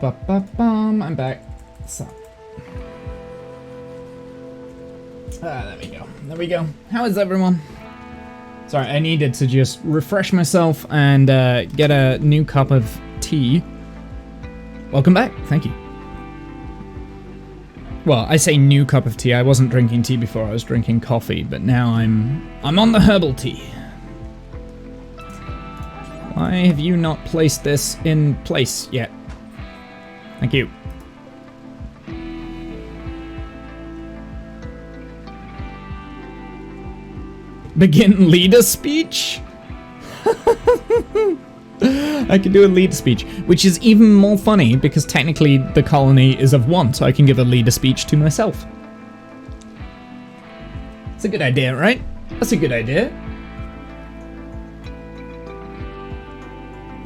Ba-ba-bum. I'm back. So. There we go. There we go. How is everyone? Sorry, I needed to just refresh myself and get a new cup of tea. Welcome back. Thank you. Well, I say new cup of tea. I wasn't drinking tea before. I was drinking coffee, but now I'm on the herbal tea. Why have you not placed this in place yet? Thank you. Begin leader speech? I can do a leader speech, which is even more funny because technically the colony is of one, so I can give a leader speech to myself. It's a good idea, right? That's a good idea.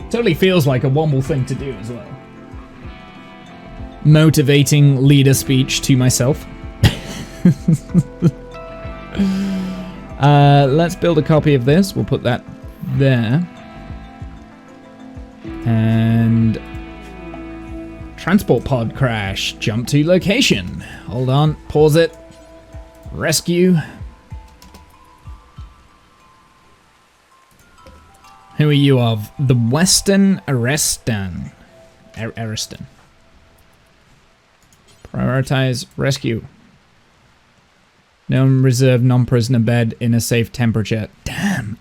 Totally feels like a Womble thing to do as well. Motivating leader speech to myself. Let's build a copy of this. We'll put that there. And transport pod crash. Jump to location. Hold on. Pause it. Rescue. Who are you of? The Western Ariston. Ariston. Prioritize rescue. Known reserve non-prisoner bed in a safe temperature. Damn.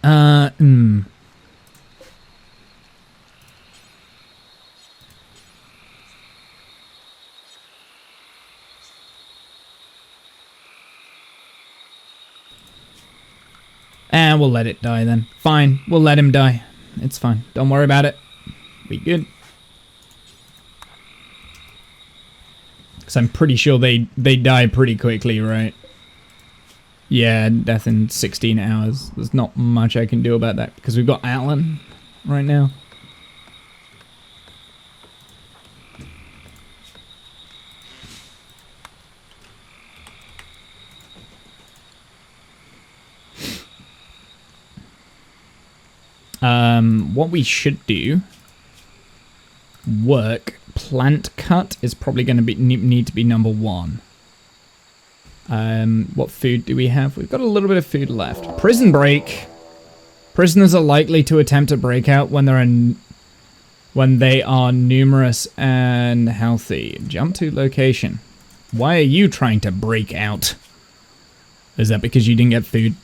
And we'll let it die then. Fine, we'll let him die. It's fine. Don't worry about it. We good. Because I'm pretty sure they die pretty quickly, right? Yeah, death in 16 hours. There's not much I can do about that because we've got Alan right now. What we should do, work, plant cut is probably going to be need to be number 1. What food do we have? We've got a little bit of food left. Prison break. Prisoners are likely to attempt a breakout when they are numerous and healthy. Jump to location. Why are you trying to break out? Is that because you didn't get food?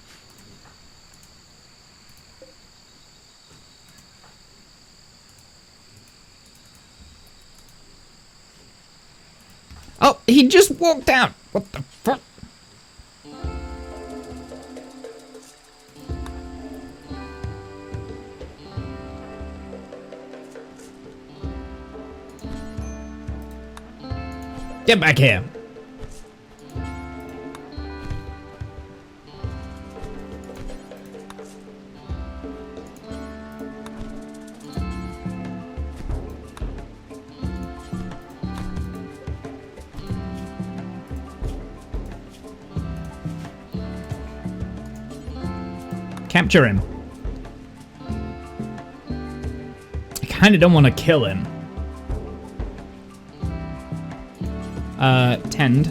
Oh, he just walked out. What the fuck? Get back here. Capture him. I kind of don't want to kill him. Tend.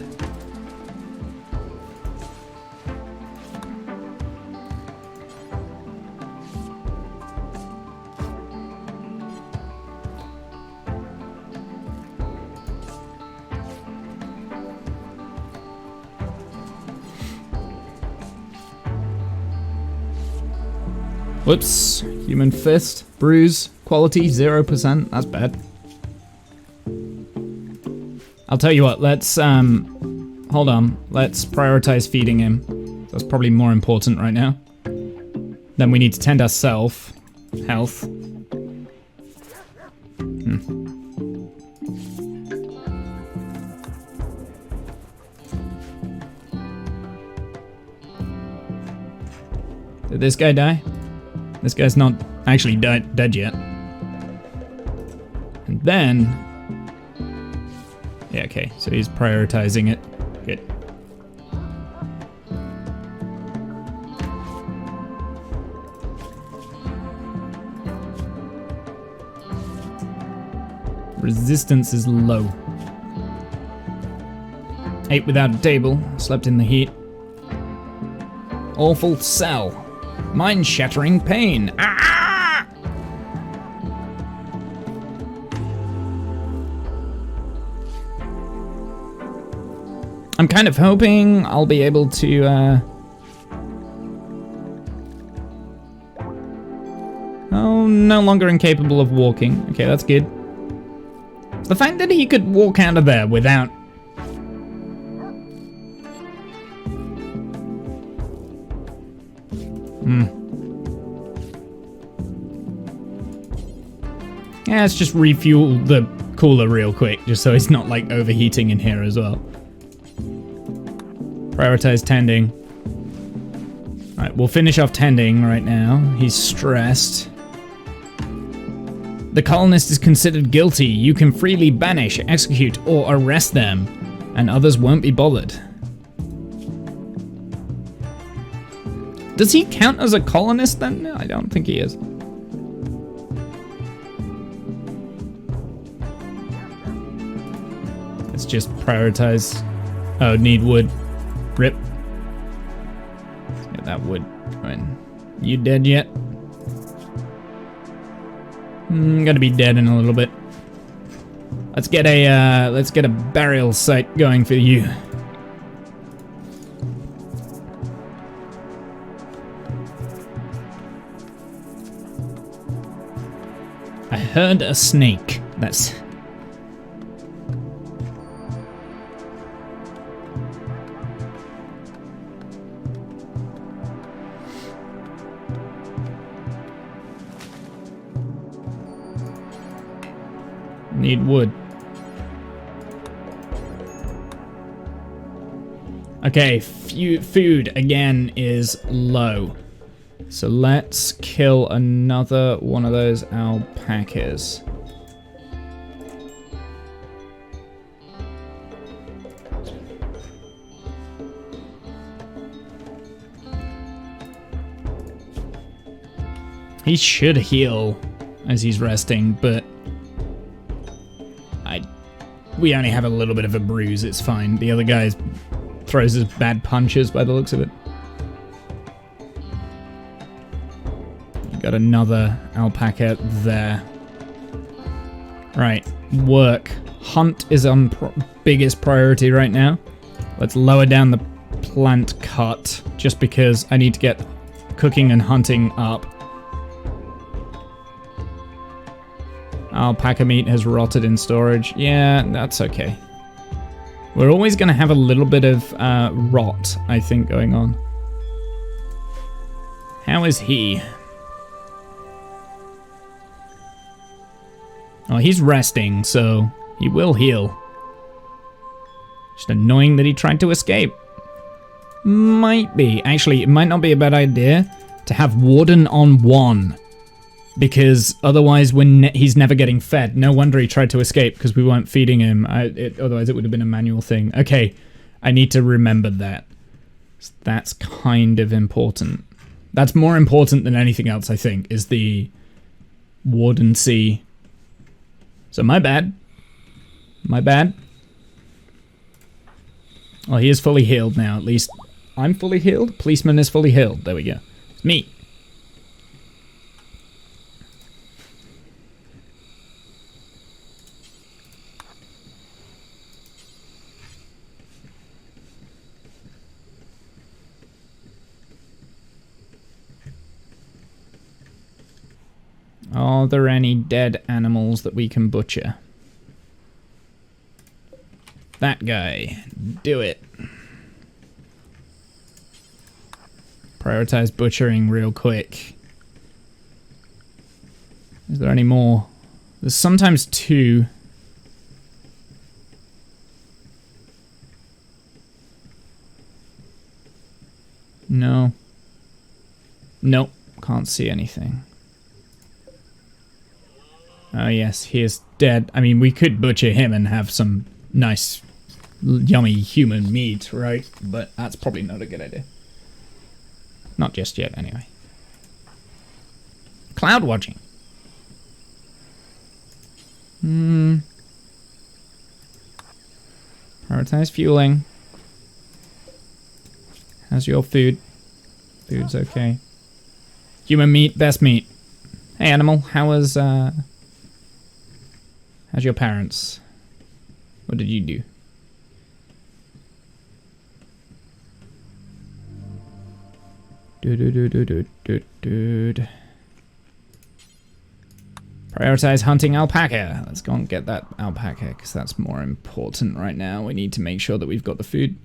Whoops. Human fist. Bruise. Quality 0%. That's bad. I'll tell you what, let's, hold on. Let's prioritize feeding him. That's probably more important right now. Then we need to tend ourselves. Health. Did this guy die? This guy's not actually dead yet. And then... yeah, okay, so he's prioritizing it. Good. Resistance is low. Ate without a table. Slept in the heat. Awful cell. Mind-shattering pain. Ah! I'm kind of hoping I'll be able to, Oh, no longer incapable of walking. Okay, that's good. The fact that he could walk out of there without... Yeah, let's just refuel the cooler real quick, just so it's not, like, overheating in here as well. Prioritize tending. Alright, we'll finish off tending right now. He's stressed. The colonist is considered guilty. You can freely banish, execute, or arrest them, and others won't be bothered. Does he count as a colonist then? No, I don't think he is. Let's just prioritize. Oh, need wood. Rip. Let's get that wood going. You dead yet? Gonna be dead in a little bit. Let's get a burial site going for you. I heard a snake. That's... Need wood. Okay, food again is low. So let's kill another one of those alpacas. He should heal as he's resting, but we only have a little bit of a bruise, it's fine. The other guy throws his bad punches by the looks of it. Got another alpaca there. Right, work. Hunt is on biggest priority right now. Let's lower down the plant cut, just because I need to get cooking and hunting up. Alpaca meat has rotted in storage. Yeah, that's okay. We're always going to have a little bit of rot, I think, going on. How is he? Oh, he's resting, so he will heal. Just annoying that he tried to escape. Might be. Actually, it might not be a bad idea to have Warden on 1. Because otherwise he's never getting fed. No wonder he tried to escape, because we weren't feeding him. Otherwise it would have been a manual thing. Okay, I need to remember that. That's kind of important. That's more important than anything else, I think, is the wardency. So my bad. My bad. Oh, he is fully healed now, at least. I'm fully healed? Policeman is fully healed. There we go. It's me. Are there any dead animals that we can butcher? That guy. Do it. Prioritize butchering real quick. Is there any more? There's sometimes 2. No. Nope. Can't see anything. Oh yes, he is dead. I mean, we could butcher him and have some nice, yummy human meat, right? But that's probably not a good idea. Not just yet, anyway. Cloud watching. Prioritize fueling. How's your food? Food's okay. Human meat, best meat. Hey animal, how's your parents? What did you do? Dude. Prioritize hunting alpaca. Let's go and get that alpaca because that's more important right now. We need to make sure that we've got the food.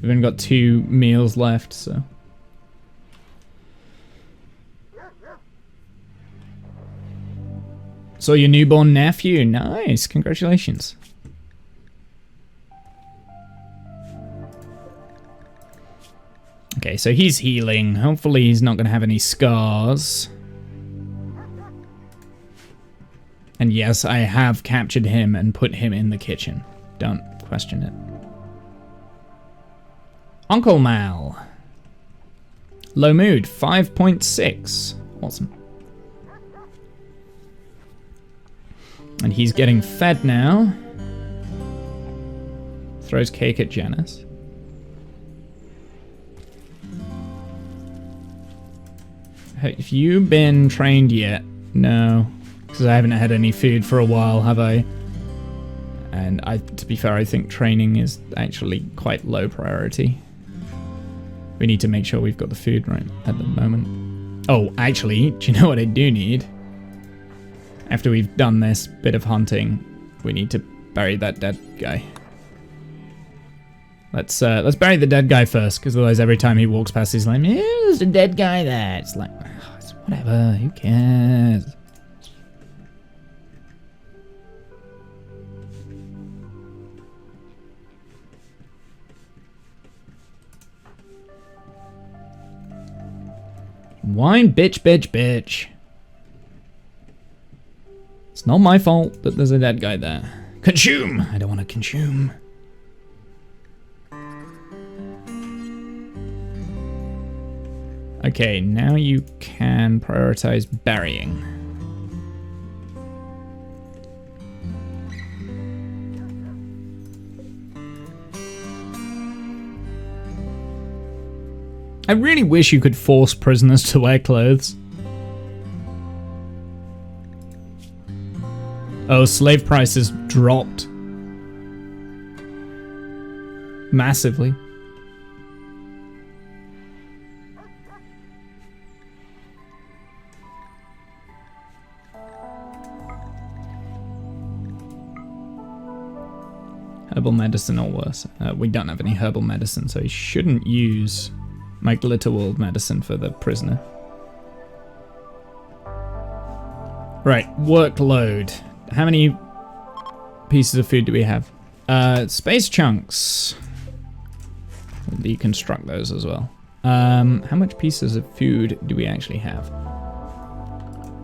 We've only got 2 meals left, so. So your newborn nephew, nice, congratulations. Okay, so he's healing. Hopefully he's not going to have any scars. And yes, I have captured him and put him in the kitchen. Don't question it. Uncle Mal. Low mood, 5.6. Awesome. And he's getting fed now. Throws cake at Janice. Have you been trained yet? No. Because I haven't had any food for a while, have I? And to be fair, I think training is actually quite low priority. We need to make sure we've got the food right at the moment. Oh, actually, do you know what I do need? After we've done this bit of hunting, we need to bury that dead guy. Let's bury the dead guy first, because otherwise every time he walks past he's like, yeah, there's a dead guy there. It's like, oh, it's whatever, who cares? Wine, bitch. It's not my fault that there's a dead guy there. Consume! I don't want to consume. Okay, now you can prioritize burying. I really wish you could force prisoners to wear clothes. Oh, slave prices dropped. Massively. Herbal medicine or worse. We don't have any herbal medicine, so you shouldn't use my Glitterworld medicine for the prisoner. Right, workload. How many pieces of food do we have? Space chunks. We'll deconstruct those as well. How much pieces of food do we actually have?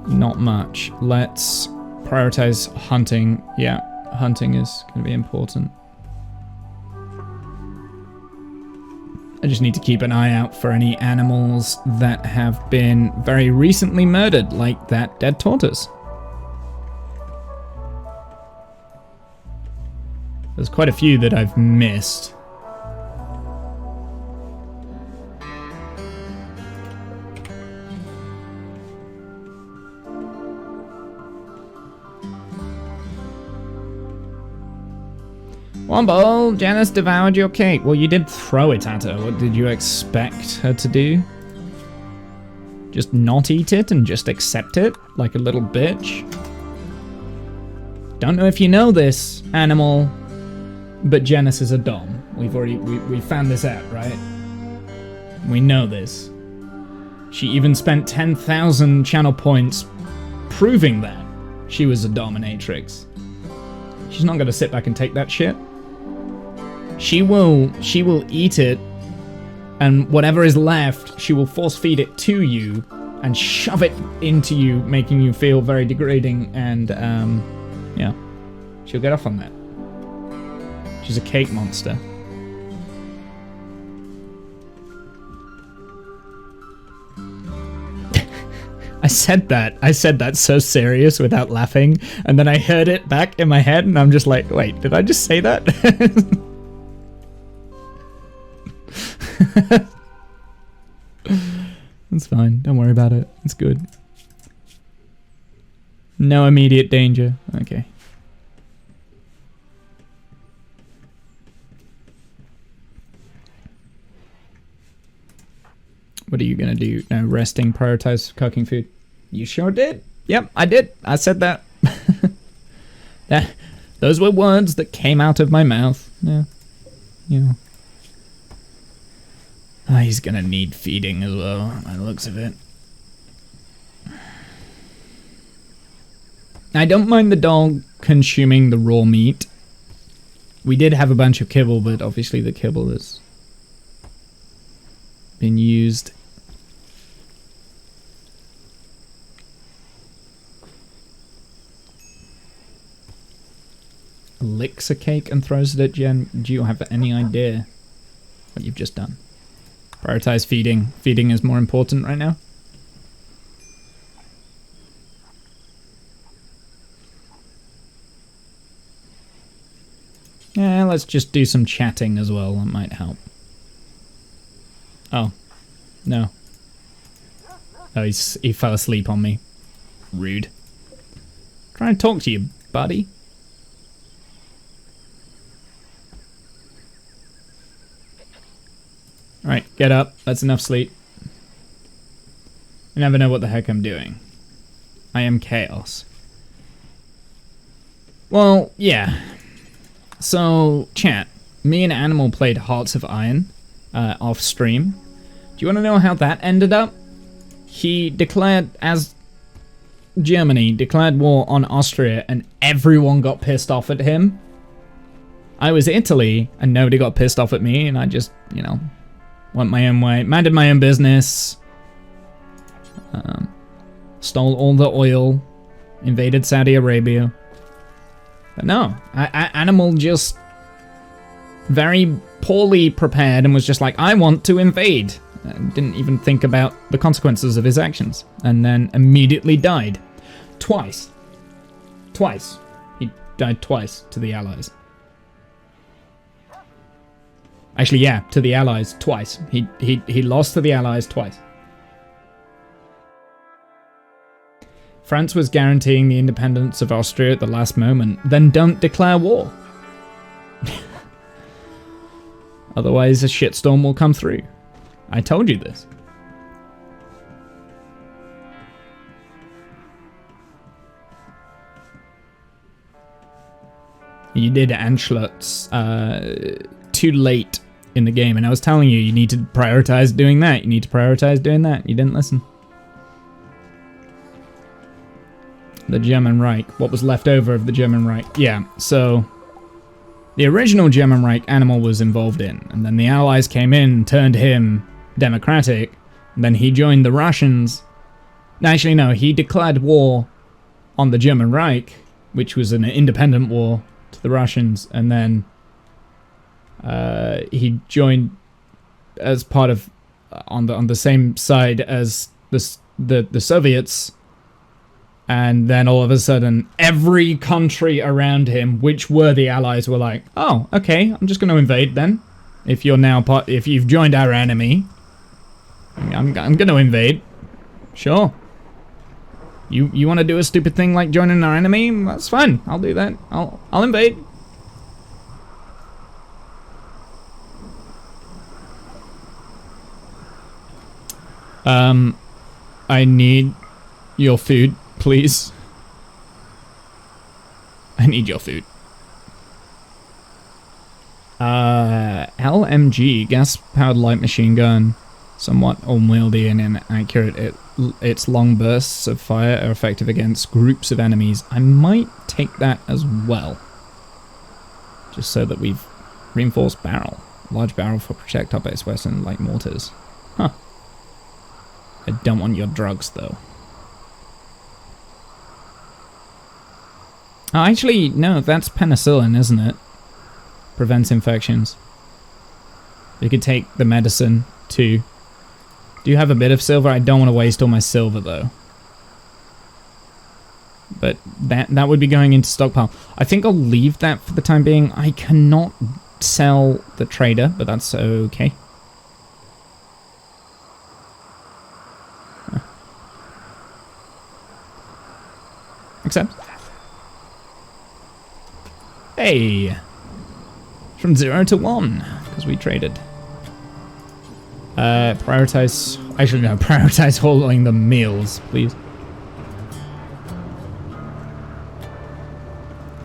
Not much. Let's prioritize hunting. Yeah, hunting is going to be important. I just need to keep an eye out for any animals that have been very recently murdered, like that dead tortoise. There's quite a few that I've missed. Womble, Janice devoured your cake. Well, you did throw it at her. What did you expect her to do? Just not eat it and just accept it like a little bitch? Don't know if you know this, animal, but Janice is a dom. We found this out, right? We know this. She even spent 10,000 channel points proving that she was a dominatrix. She's not gonna sit back and take that shit. She will eat it, and whatever is left, she will force feed it to you and shove it into you, making you feel very degrading, and yeah, she'll get off on that. She's a cake monster. I said that so serious without laughing, and then I heard it back in my head, and I'm just like, wait, did I just say that? That's fine. Don't worry about it. It's good. No immediate danger. Okay. What are you gonna do? No, resting, prioritize cooking food. You sure did. Yep, I did. I said that. Those were words that came out of my mouth. Yeah. Yeah. Oh, he's gonna need feeding as well, by the looks of it. I don't mind the dog consuming the raw meat. We did have a bunch of kibble, but obviously the kibble has been used. Licks a cake and throws it at Jen. Do you have any idea what you've just done? Prioritize feeding. Feeding is more important right now. Yeah, let's just do some chatting as well. That might help. Oh. No. Oh, he fell asleep on me. Rude. Trying to talk to you, buddy. Alright, get up. That's enough sleep. I never know what the heck I'm doing. I am chaos. Well, yeah. So, chat. Me and Animal played Hearts of Iron off stream. Do you want to know how that ended up? He declared, as Germany, declared war on Austria and everyone got pissed off at him. I was Italy and nobody got pissed off at me and I just, you know, went my own way. Minded my own business. Stole all the oil. Invaded Saudi Arabia. But no, Animal just very poorly prepared and was just like, I want to invade. Didn't even think about the consequences of his actions. And then immediately died. Twice. Twice. He died twice to the Allies. Actually, yeah, to the Allies twice. He lost to the Allies twice. France was guaranteeing the independence of Austria at the last moment. Then don't declare war. Otherwise, a shitstorm will come through. I told you this. You did Anschluss too late in the game, and I was telling you, you need to prioritize doing that. You need to prioritize doing that. You didn't listen. The German Reich. What was left over of the German Reich? Yeah, so the original German Reich Animal was involved in, and then the Allies came in and turned him democratic, and then he joined the Russians. Actually, no, he declared war on the German Reich, which was an independent war to the Russians, and then he joined as part of on the same side as the Soviets. And then all of a sudden, every country around him, which were the Allies, were like, "Oh, okay, I'm just going to invade then. If you're now if you've joined our enemy, I'm going to invade. Sure. You want to do a stupid thing like joining our enemy? That's fine. I'll do that. I'll invade." I need your food. Please. I need your food. LMG, gas-powered light machine gun. Somewhat unwieldy and inaccurate. Its long bursts of fire are effective against groups of enemies. I might take that as well. Just so that we've reinforced barrel. Large barrel for projectile-based weapons like mortars. Huh. I don't want your drugs, though. Oh, actually, no, that's penicillin, isn't it? Prevents infections. You could take the medicine, too. Do you have a bit of silver? I don't want to waste all my silver, though. But that would be going into stockpile. I think I'll leave that for the time being. I cannot sell the trader, but that's okay. accept. Hey! From 0 to 1, because we traded. Prioritize... Actually, no, prioritize hauling the meals, please.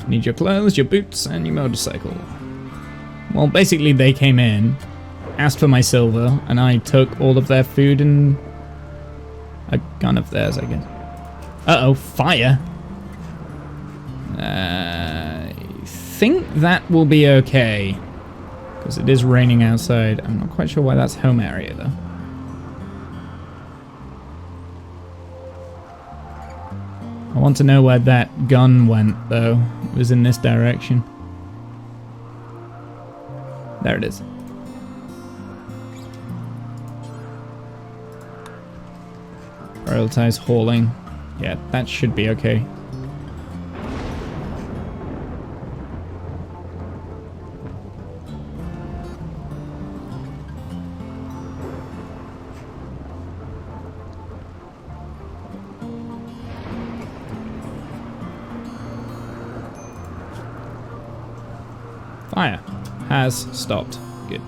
Need your clothes, your boots, and your motorcycle. Well, basically they came in, asked for my silver, and I took all of their food and a gun of theirs, I guess. Uh-oh, fire. I think that will be okay, because it is raining outside. I'm not quite sure why that's home area, though. I want to know where that gun went, though. It was in this direction. There it is. Prioritize hauling. Yeah, that should be okay. Fire has stopped. Good.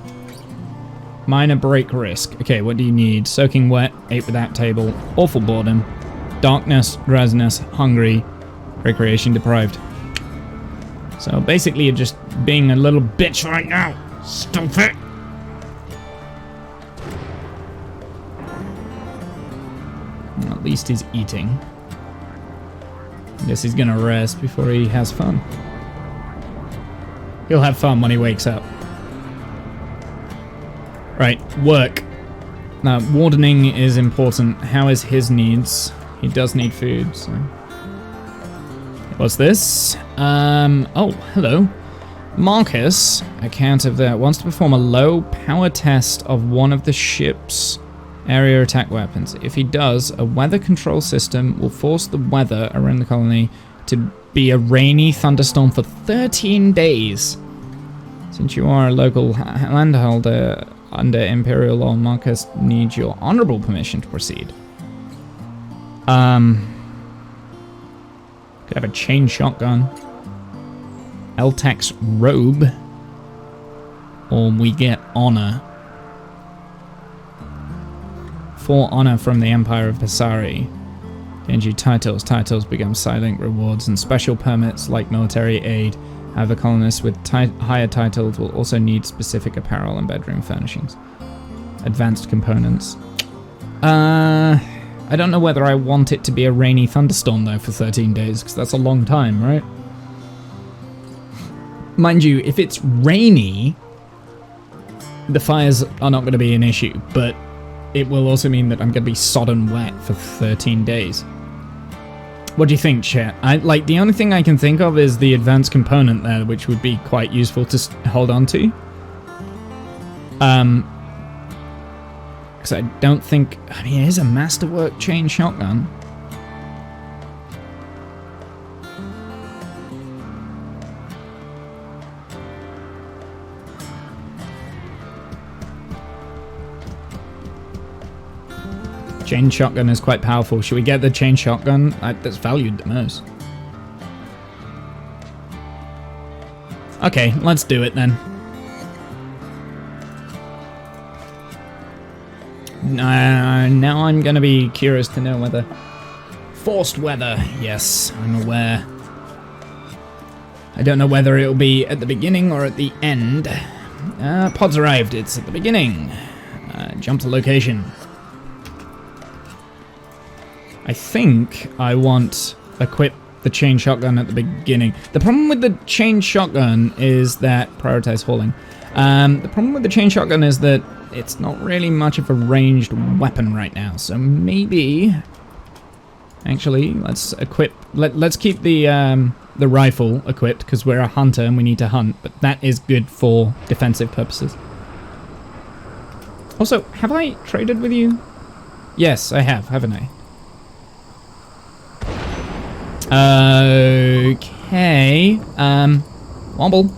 Minor break risk. Okay, what do you need? Soaking wet, 8 without table, awful boredom, darkness, drowsiness, hungry, recreation deprived. So basically you're just being a little bitch right now. Stop it! Well, at least he's eating. I guess he's gonna rest before he has fun. He'll have fun when he wakes up. Right, work. Now, wardening is important. How is his needs? He does need food, so... What's this? Oh, hello. Marcus, account of that, wants to perform a low power test of one of the ship's area attack weapons. If he does, a weather control system will force the weather around the colony to be a rainy thunderstorm for 13 days. Since you are a local landholder under Imperial law, Marcus needs your honorable permission to proceed. Could have a chain shotgun. Eltec's robe. Or we get honor. 4 honor from the Empire of Passari. Gains you titles. Titles become silent rewards and special permits like military aid. However, colonists with higher titles will also need specific apparel and bedroom furnishings. Advanced components. I don't know whether I want it to be a rainy thunderstorm, though, for 13 days, because that's a long time, right? Mind you, if it's rainy, the fires are not going to be an issue, but it will also mean that I'm going to be sodden wet for 13 days. What do you think, chat? The only thing I can think of is the advanced component there, which would be quite useful to hold on to. Because I don't think... I mean, it is a masterwork chain shotgun. Chain shotgun is quite powerful. Should we get the chain shotgun? That's valued the most. Okay, let's do it then. Now I'm gonna be curious to know whether... Forced weather. Yes, I'm aware. I don't know whether it'll be at the beginning or at the end. Pod's arrived. It's at the beginning. Jump to location. I think I want equip the chain shotgun at the beginning. The problem with the chain shotgun is that... Prioritize hauling. The problem with the chain shotgun is that it's not really much of a ranged weapon right now. So maybe... Actually, let's equip... Let's keep the rifle equipped, because we're a hunter and we need to hunt. But that is good for defensive purposes. Also, have I traded with you? Yes, I have, haven't I? Okay, wobble.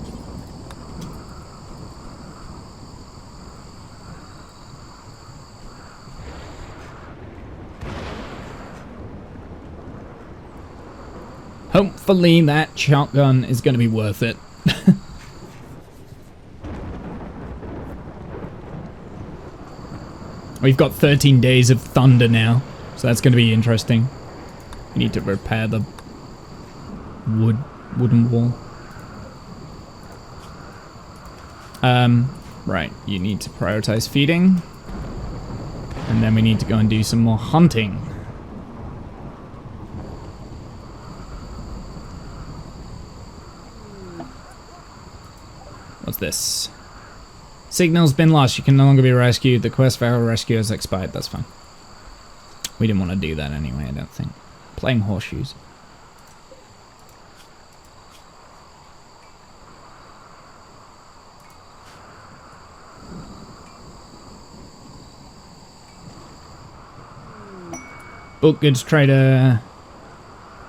Hopefully that shotgun is going to be worth it. We've got 13 days of thunder now, so that's going to be interesting. We need to repair the wooden wall. Right, you need to prioritize feeding. And then we need to go and do some more hunting. What's this? Signal's been lost. You can no longer be rescued. The quest for our rescue has expired. That's fine. We didn't want to do that anyway, I don't think. Playing horseshoes. Bulk goods trader.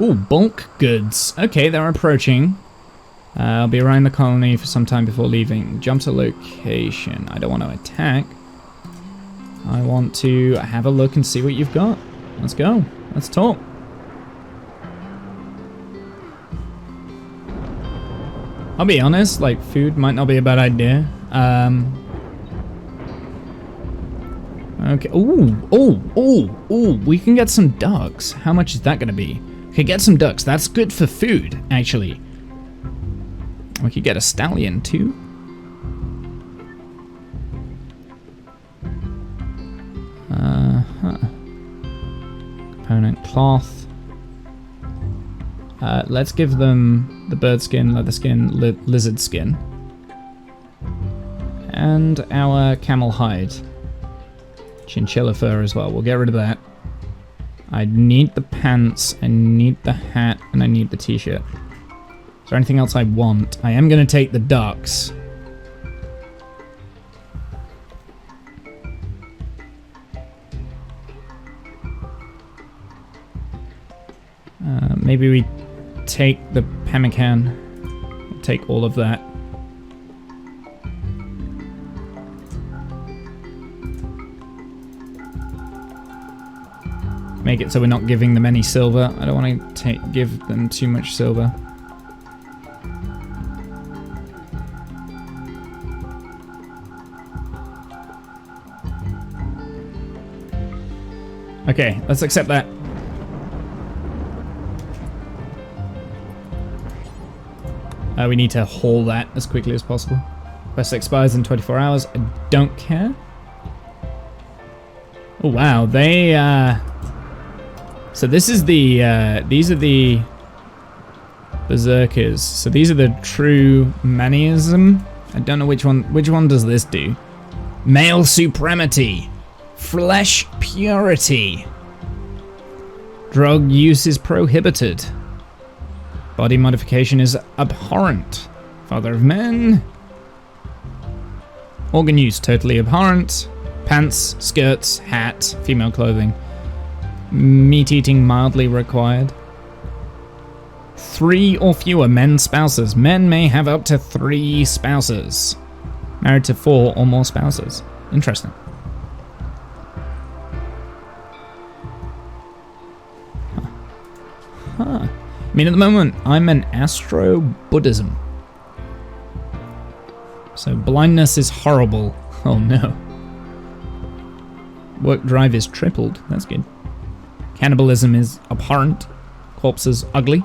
Ooh, bulk goods. Okay, they're approaching. I'll be around the colony for some time before leaving. Jump to location. I don't want to attack. I want to have a look and see what you've got. Let's go. Let's talk. I'll be honest, like, food might not be a bad idea. Okay. Ooh, we can get some ducks. How much is that going to be? We could get some ducks. That's good for food, actually. We could get a stallion, too. Component cloth. Let's give them the bird skin, leather skin, lizard skin. And our camel hide. Chinchilla fur as well. We'll get rid of that. I need the pants, I need the hat, and I need the t-shirt. Is there anything else I want? I am going to take the ducks. Maybe we take the pemmican. We'll take all of that. Make it so we're not giving them any silver. I don't want to give them too much silver. Okay, let's accept that. We need to haul that as quickly as possible. Quest expires in 24 hours. I don't care. Oh wow, they so this is the these are the berserkers. So these are the true manism. I don't know which one does this do. Male supremacy. Flesh purity. Drug use is prohibited. Body modification is abhorrent. Father of men. Organ use totally abhorrent. Pants, skirts, hat, female clothing. Meat eating mildly required. 3 or fewer men spouses. Men may have up to 3 spouses. Married to 4 or more spouses. Interesting. Huh. I mean, at the moment, I'm an Astro-Buddhism. So blindness is horrible. Oh no. Work drive is tripled. That's good. Cannibalism is abhorrent. Corpses ugly.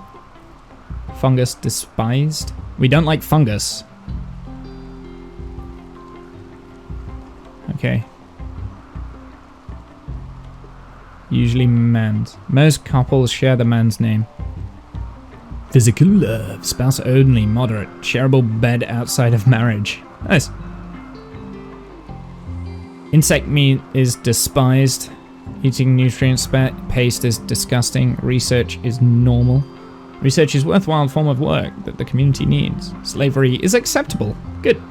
Fungus despised. We don't like fungus. Okay. Usually mans. Most couples share the man's name. Physical love. Spouse only. Moderate. Shareable bed outside of marriage. Nice. Insect meat is despised. Eating nutrient paste is disgusting. Research is normal. Research is worthwhile form of work that the community needs. Slavery is acceptable. Good.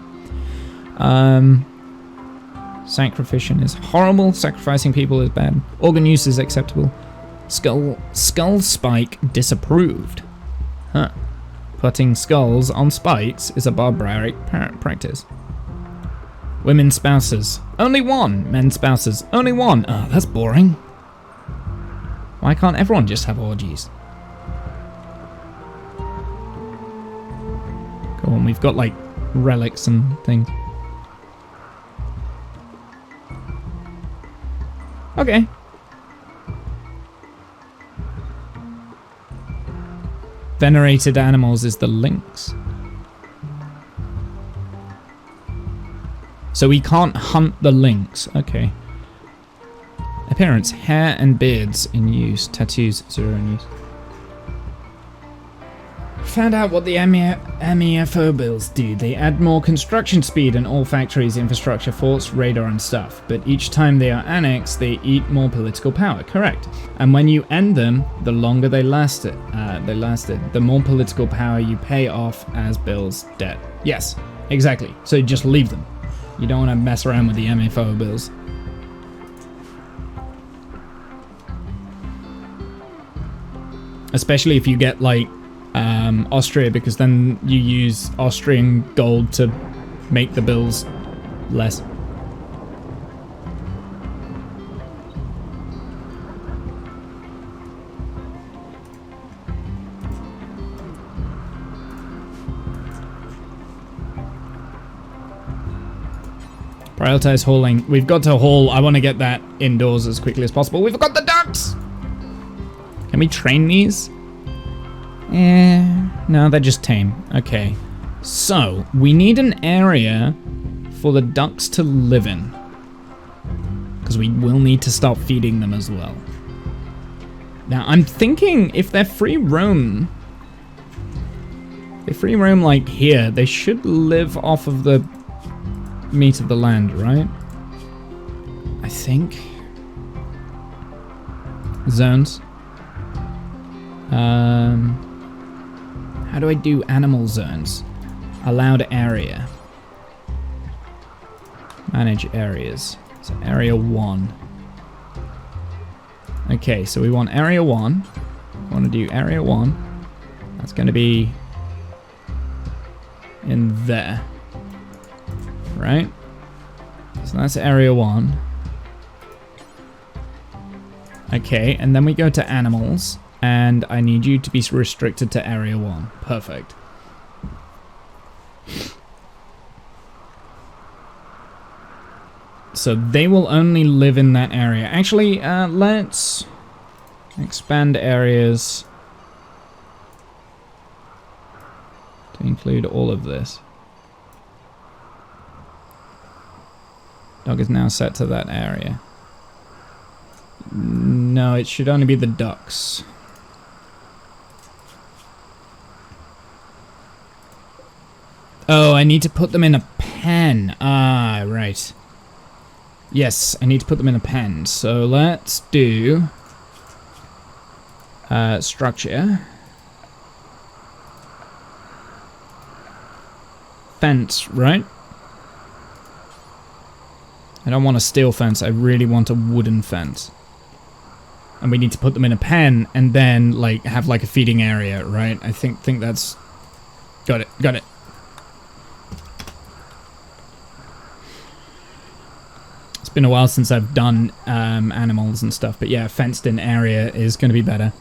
Sacrificial is horrible. Sacrificing people is bad. Organ use is acceptable. Skull spike disapproved. Huh. Putting skulls on spikes is a barbaric practice. Women spouses. Only 1. Men spouses. Only 1. Oh, that's boring. Why can't everyone just have orgies? Go on, we've got like relics and things. Okay. Venerated animals is the lynx. So we can't hunt the lynx. Okay. Appearance, hair and beards in use. Tattoos, 0 in use. Found out what the MEFO bills do. They add more construction speed in all factories, infrastructure, forts, radar and stuff. But each time they are annexed, they eat more political power. Correct. And when you end them, the longer they lasted, the more political power you pay off as bills debt. Yes, exactly. So just leave them. You don't want to mess around with the MEFO bills. Especially if you get like Austria, because then you use Austrian gold to make the bills less. Prioritize hauling. We've got to haul. I want to get that indoors as quickly as possible. We've got the ducks! Can we train these? No, they're just tame. Okay. So, we need an area for the ducks to live in. Because we will need to start feeding them as well. Now, I'm thinking if they're free roam... like here, they should live off of the meat of the land, right? I think. Zones. How do I do animal zones? Allowed area. Manage areas. So area 1. Okay, so we want area 1. I want to do area 1. That's going to be in there. Right? So that's area 1. Okay, and then we go to animals. And I need you to be restricted to area 1. Perfect. So they will only live in that area. Actually, let's expand areas to include all of this. Dog is now set to that area. No, it should only be the ducks. Oh, I need to put them in a pen. Ah, right. Yes, I need to put them in a pen. So let's do structure. Fence, right? I don't want a steel fence. I really want a wooden fence. And we need to put them in a pen and then like have like a feeding area, right? I think that's... Got it, got it. It's been a while since I've done animals and stuff, but yeah, a fenced in area is going to be better.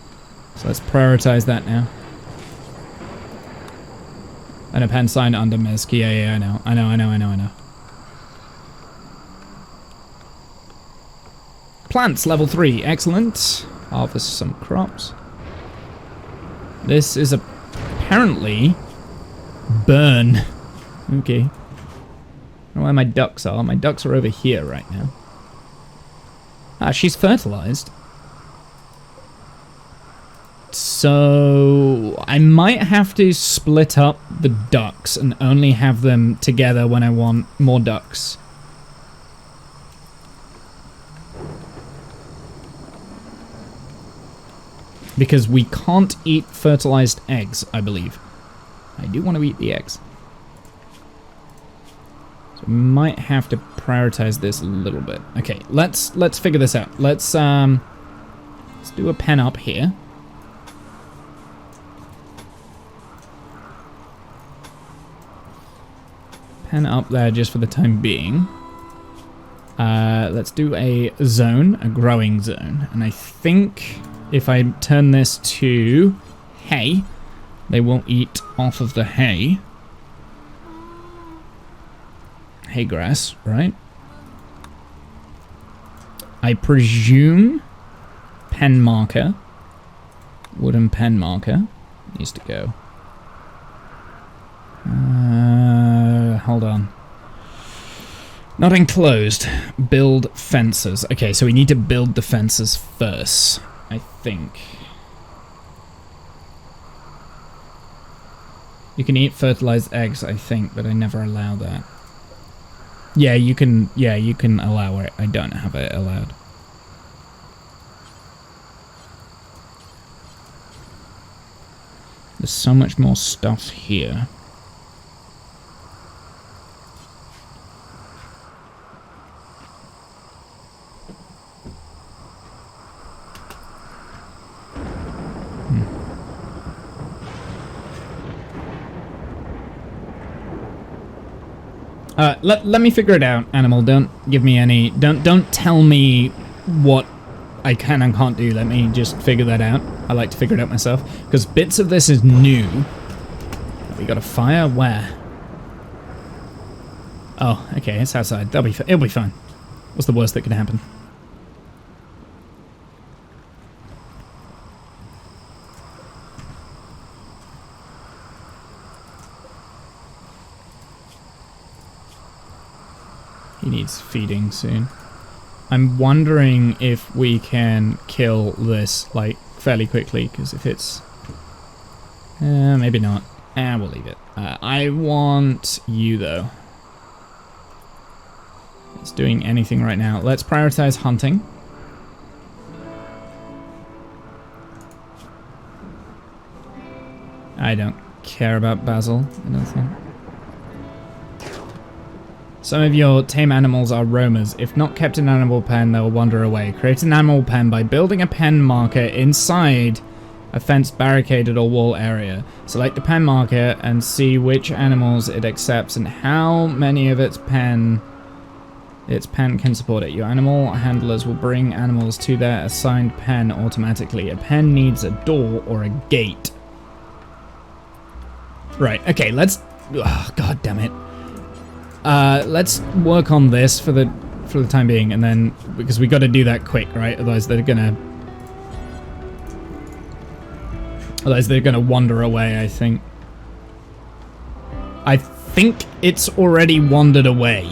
So let's prioritize that now. And a pen sign under Misk. Yeah, I know. Plants, level 3. Excellent. Harvest some crops. This is apparently burn. Okay. I don't know where my ducks are. My ducks are over here right now. Ah, she's fertilized. So I might have to split up the ducks and only have them together when I want more ducks. Because we can't eat fertilized eggs, I believe. I do want to eat the eggs. So we might have to prioritize this a little bit. Okay, let's figure this out. Let's do a pen up here. Pen up there just for the time being. Let's do a zone, a growing zone. And I think if I turn this to hay, they will eat off of the hay. hay grass, right? I presume pen marker, wooden pen marker, needs to go. Hold on. Not enclosed. Build fences. Okay, so we need to build the fences first, I think. You can eat fertilized eggs, I think, but I never allow that. Yeah, you can allow it. I don't have it allowed. There's so much more stuff here. Let me figure it out, animal. Don't give me any... Don't tell me what I can and can't do. Let me just figure that out. I like to figure it out myself. Because bits of this is new. We got a fire? Where? Oh, okay, it's outside. It'll be fine. What's the worst that could happen? He needs feeding soon. I'm wondering if we can kill this, like, fairly quickly, because if it's... maybe not. We'll leave it. I want you, though. It's doing anything right now. Let's prioritize hunting. I don't care about Basil, I don't think. Some of your tame animals are roamers. If not kept in an animal pen, they will wander away. Create an animal pen by building a pen marker inside a fence, barricaded or wall area. Select the pen marker and see which animals it accepts and how many of its pen can support it. Your animal handlers will bring animals to their assigned pen automatically. A pen needs a door or a gate. Right, okay, let's... Oh, God damn it. Let's work on this for the time being, and then because we got to do that quick, right? Otherwise they're gonna wander away. I think it's already wandered away.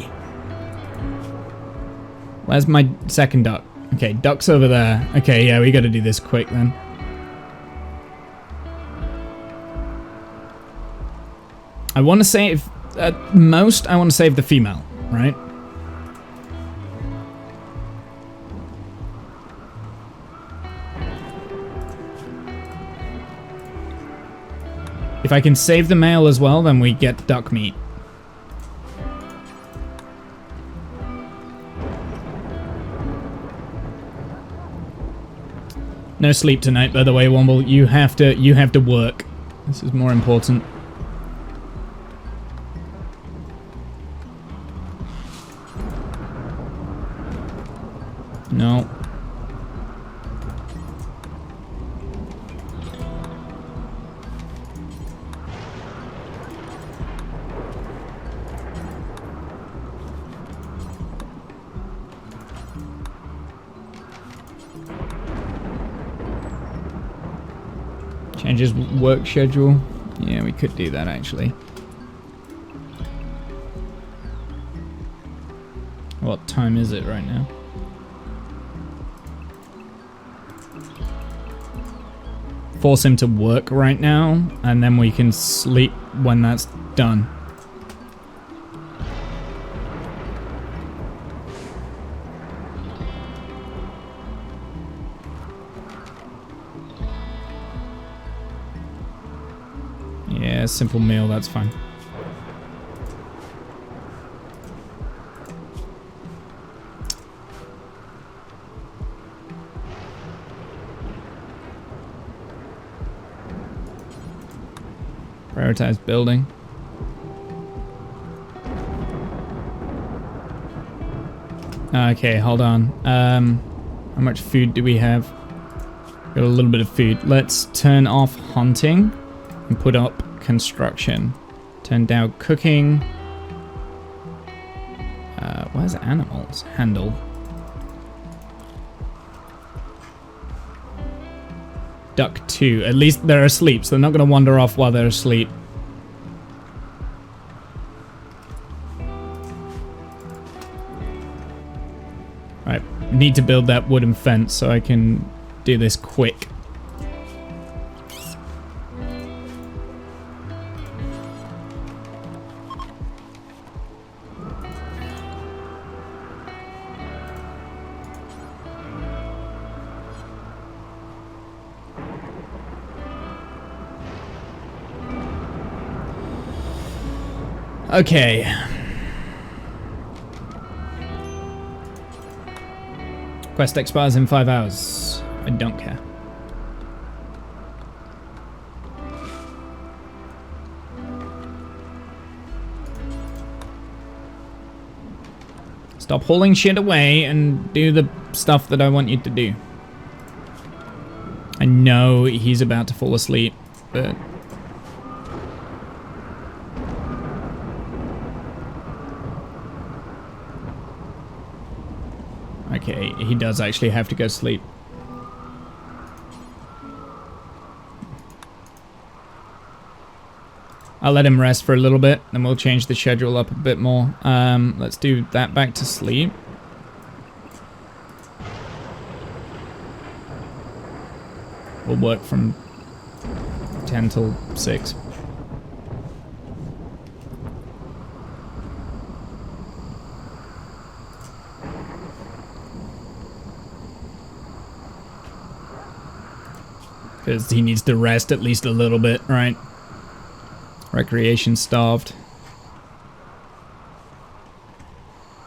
Where's my second duck? Okay, duck's over there. Okay, yeah, we got to do this quick then. I want to save. At most, I want to save the female, right? If I can save the male as well, then we get duck meat. No sleep tonight, by the way, Womble. You have to work. This is more important. No. Changes work schedule. Yeah, we could do that actually. What time is it right now? Force him to work right now, and then we can sleep when that's done. Yeah, simple meal, that's fine. Prioritize building. Okay, hold on. How much food do we have? Got a little bit of food. Let's turn off hunting and put up construction. Turn down cooking. Where's animals? Handle. Duck 2. At least they're asleep, so they're not going to wander off while they're asleep. Alright, need to build that wooden fence so I can do this quick. Okay. Quest expires in 5 hours. I don't care. Stop hauling shit away and do the stuff that I want you to do. I know he's about to fall asleep, but... Okay, he does actually have to go to sleep. I'll let him rest for a little bit, then we'll change the schedule up a bit more. Let's do that back to sleep. We'll work from 10 till 6. Because he needs to rest at least a little bit, right? Recreation starved.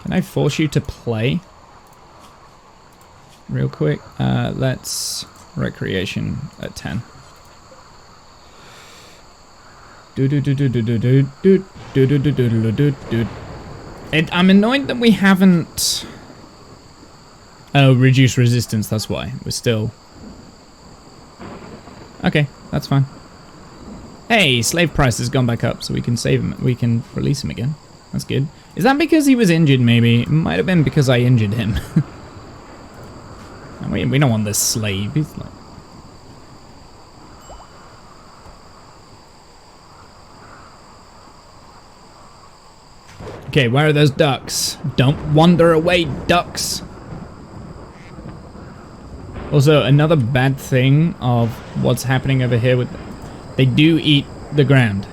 Can I force you to play? Real quick. Let's recreation at 10. I'm annoyed that we haven't... Oh, reduce resistance, that's why. We're still... Okay, that's fine. Hey, slave price has gone back up, so we can save him. We can release him again. That's good. Is that because he was injured, maybe? It might have been because I injured him. we don't want this slave. He's like... Okay, where are those ducks? Don't wander away, ducks! Also, another bad thing of what's happening over here with... They do eat the ground.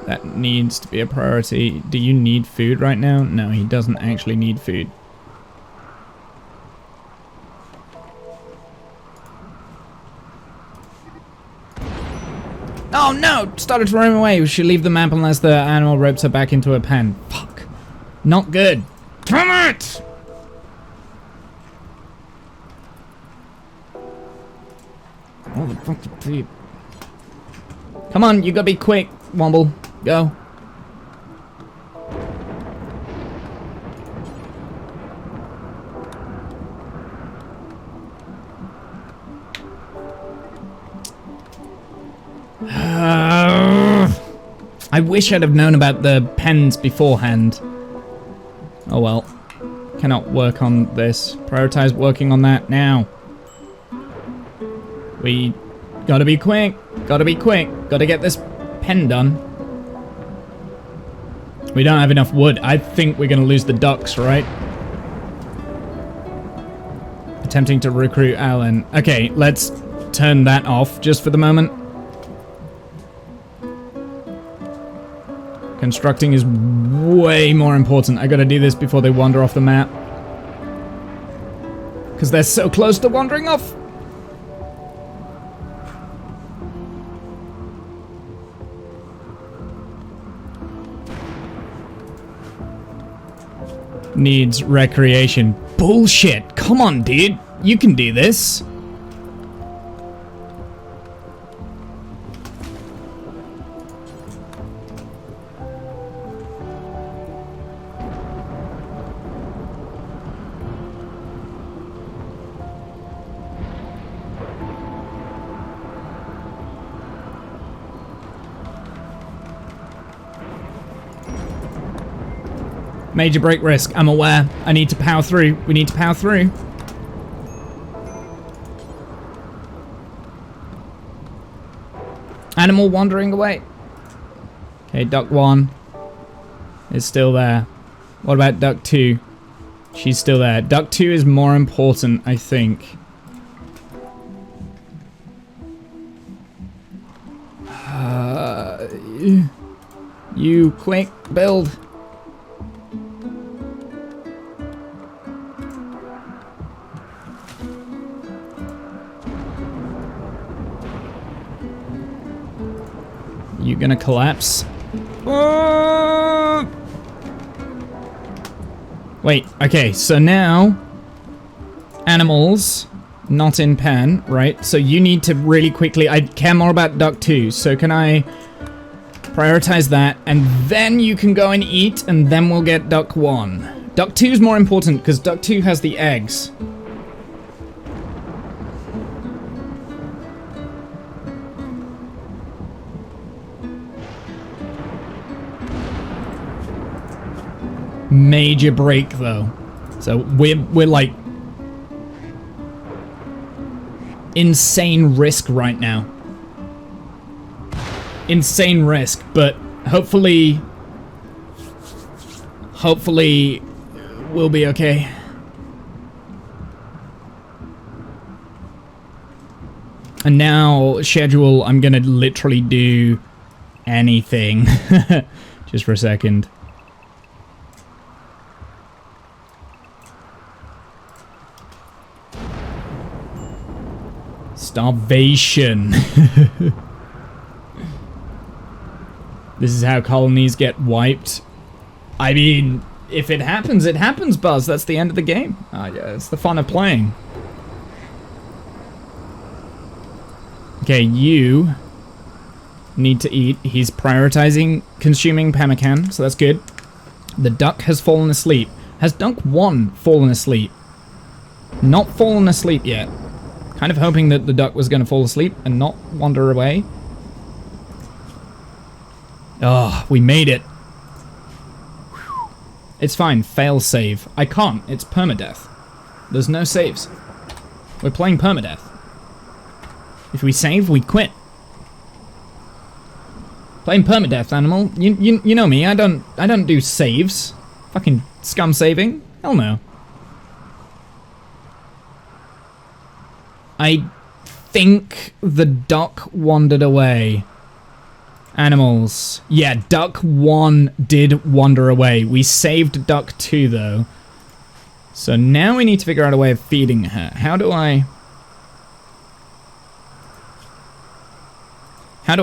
That needs to be a priority. Do you need food right now? No, he doesn't actually need food. Oh no! Started to roam away. We should leave the map unless the animal ropes her back into a pen. Fuck. Not good. Damn it! Oh, the fucking feet. Come on, you gotta be quick, Womble. Go. I wish I'd have known about the pens beforehand. Oh well. Cannot work on this. Prioritize working on that now. We gotta be quick. Gotta be quick. Gotta get this pen done. We don't have enough wood. I think we're gonna lose the ducks, right? Attempting to recruit Alan. Okay, let's turn that off just for the moment. Constructing is way more important. I gotta do this before they wander off the map. Because they're so close to wandering off. Needs recreation. Bullshit. Come on, dude. You can do this. Major break risk. I'm aware. I need to power through. We need to power through. Animal wandering away. Okay, duck 1 is still there. What about duck 2? She's still there. Duck 2 is more important, I think. You quick build. You gonna collapse? Wait, okay, so now animals not in pen, right? So you need to really quickly, I care more about duck 2, so can I prioritize that, and then you can go and eat, and then we'll get duck 1. Duck 2 is more important because duck 2 has the eggs. Major break though, so we're like insane risk right now. Insane risk, but hopefully we'll be okay. And now schedule, I'm gonna literally do anything. Just for a second. Starvation. This is how colonies get wiped. I mean, if it happens, it happens, Buzz. That's the end of the game. Yeah, it's the fun of playing. Okay, you need to eat. He's prioritizing consuming pemmican, so that's good. The duck has fallen asleep. Has duck 1 fallen asleep? Not fallen asleep yet. Kind of hoping that the duck was going to fall asleep and not wander away. Oh, we made it. It's fine. Fail save. I can't. It's permadeath. There's no saves. We're playing permadeath. If we save, we quit. Playing permadeath, animal. You know me. I don't do saves. Fucking scum saving. Hell no. I think the duck wandered away. Animals. Yeah, duck 1 did wander away. We saved duck 2 though. So now we need to figure out a way of feeding her. How do I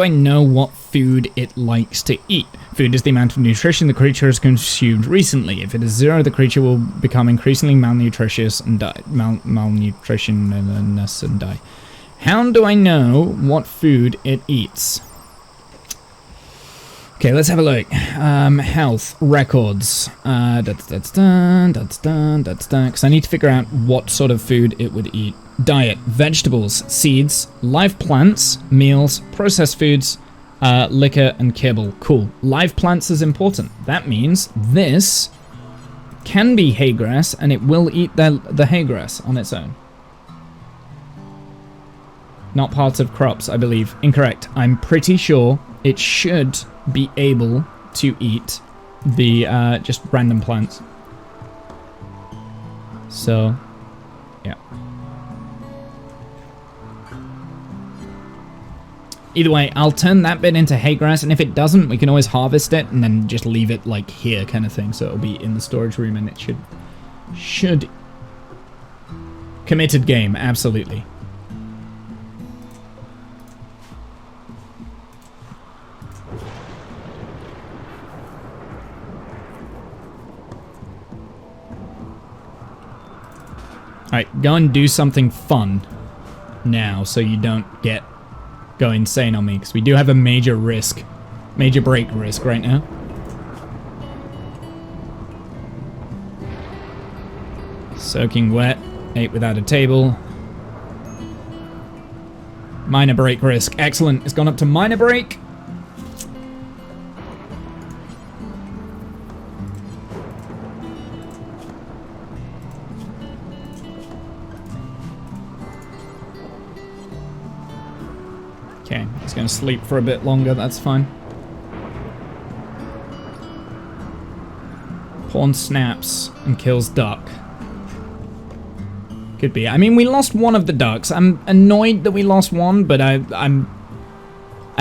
know what food it likes to eat? Food is the amount of nutrition the creature has consumed recently. If it is 0, the creature will become increasingly malnutritious and die. Malnutritionness and die. How do I know what food it eats? Okay, let's have a look. Health records. Because I need to figure out what sort of food it would eat. Diet: vegetables, seeds, live plants, meals, processed foods, liquor, and kibble. Cool. Live plants is important. That means this can be hay grass, and it will eat the hay grass on its own. Not parts of crops, I believe. Incorrect. I'm pretty sure it should be able to eat the just random plants. So, yeah. Either way, I'll turn that bit into hay grass, and if it doesn't, we can always harvest it and then just leave it like here kind of thing. So it'll be in the storage room, and it should committed game, absolutely. Alright, go and do something fun now so you don't go insane on me, because we do have a major break risk right now. Soaking wet, ate without a table. Minor break risk, excellent. It's gone up to minor break. Okay, he's gonna sleep for a bit longer, that's fine. Pawn snaps and kills duck. Could be. I mean, we lost one of the ducks. I'm annoyed that we lost one, but I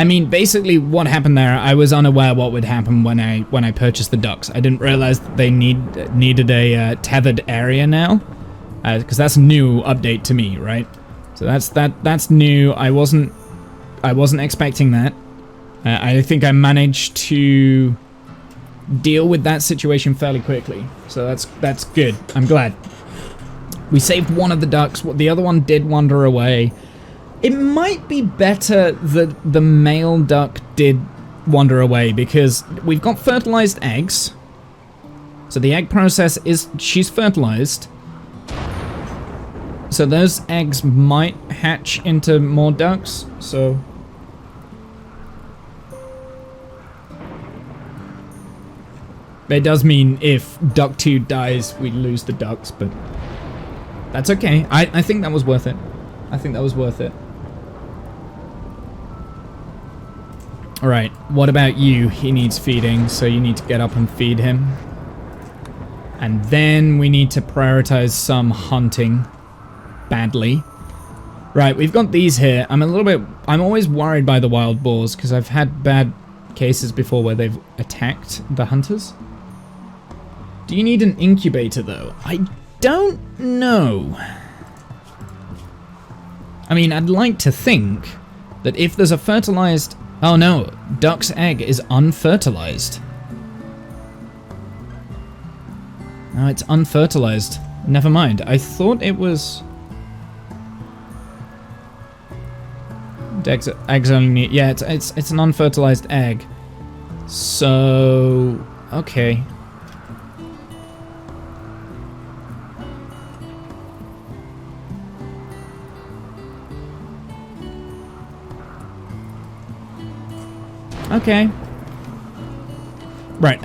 mean, basically what happened there, I was unaware what would happen when I purchased the ducks. I didn't realize that they needed a tethered area now, because that's a new update to me, right? So that's new. I wasn't expecting that. I think I managed to deal with that situation fairly quickly, so that's good. I'm glad. We saved one of the ducks. The other one did wander away. It might be better that the male duck did wander away, because we've got fertilized eggs. So the egg process she's fertilized. So those eggs might hatch into more ducks, so... It does mean if duck 2 dies, we lose the ducks, but... That's okay. I think that was worth it. I think that was worth it. Alright, what about you? He needs feeding, so you need to get up and feed him. And then we need to prioritize some hunting. Badly. Right, we've got these here. I'm always worried by the wild boars, because I've had bad cases before where they've attacked the hunters. Do you need an incubator, though? I don't know. I mean, I'd like to think that if there's a fertilized... Oh no, duck's egg is unfertilized. No, it's unfertilized. Never mind. I thought it was... Eggs only need... Yeah, it's an unfertilized egg. So... Okay. Okay. Right,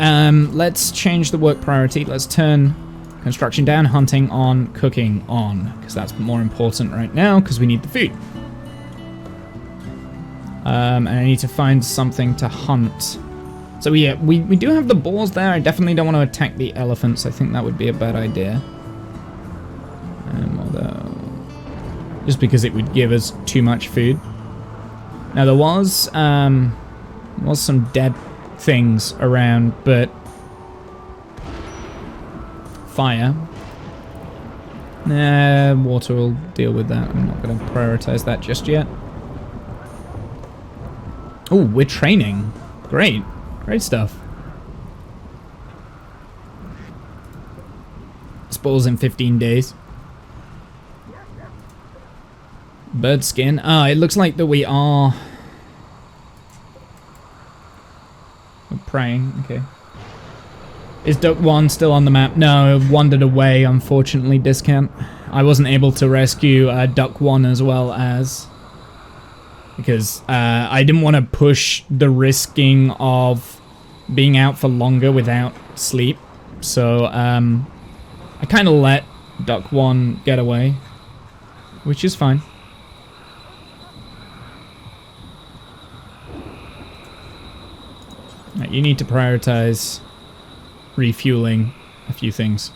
let's change the work priority. Let's turn construction down, hunting on, cooking on, because that's more important right now, because we need the food. And I need to find something to hunt. So yeah, we do have the boars there. I definitely don't want to attack the elephants. I think that would be a bad idea. Although... Just because it would give us too much food. Now there was some dead things around, but fire. Nah, water will deal with that. I'm not going to prioritize that just yet. Oh, we're training. Great. Great stuff. Spawns in 15 days. Bird skin. Ah, it looks like that we are... We're praying. Okay. Is Duck 1 still on the map? No, it wandered away, unfortunately, Discount. I wasn't able to rescue Duck 1 as well as... Because I didn't want to push the risking of being out for longer without sleep. So I kind of let Duck 1 get away, which is fine. Right, you need to prioritize refueling a few things.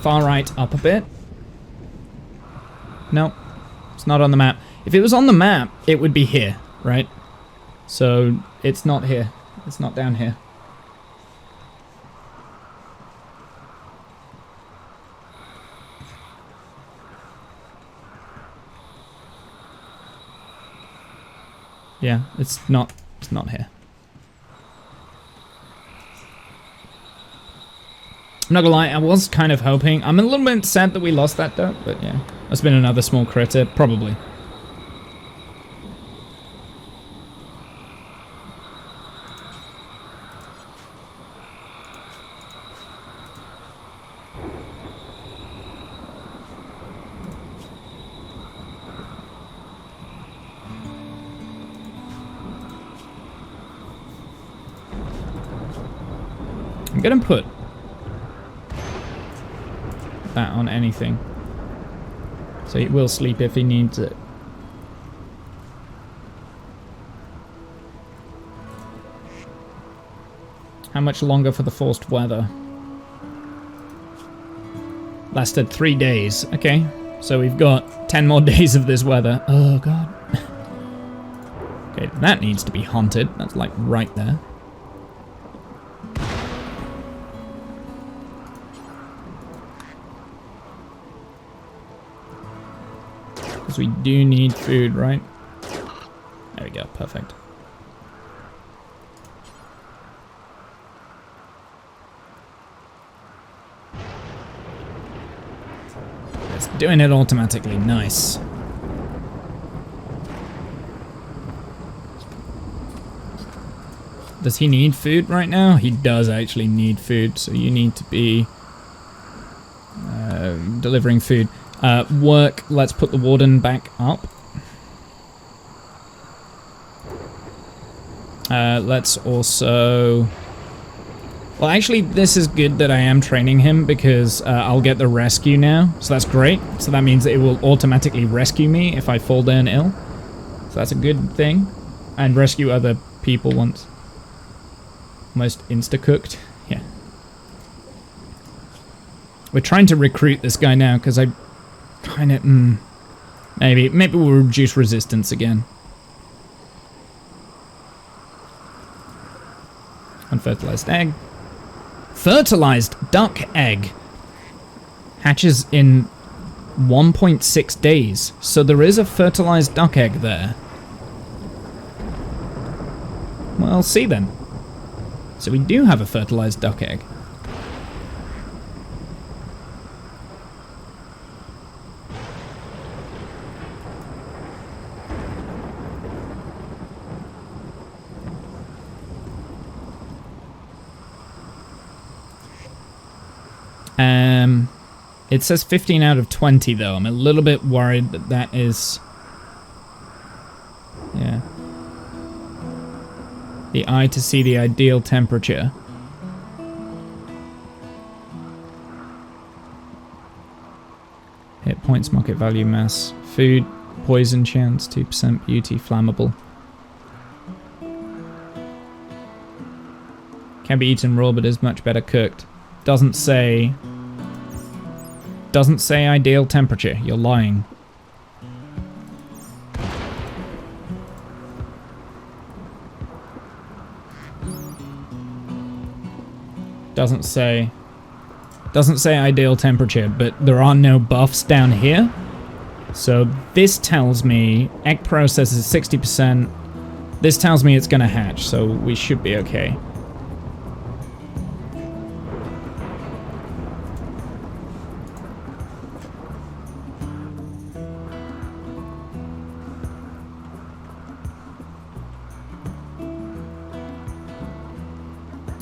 Far right up a bit. No, it's not on the map. If it was on the map, it would be here, right? So it's not here. It's not down here. Yeah, it's not here. I'm not gonna lie, I was kind of hoping. I'm a little bit sad that we lost that duck, but yeah. That's been another small critter, probably. I'm gonna put that on anything. So he will sleep if he needs it. How much longer for the forced weather? Lasted 3 days. Okay, so we've got 10 more days of this weather. Oh god. Okay, that needs to be haunted. That's like right there. Because we do need food, right? There we go, perfect. It's doing it automatically, nice. Does he need food right now? He does actually need food, so you need to be delivering food. Work, let's put the warden back up. Let's also... Well, actually, this is good that I am training him because I'll get the rescue now. So that's great. So that means that it will automatically rescue me if I fall down ill. So that's a good thing. And rescue other people once. Almost insta-cooked. Yeah. We're trying to recruit this guy now because I kind of... maybe we'll reduce resistance again. Unfertilized egg. Fertilized duck egg hatches in 1.6 days. So there is a fertilized duck egg there. Well, see then. So we do have a fertilized duck egg. It says 15 out of 20 though. I'm a little bit worried that that is... Yeah. The eye to see the ideal temperature. Hit points, market value, mass, food, poison chance, 2% beauty, flammable. Can be eaten raw but is much better cooked. Doesn't say ideal temperature. You're lying. Doesn't say ideal temperature, but there are no buffs down here. So this tells me egg process is 60%. This tells me it's gonna hatch, so we should be okay.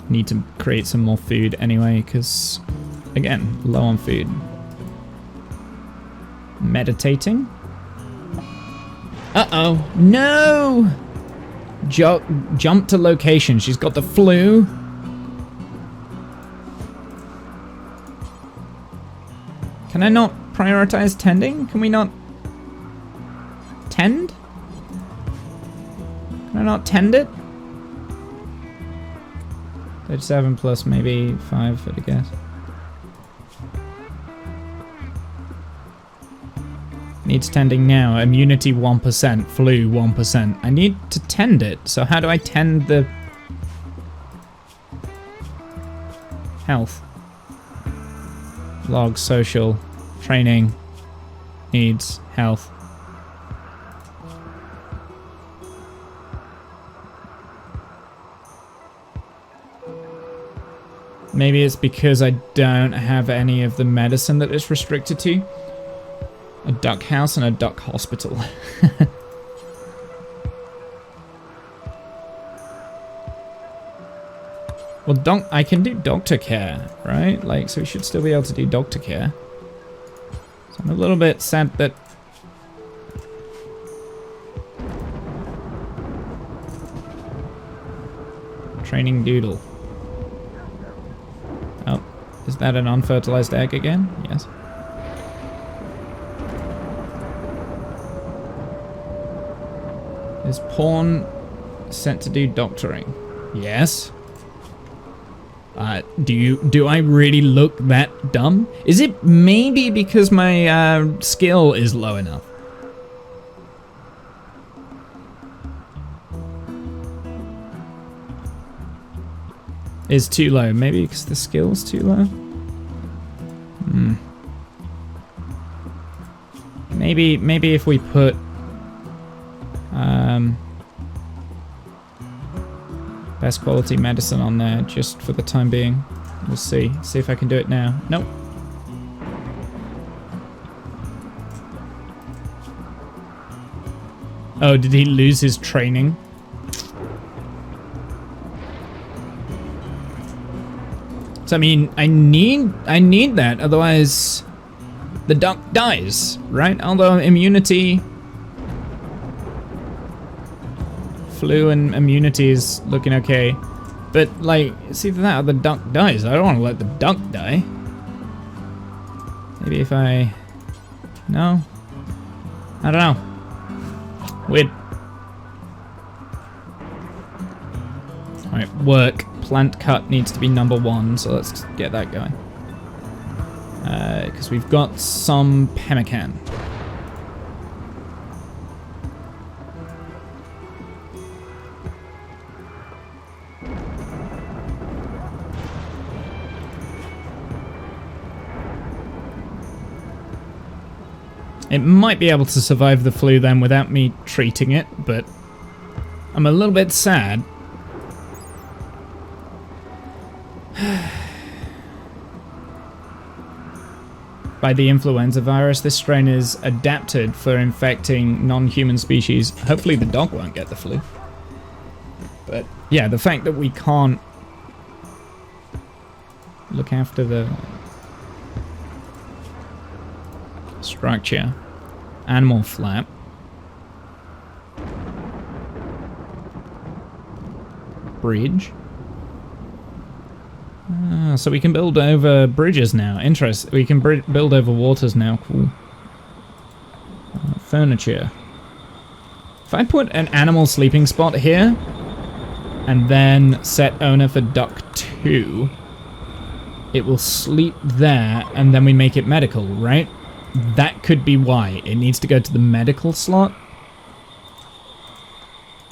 Need to create some more food anyway, because, again, low on food. Meditating. Uh-oh. No! Jump to location. She's got the flu. Can I not prioritize tending? Can we not tend? Can I not tend it? 37 plus maybe 5 at a guess. Needs tending now. Immunity 1%, flu 1%. I need to tend it. So how do I tend the health? Log, social, training, needs, health. Maybe it's because I don't have any of the medicine that it's restricted to. A duck house and a duck hospital. Well, I can do doctor care, right? Like, so we should still be able to do doctor care. So I'm a little bit sad that... Training doodle. Is that an unfertilized egg again? Yes. Is pawn sent to do doctoring? Yes. Do I really look that dumb? Is it maybe because my skill is low enough? Is too low. Maybe because the skill's too low? Maybe if we put best quality medicine on there just for the time being. We'll see. See if I can do it now. Nope. Oh, did he lose his training? So I mean, I need that, otherwise the duck dies, right? Although immunity, flu and immunity is looking okay, but like it's either that or the duck dies. I don't want to let the duck die. Maybe if I, no, I don't know. Weird. All right, work. Plant cut needs to be number 1, so let's get that going. Because we've got some pemmican. It might be able to survive the flu then without me treating it, but I'm a little bit sad. By the influenza virus, this strain is adapted for infecting non-human species. Hopefully the dog won't get the flu. But yeah, the fact that we can't look after the structure. Animal flap. Bridge. So we can build over bridges now. Interesting. We can build over waters now. Cool. Furniture. If I put an animal sleeping spot here, and then set owner for duck 2, it will sleep there, and then we make it medical, right? That could be why. It needs to go to the medical slot.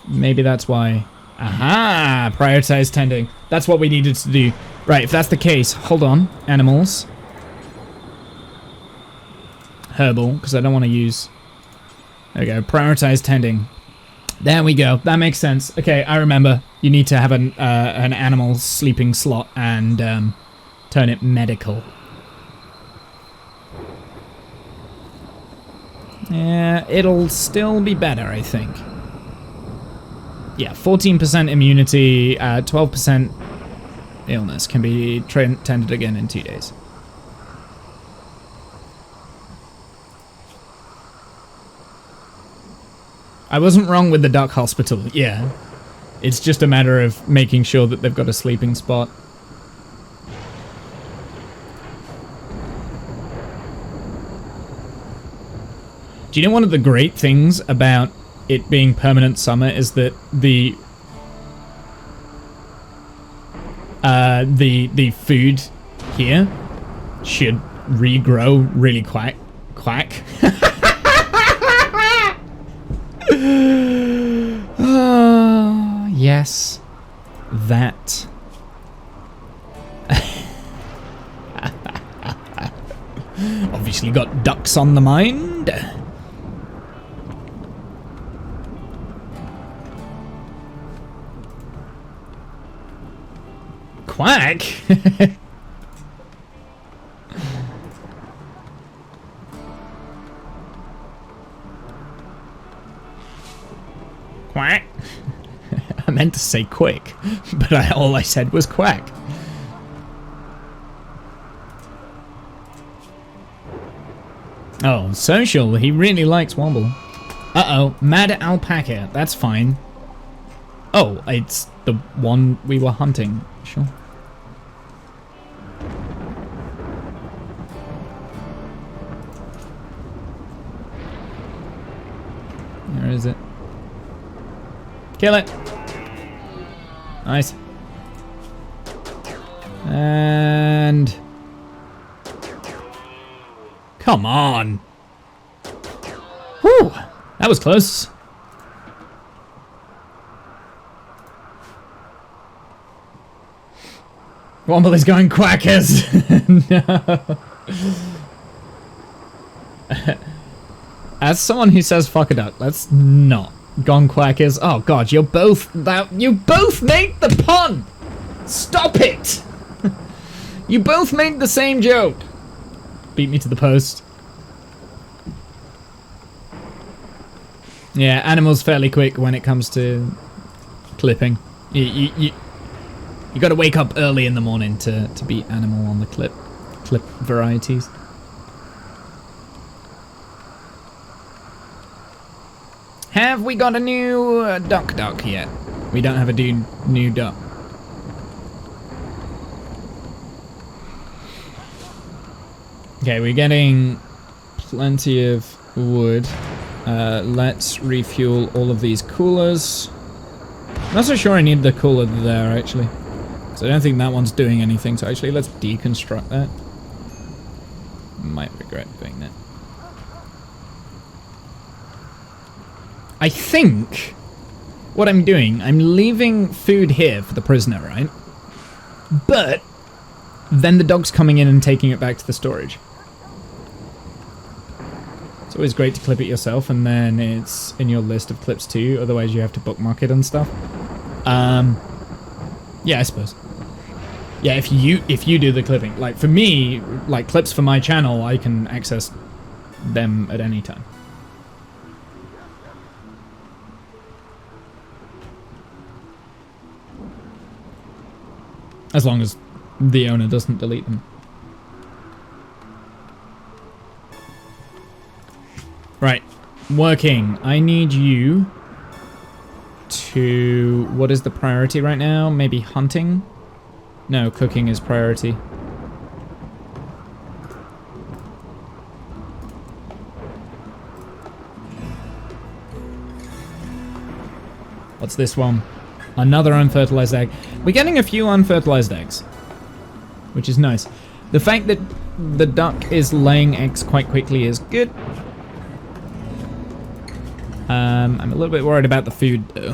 Maybe that's why. Aha! Prioritize tending. That's what we needed to do. Right, if that's the case, hold on. Animals. Herbal, because I don't want to use... There we go. Prioritize tending. There we go. That makes sense. Okay, I remember. You need to have an animal sleeping slot and turn it medical. Yeah, it'll still be better, I think. Yeah, 14% immunity, 12% illness can be tended again in 2 days. I wasn't wrong with the duck hospital, yeah. It's just a matter of making sure that they've got a sleeping spot. Do you know one of the great things about it being permanent summer is that the food here should regrow really quack. Oh, yes, that. Obviously got ducks on the mind. Quack? Quack? I meant to say quick, but all I said was quack. Oh, social. He really likes Womble. Uh-oh, mad alpaca. That's fine. Oh, it's the one we were hunting. Sure. Kill it. Nice. And... Come on. Whew. That was close. Womble is going quackers. No. As someone who says fuck a duck, let's not. Gone quackers. Oh god, you both made the pun. Stop it. You both made the same joke. Beat me to the post. Yeah, Animal's fairly quick when it comes to clipping. You gotta wake up early in the morning to beat Animal on the clip varieties. Have we got a new duck yet? We don't have a new duck. Okay, we're getting plenty of wood. Let's refuel all of these coolers. I'm not so sure I need the cooler there, actually. So I don't think that one's doing anything, so actually let's deconstruct that. Might regret doing that. I think what I'm doing, I'm leaving food here for the prisoner, right? But then the dog's coming in and taking it back to the storage. It's always great to clip it yourself, and then it's in your list of clips too, otherwise you have to bookmark it and stuff. Yeah, I suppose. Yeah, if you do the clipping. Like for me, like clips for my channel, I can access them at any time. As long as the owner doesn't delete them. Right, working. I need you to... What is the priority right now? Maybe hunting? No, cooking is priority. What's this one? Another unfertilized egg. We're getting a few unfertilized eggs, which is nice. The fact that the duck is laying eggs quite quickly is good. I'm a little bit worried about the food, though.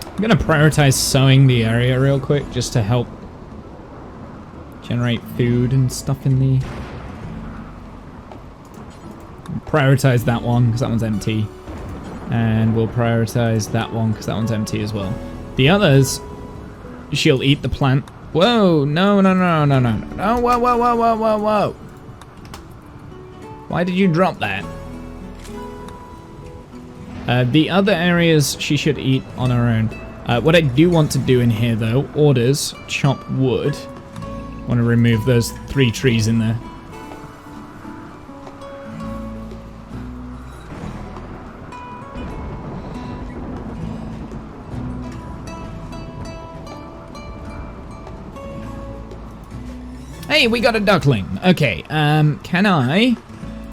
I'm gonna prioritize sowing the area real quick, just to help generate food and stuff in the... Prioritize that one, because that one's empty. And we'll prioritize that one, because that one's empty as well. The others, she'll eat the plant. Whoa, no. Oh, whoa. Why did you drop that? The other areas she should eat on her own. What I do want to do in here, though, orders, chop wood. I want to remove those 3 trees in there. Hey, we got a duckling. Okay, can I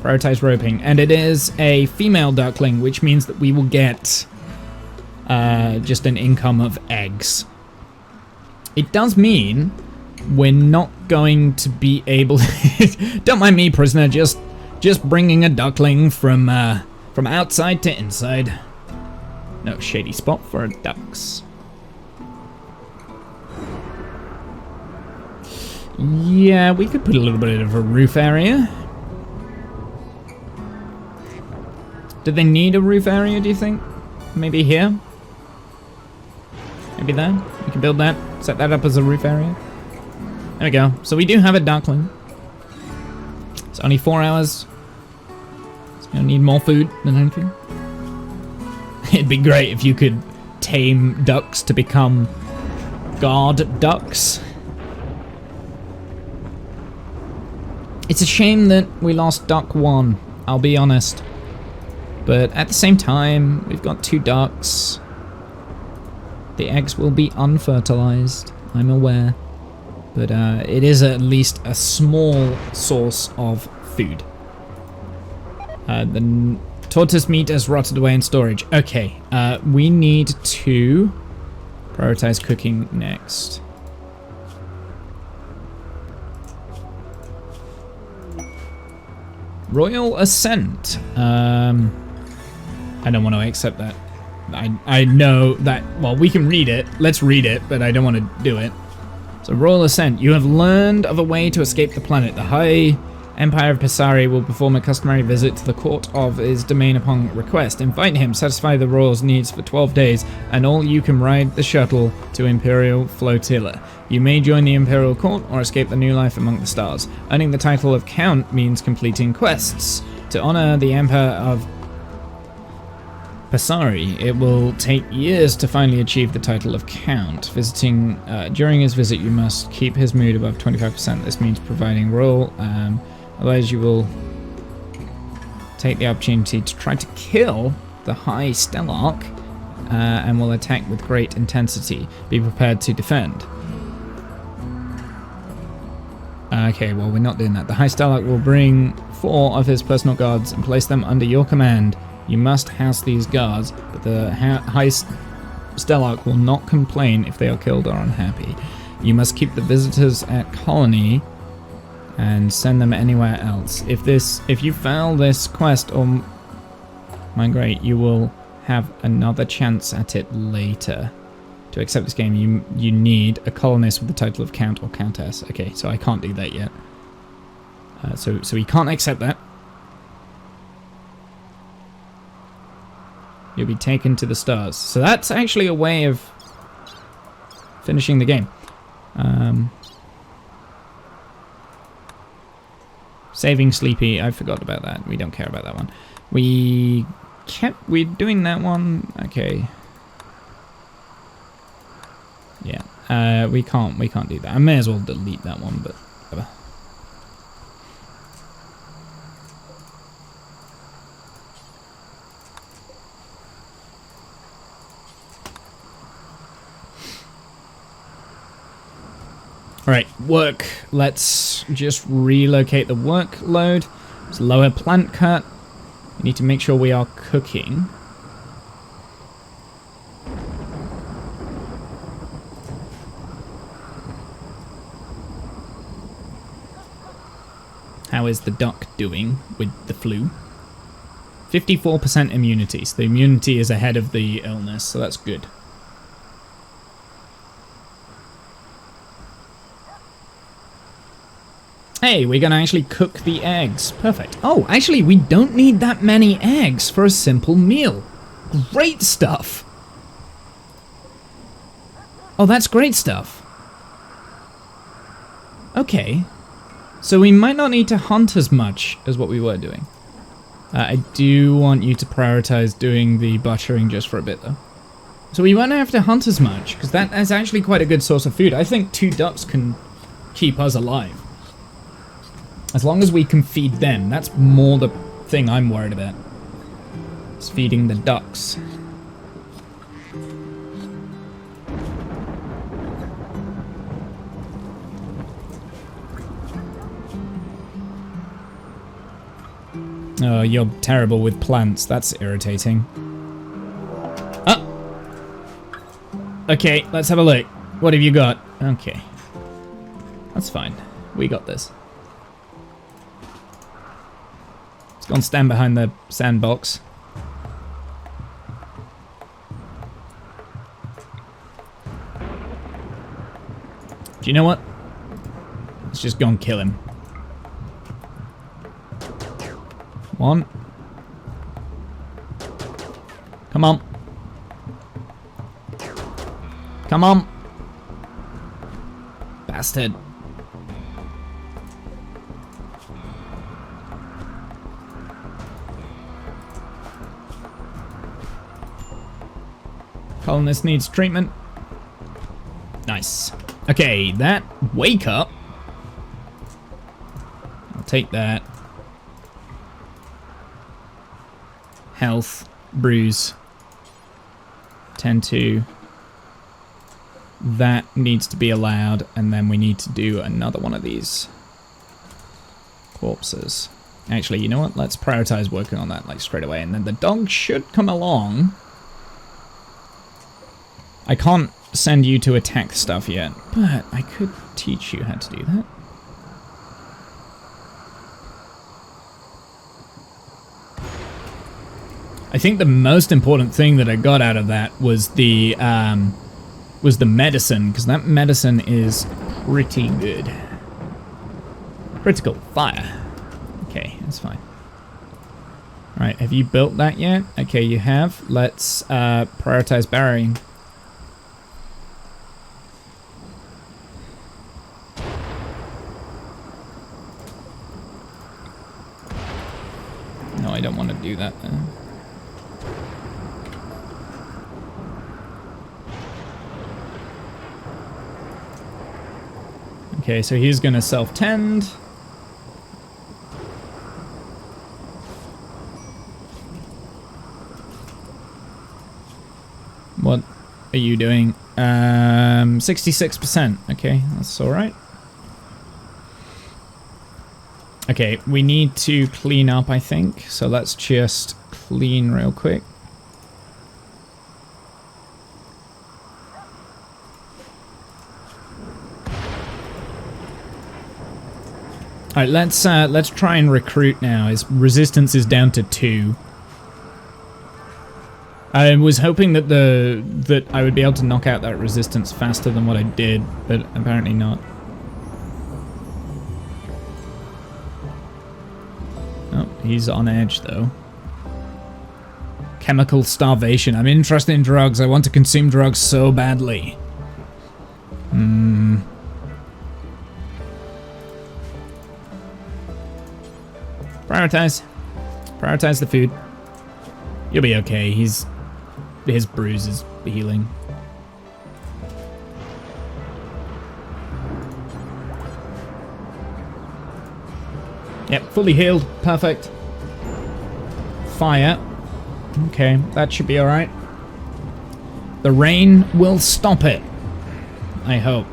prioritize roping? And it is a female duckling, which means that we will get just an income of eggs. It does mean we're not going to be able to... Don't mind me, prisoner, just bringing a duckling from outside to inside. No shady spot for ducks. Yeah, we could put a little bit of a roof area. Do they need a roof area, do you think? Maybe here? Maybe there? We can build that, set that up as a roof area. There we go. So we do have a duckling. It's only 4 hours. It's gonna need more food than anything. It'd be great if you could tame ducks to become guard ducks. It's a shame that we lost duck 1, I'll be honest. But at the same time, we've got 2 ducks. The eggs will be unfertilized, I'm aware. But it is at least a small source of food. The tortoise meat has rotted away in storage. Okay, we need to prioritize cooking next. Royal Ascent. I don't want to accept that. I know that, well, we can read it. Let's read it, but I don't want to do it. So, Royal Ascent. You have learned of a way to escape the planet. The High Empire of Pisari will perform a customary visit to the court of his domain upon request. Invite him, satisfy the royal's needs for 12 days, and all you can ride the shuttle to Imperial Flotilla. You may join the Imperial Court or escape the new life among the stars. Earning the title of Count means completing quests. To honor the Emperor of Pisari, it will take years to finally achieve the title of Count. During his visit, you must keep his mood above 25%. This means providing royal. Otherwise, you will take the opportunity to try to kill the High Stellarch and will attack with great intensity. Be prepared to defend. Okay, well, we're not doing that. The High Stellarch will bring 4 of his personal guards and place them under your command. You must house these guards, but the High Stellarch will not complain if they are killed or unhappy. You must keep the visitors at Colony and send them anywhere else. If you fail this quest or migrate, you will have another chance at it later. To accept this game, you need a colonist with the title of Count or Countess. Okay, so I can't do that yet. So we can't accept that. You'll be taken to the stars. So that's actually a way of finishing the game. Saving Sleepy, I forgot about that. We don't care about that one. We're doing that one. Okay. Yeah. We can't do that. I may as well delete that one, but whatever. Alright, work. Let's just relocate the workload. It's lower plant cut. We need to make sure we are cooking. How is the duck doing with the flu? 54% immunity, so the immunity is ahead of the illness, so that's good. Hey, we're gonna actually cook the eggs. Perfect. Oh, actually, we don't need that many eggs for a simple meal. Great stuff. Oh, that's great stuff. Okay. So we might not need to hunt as much as what we were doing. I do want you to prioritize doing the butchering just for a bit, though. So we won't have to hunt as much, because that is actually quite a good source of food. I think 2 ducks can keep us alive. As long as we can feed them, that's more the thing I'm worried about. It's feeding the ducks. Oh, you're terrible with plants. That's irritating. Ah! Okay, let's have a look. What have you got? Okay. That's fine. We got this. Go and stand behind the sandbox. Do you know what? Let's just go and kill him. Come on. Come on. Come on. Bastard. Colonist needs treatment. Nice. Okay, that wake up. I'll take that. Health, bruise. 10-2. That needs to be allowed, and then we need to do another one of these corpses. Actually, you know what? Let's prioritize working on that like straight away, and then the dog should come along. I can't send you to attack stuff yet, but I could teach you how to do that. I think the most important thing that I got out of that was the medicine, because that medicine is pretty good. Critical fire. Okay, that's fine. Alright, have you built that yet? Okay, you have. Let's prioritize burying. No, I don't want to do that then. Okay, so he's gonna self-tend. What are you doing? 66%. Okay, that's alright. Okay, we need to clean up, I think. So let's just clean real quick. Alright, let's try and recruit now. His resistance is down to 2. I was hoping that I would be able to knock out that resistance faster than what I did, but apparently not. Oh, he's on edge though. Chemical starvation. I'm interested in drugs. I want to consume drugs so badly. Prioritize. Prioritize the food. You'll be okay. His bruise is healing. Yep, fully healed. Perfect. Fire. Okay, that should be alright. The rain will stop it. I hope.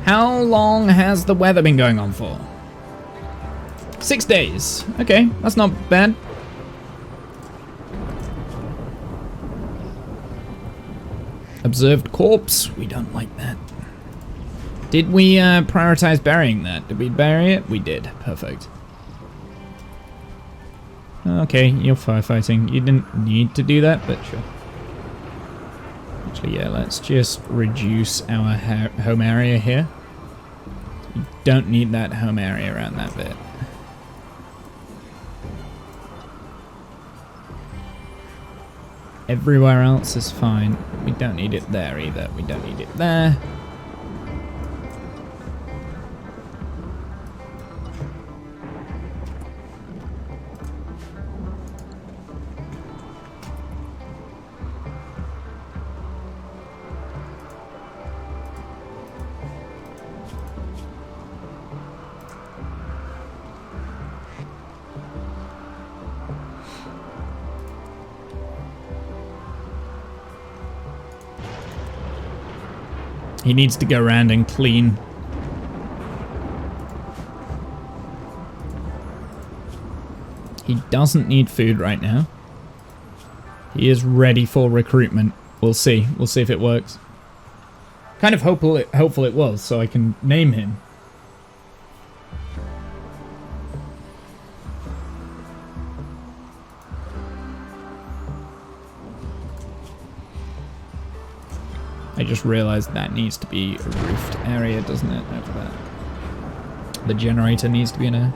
How long has the weather been going on for? 6 days. Okay, that's not bad. Observed corpse. We don't like that. Did we prioritize burying that? Did we bury it? We did. Perfect. Okay, you're firefighting. You didn't need to do that, but sure. Actually, yeah, let's just reduce our home area here. We don't need that home area around that bit. Everywhere else is fine. We don't need it there either. We don't need it there. He needs to go around and clean. He doesn't need food right now. He is ready for recruitment. We'll see. We'll see if it works. Kind of hopeful it was, so I can name him. I just realized that needs to be a roofed area, doesn't it? Over there. The generator needs to be in a...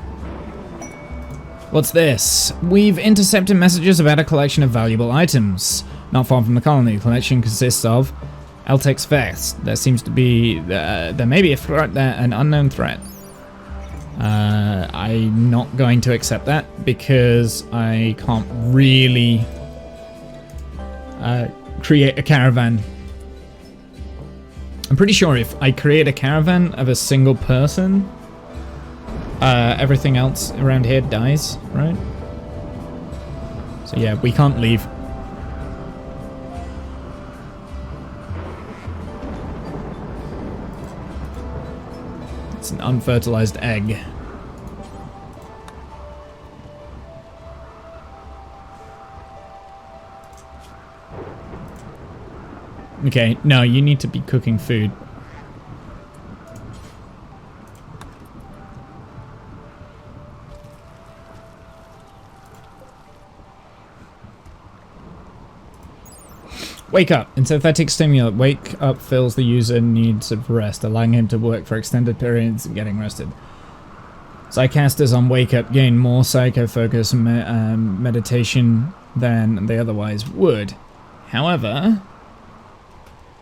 What's this? We've intercepted messages about a collection of valuable items. Not far from the colony, the collection consists of Eltec's vest. There seems to be... there may be a threat there, an unknown threat. I'm not going to accept that because I can't really create a caravan. I'm pretty sure if I create a caravan of a single person, everything else around here dies, right? So yeah, we can't leave. It's an unfertilized egg. Okay, no, you need to be cooking food. Wake up. In synthetic stimulant, wake up fills the user needs of rest, allowing him to work for extended periods and getting rested. Psychasters on wake up gain more psycho focus and meditation than they otherwise would. However,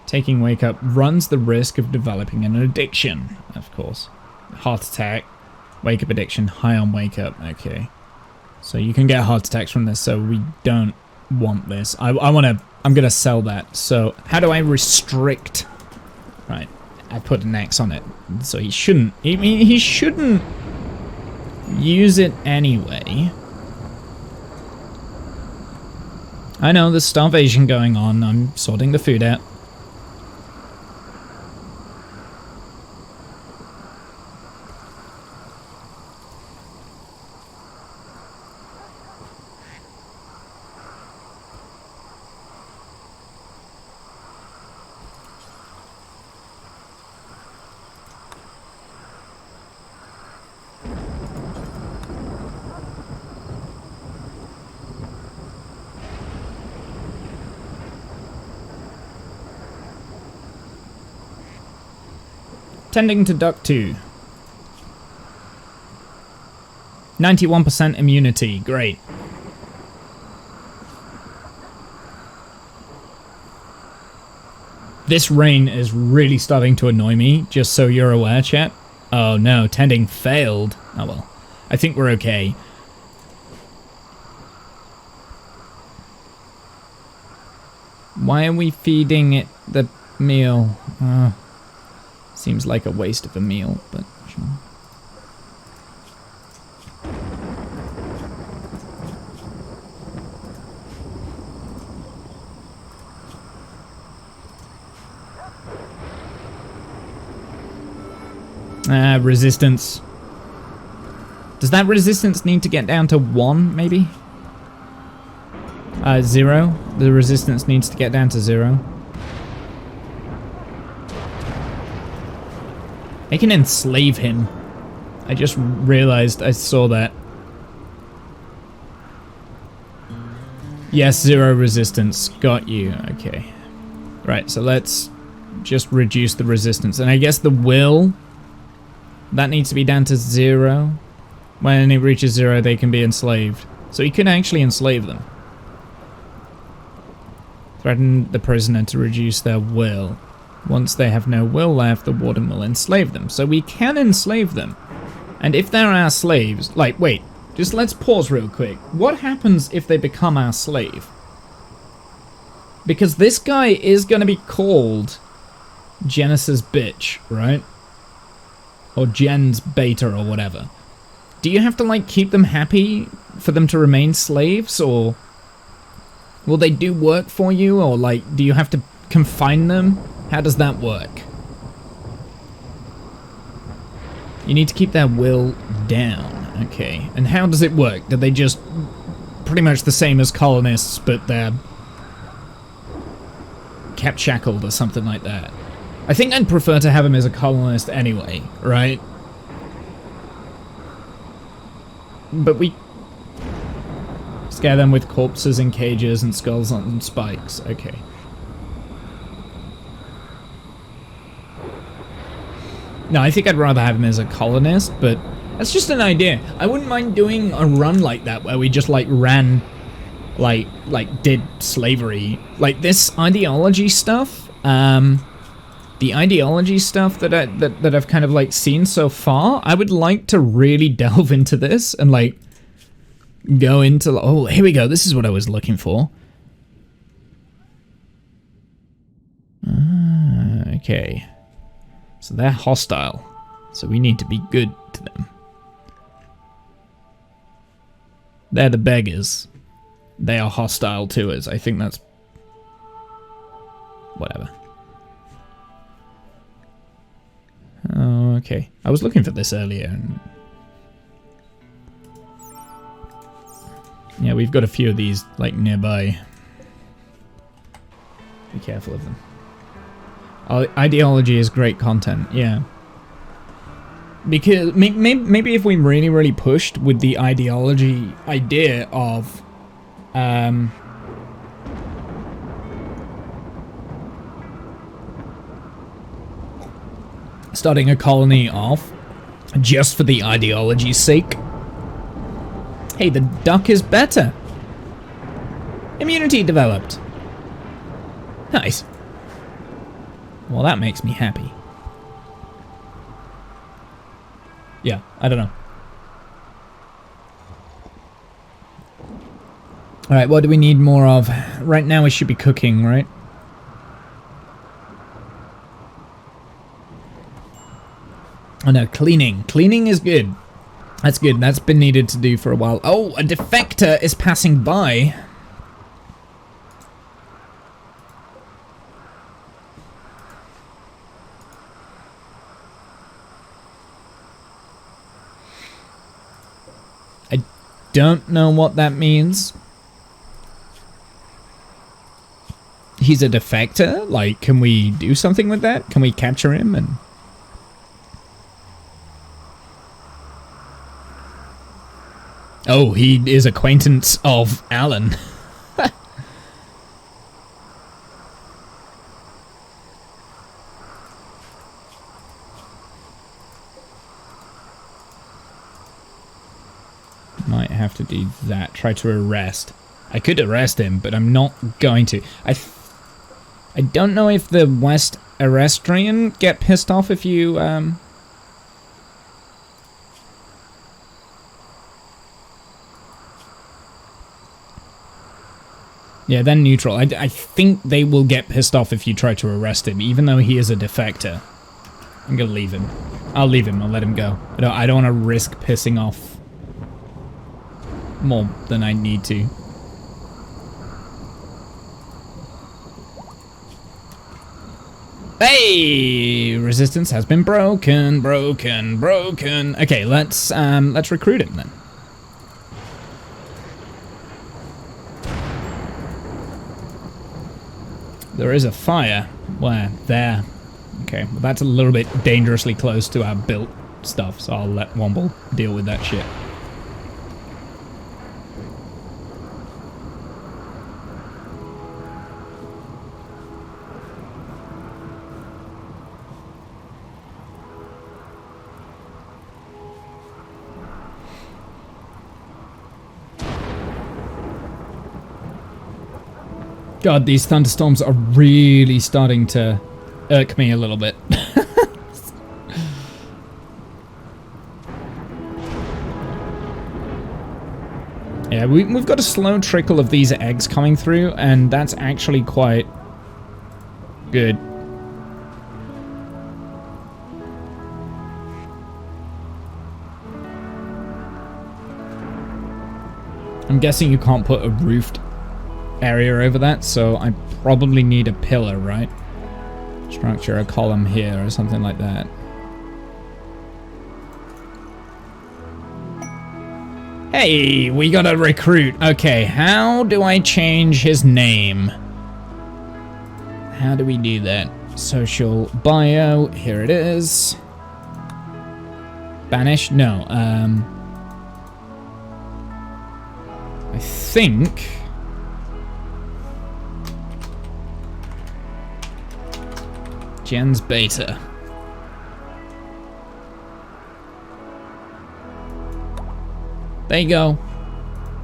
taking wake up runs the risk of developing an addiction, of course. Heart attack, wake up addiction, high on wake up. Okay. So you can get heart attacks from this, so we don't want this. I'm gonna sell that. So how do I restrict? Right, I put an X on it. So he shouldn't, he shouldn't use it anyway. I know there's starvation going on. I'm sorting the food out. Tending to duck 2. 91% immunity. Great. This rain is really starting to annoy me, just so you're aware, chat. Oh no, tending failed. Oh well. I think we're okay. Why are we feeding it the meal? Seems like a waste of a meal, but sure. Resistance. Does that resistance need to get down to 1, maybe? 0. The resistance needs to get down to 0. I can enslave him. I just realized I saw that. Yes, 0 resistance. Got you. Okay. Right, so let's just reduce the resistance. And I guess the will, that needs to be down to 0. When it reaches 0, they can be enslaved. So he could actually enslave them. Threaten the prisoner to reduce their will. Once they have no will left, the warden will enslave them. So we can enslave them. And if they're our slaves... Like, wait. Just let's pause real quick. What happens if they become our slave? Because this guy is going to be called Genesis Bitch, right? Or Jen's Beta or whatever. Do you have to, like, keep them happy for them to remain slaves? Or will they do work for you? Or, like, do you have to confine them? How does that work? You need to keep their will down. Okay. And how does it work? Do they just... pretty much the same as colonists, but they're kept shackled or something like that? I think I'd prefer to have him as a colonist anyway, right? But we... scare them with corpses in cages and skulls on spikes. Okay. No, I think I'd rather have him as a colonist, but that's just an idea. I wouldn't mind doing a run like that where we just like ran, like did slavery. Like this ideology stuff, the ideology stuff that I've kind of like seen so far, I would like to really delve into this and like go into, oh, here we go. This is what I was looking for. Okay. So they're hostile, so we need to be good to them. They're the beggars. They are hostile to us. I think that's... whatever. Oh, okay. I was looking for this earlier. And... yeah, we've got a few of these, like, nearby. Be careful of them. Oh, ideology is great content, yeah. Because maybe if we really, really pushed with the ideology idea of... starting a colony off just for the ideology's sake. Hey, the duck is better. Immunity developed. Nice. Well, that makes me happy. Yeah, I don't know. Alright, what do we need more of? Right now we should be cooking, right? Oh no, cleaning. Cleaning is good. That's good. That's been needed to do for a while. Oh, a defector is passing by. I don't know what that means. He's a defector? Like, can we do something with that? Can we capture him and... oh, he is acquaintance of Alan. Might have to do that. Try to arrest. I could arrest him, but I'm not going to. I don't know if the West Arrestrian get pissed off if you, yeah, then neutral. I think they will get pissed off if you try to arrest him, even though he is a defector. I'm gonna leave him. I'll leave him. I'll let him go. I don't want to risk pissing off more than I need to. Hey! Resistance has been broken. Okay, let's recruit him then. There is a fire. Where? There. Okay, well that's a little bit dangerously close to our built stuff, so I'll let Womble deal with that shit. God, these thunderstorms are really starting to irk me a little bit. Yeah, we've got a slow trickle of these eggs coming through, and that's actually quite good. I'm guessing you can't put a roofed area over that, so I probably need a pillar, right? Structure a column here or something like that. Hey, we got a recruit. Okay, how do I change his name? How do we do that? Social bio, here it is. Banish? No, I think... Jens Beta. There you go.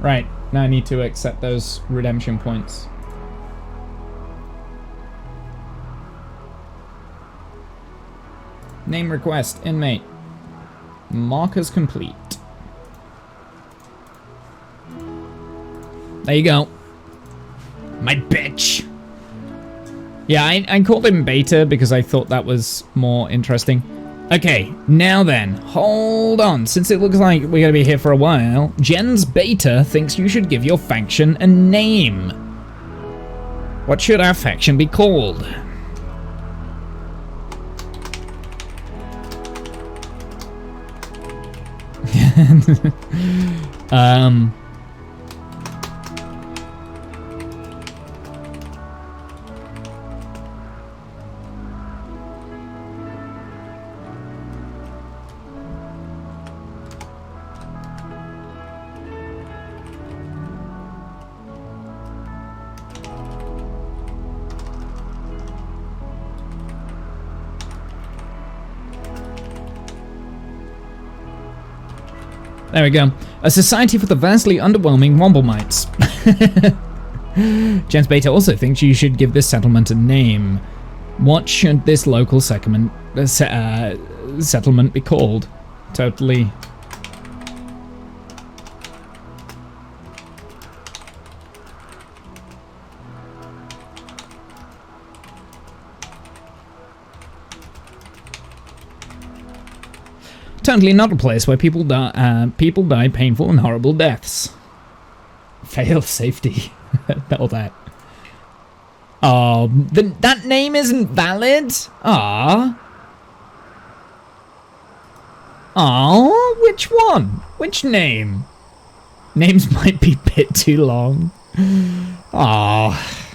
Right, now I need to accept those redemption points. Name request, inmate. Markers complete. There you go. My bitch. Yeah, I called him Beta because I thought that was more interesting. Okay, now then, hold on. Since it looks like we're going to be here for a while, Jens Beta thinks you should give your faction a name. What should our faction be called? There we go. A society for the vastly underwhelming Womblemites. Jens Beta also thinks you should give this settlement a name. What should this local settlement be called? Totally. Totally not a place where people die painful and horrible deaths. Fail safety. All that. Oh, that name isn't valid? Ah. Oh, which one? Which name? Names might be a bit too long. Ah.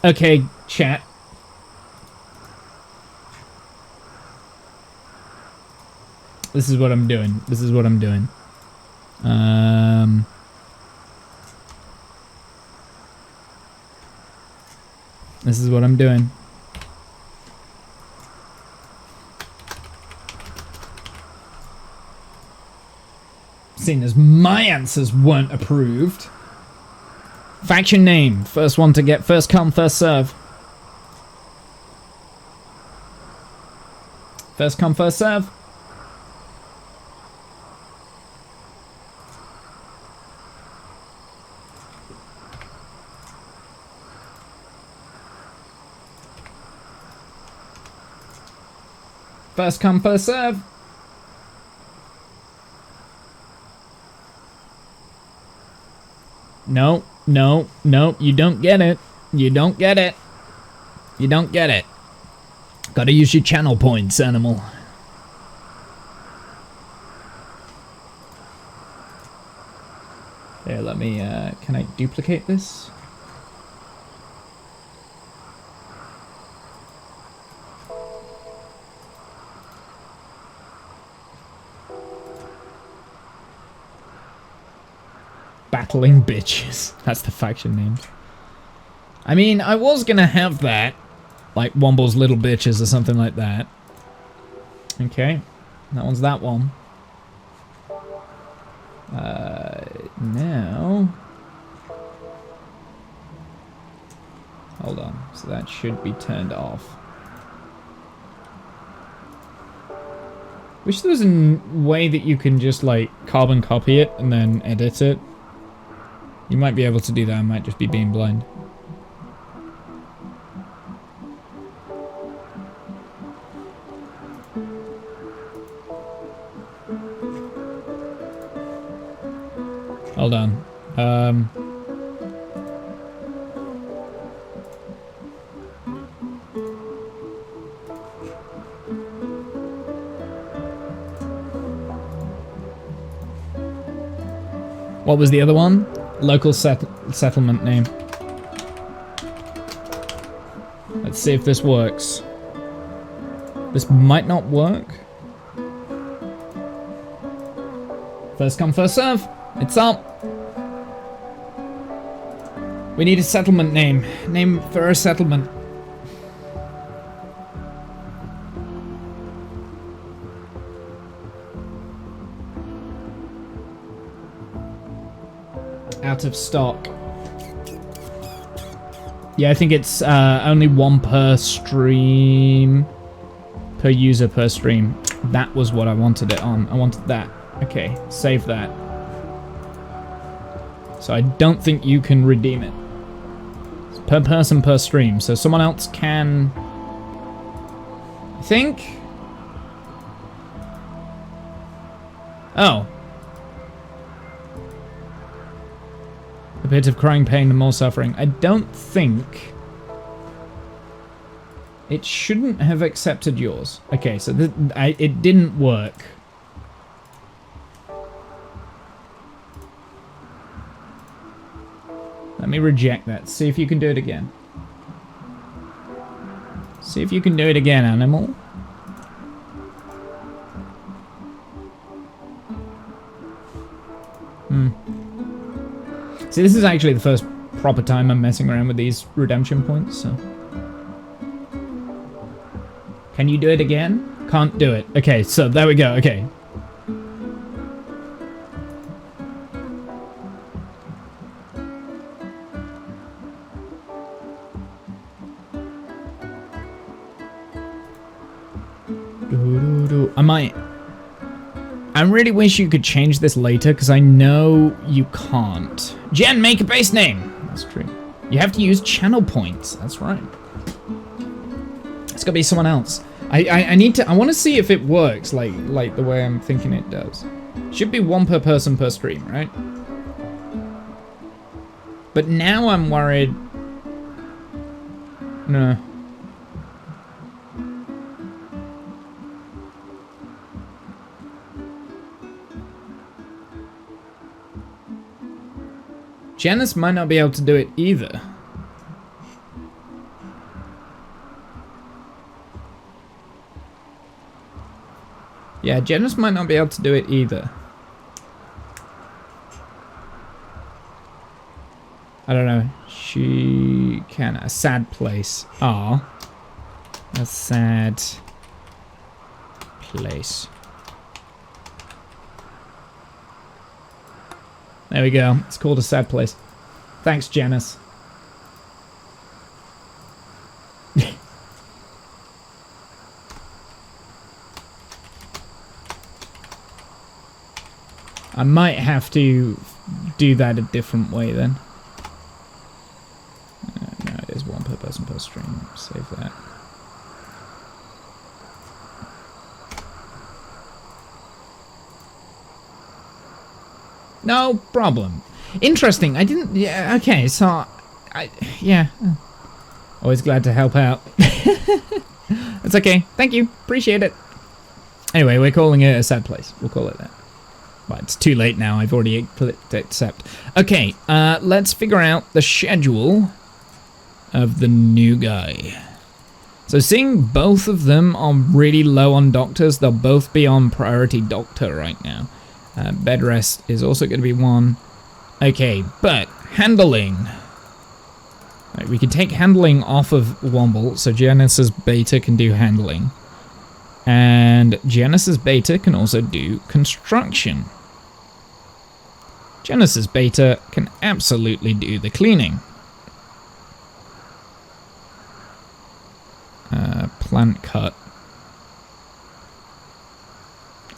Okay, chat. This is what I'm doing. This is what I'm doing. This is what I'm doing. Seeing as my answers weren't approved. Faction name. First one to get first come, first serve. First come, first serve. First come, first serve. No, no, no, you don't get it. You don't get it. You don't get it. Gotta use your channel points, animal. Here, let me, can I duplicate this? Battling bitches. That's the faction name. I mean, I was gonna have that. Like Womble's little bitches or something like that. Okay. That one's that one. Now... Hold on. So that should be turned off. Wish there was a way that you can just like carbon copy it and then edit it. You might be able to do that, I might just be being blind. Hold on. What was the other one? Local settlement name. Let's see if this works. This might not work. First come, first serve. It's up. We need a settlement name. Name for a settlement. Out of stock. Yeah, I think it's only one per stream. Per user per stream. That was what I wanted it on. I wanted that. Okay, save that. So I don't think you can redeem it. It's per person per stream. So someone else can... I think? Oh. A bit of crying pain and more suffering. I don't think It shouldn't have accepted yours. Okay, so it didn't work. Let me reject that. See if you can do it again. See if you can do it again, animal. See, this is actually the first proper time I'm messing around with these redemption points, so... Can you do it again? Can't do it. Okay, so there we go, okay. I really wish you could change this later, because I know you can't. Jen, make a base name! That's true. You have to use channel points. That's right. It's gotta be someone else. I want to see if it works like the way I'm thinking it does. Should be one per person per stream, right? But now I'm worried. No. Janice might not be able to do it either. Yeah, Janice might not be able to do it either. I don't know. She can. A sad place. Ah. A sad place. There we go. It's called a sad place. Thanks, Janice. I might have to do that a different way then. No, it is one per person per stream. Save that. No problem. Interesting. I didn't... Yeah, okay, so... Yeah. Always glad to help out. It's okay. Thank you. Appreciate it. Anyway, we're calling it a sad place. We'll call it that. But it's too late now. I've already clicked accept. Okay, let's figure out the schedule of the new guy. So seeing both of them are really low on doctors, they'll both be on priority doctor right now. Bed rest is also going to be one. Okay, but handling. Right, we can take handling off of Womble, so Genesis Beta can do handling. And Genesis Beta can also do construction. Genesis Beta can absolutely do the cleaning. Plant cut.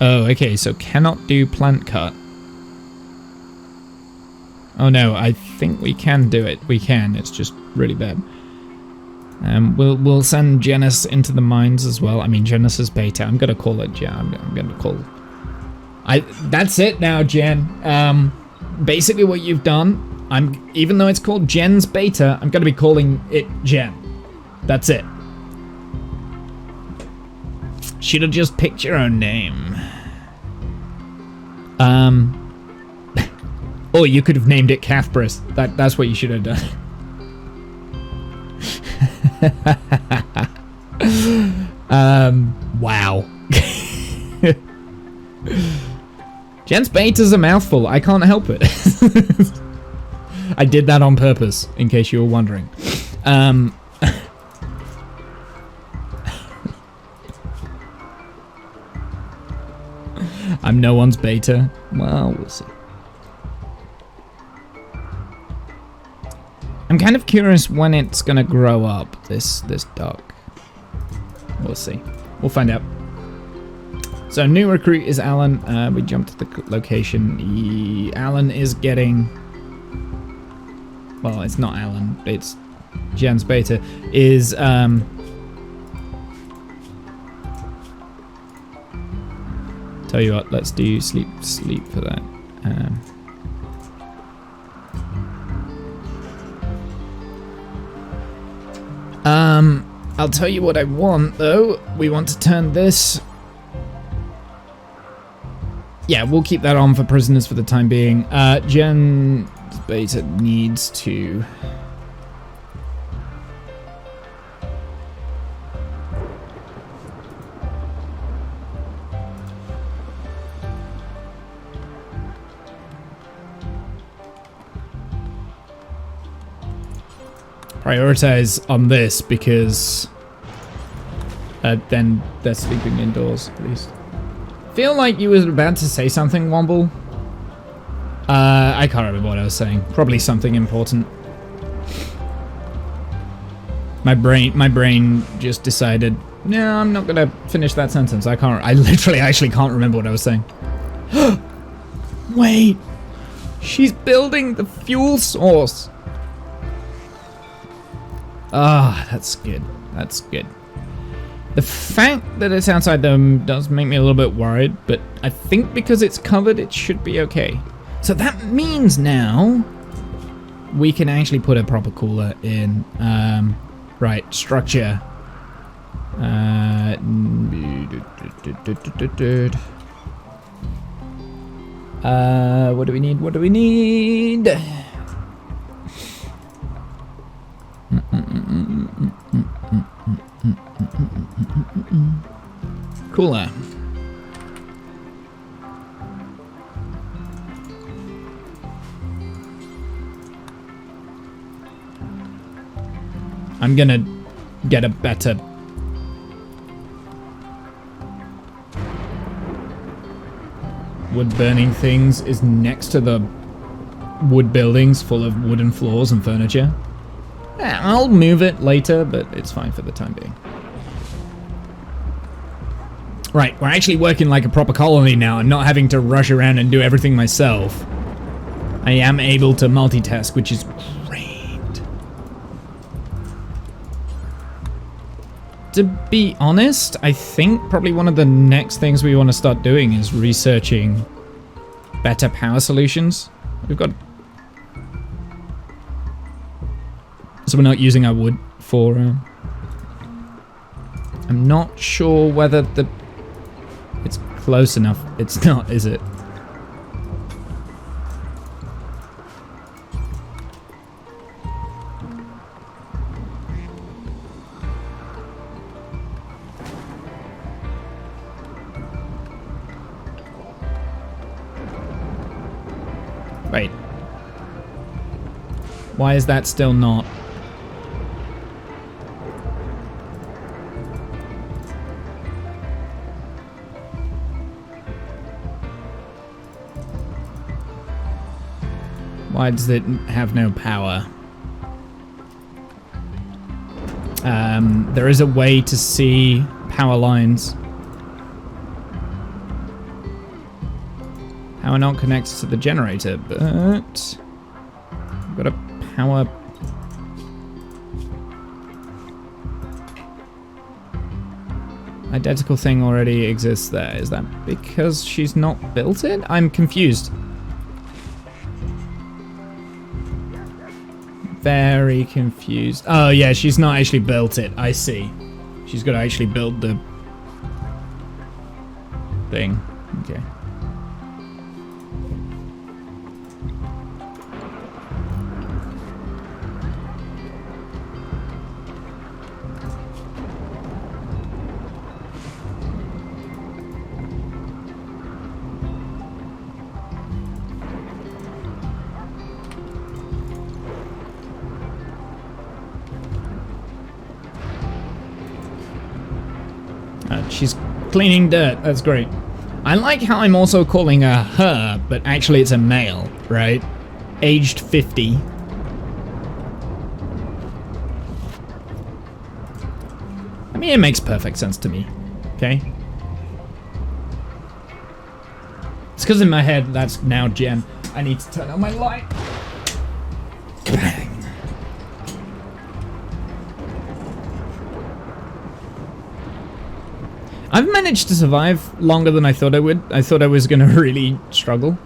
Oh, okay, so cannot do plant cut. Oh no, I think we can do it. We can, it's just really bad. We'll send Genesis into the mines as well. I mean, Genesis Beta. I'm gonna call it Jen. I'm gonna call. That's it now, Jen. Basically, what you've done. Even though it's called Jen's Beta, I'm gonna be calling it Jen. That's it. Should have just picked your own name. Or you could have named it Cathbris. That's what you should have done. Wow. Jen's Beta's a mouthful. I can't help it. I did that on purpose, in case you were wondering. I'm no one's beta. Well, we'll see. I'm kind of curious when it's gonna grow up, this duck. We'll see. We'll find out. So new recruit is Alan. We jumped to the location. Alan is getting... Well, it's not Alan. It's Jen's Beta. Is... Tell you what, let's do sleep for that. I'll tell you what I want, though. We want to turn this... Yeah, we'll keep that on for prisoners for the time being. Gen Beta needs to... prioritize on this because then they're sleeping indoors at least. Feel like you were about to say something, Womble. I can't remember what I was saying. Probably something important. My brain just decided, no, I'm not gonna finish that sentence. I literally actually can't remember what I was saying. Wait, she's building the fuel source. Ah, that's good. That's good. The fact that it's outside them does make me a little bit worried, but I think because it's covered, it should be okay. So that means now we can actually put a proper cooler in. Right, structure. What do we need? What do we need? Cooler. I'm gonna get a better wood burning things is next to the wood buildings full of wooden floors and furniture. I'll move it later, but it's fine for the time being. Right, we're actually working like a proper colony now and not having to rush around and do everything myself. I am able to multitask, which is great. To be honest, I think probably one of the next things we want to start doing is researching better power solutions. We've got... So we're not using our wood for... I'm not sure whether the... It's close enough. It's not, is it? Wait. Why is that still not? Why does it have no power? There is a way to see power lines. Power not connects to the generator, but I've got a power. Identical thing already exists there. Is that because she's not built it? I'm confused. Very confused. Oh yeah, she's not actually built it. I see. She's got to actually build the thing. Okay. She's cleaning dirt. That's great. I like how I'm also calling her, but actually it's a male, right? Aged 50. I mean, it makes perfect sense to me. Okay? It's because in my head, that's now Jen. I need to turn on my light. Bang. I've managed to survive longer than I thought I would. I thought I was gonna really struggle.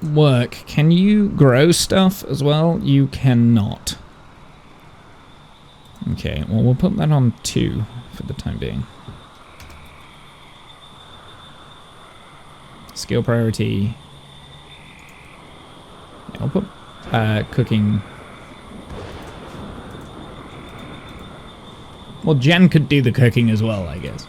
work. Can you grow stuff as well? You cannot. Okay, well, we'll put that on 2 for the time being. Skill priority. Yeah, I'll put cooking. Well, Jen could do the cooking as well, I guess.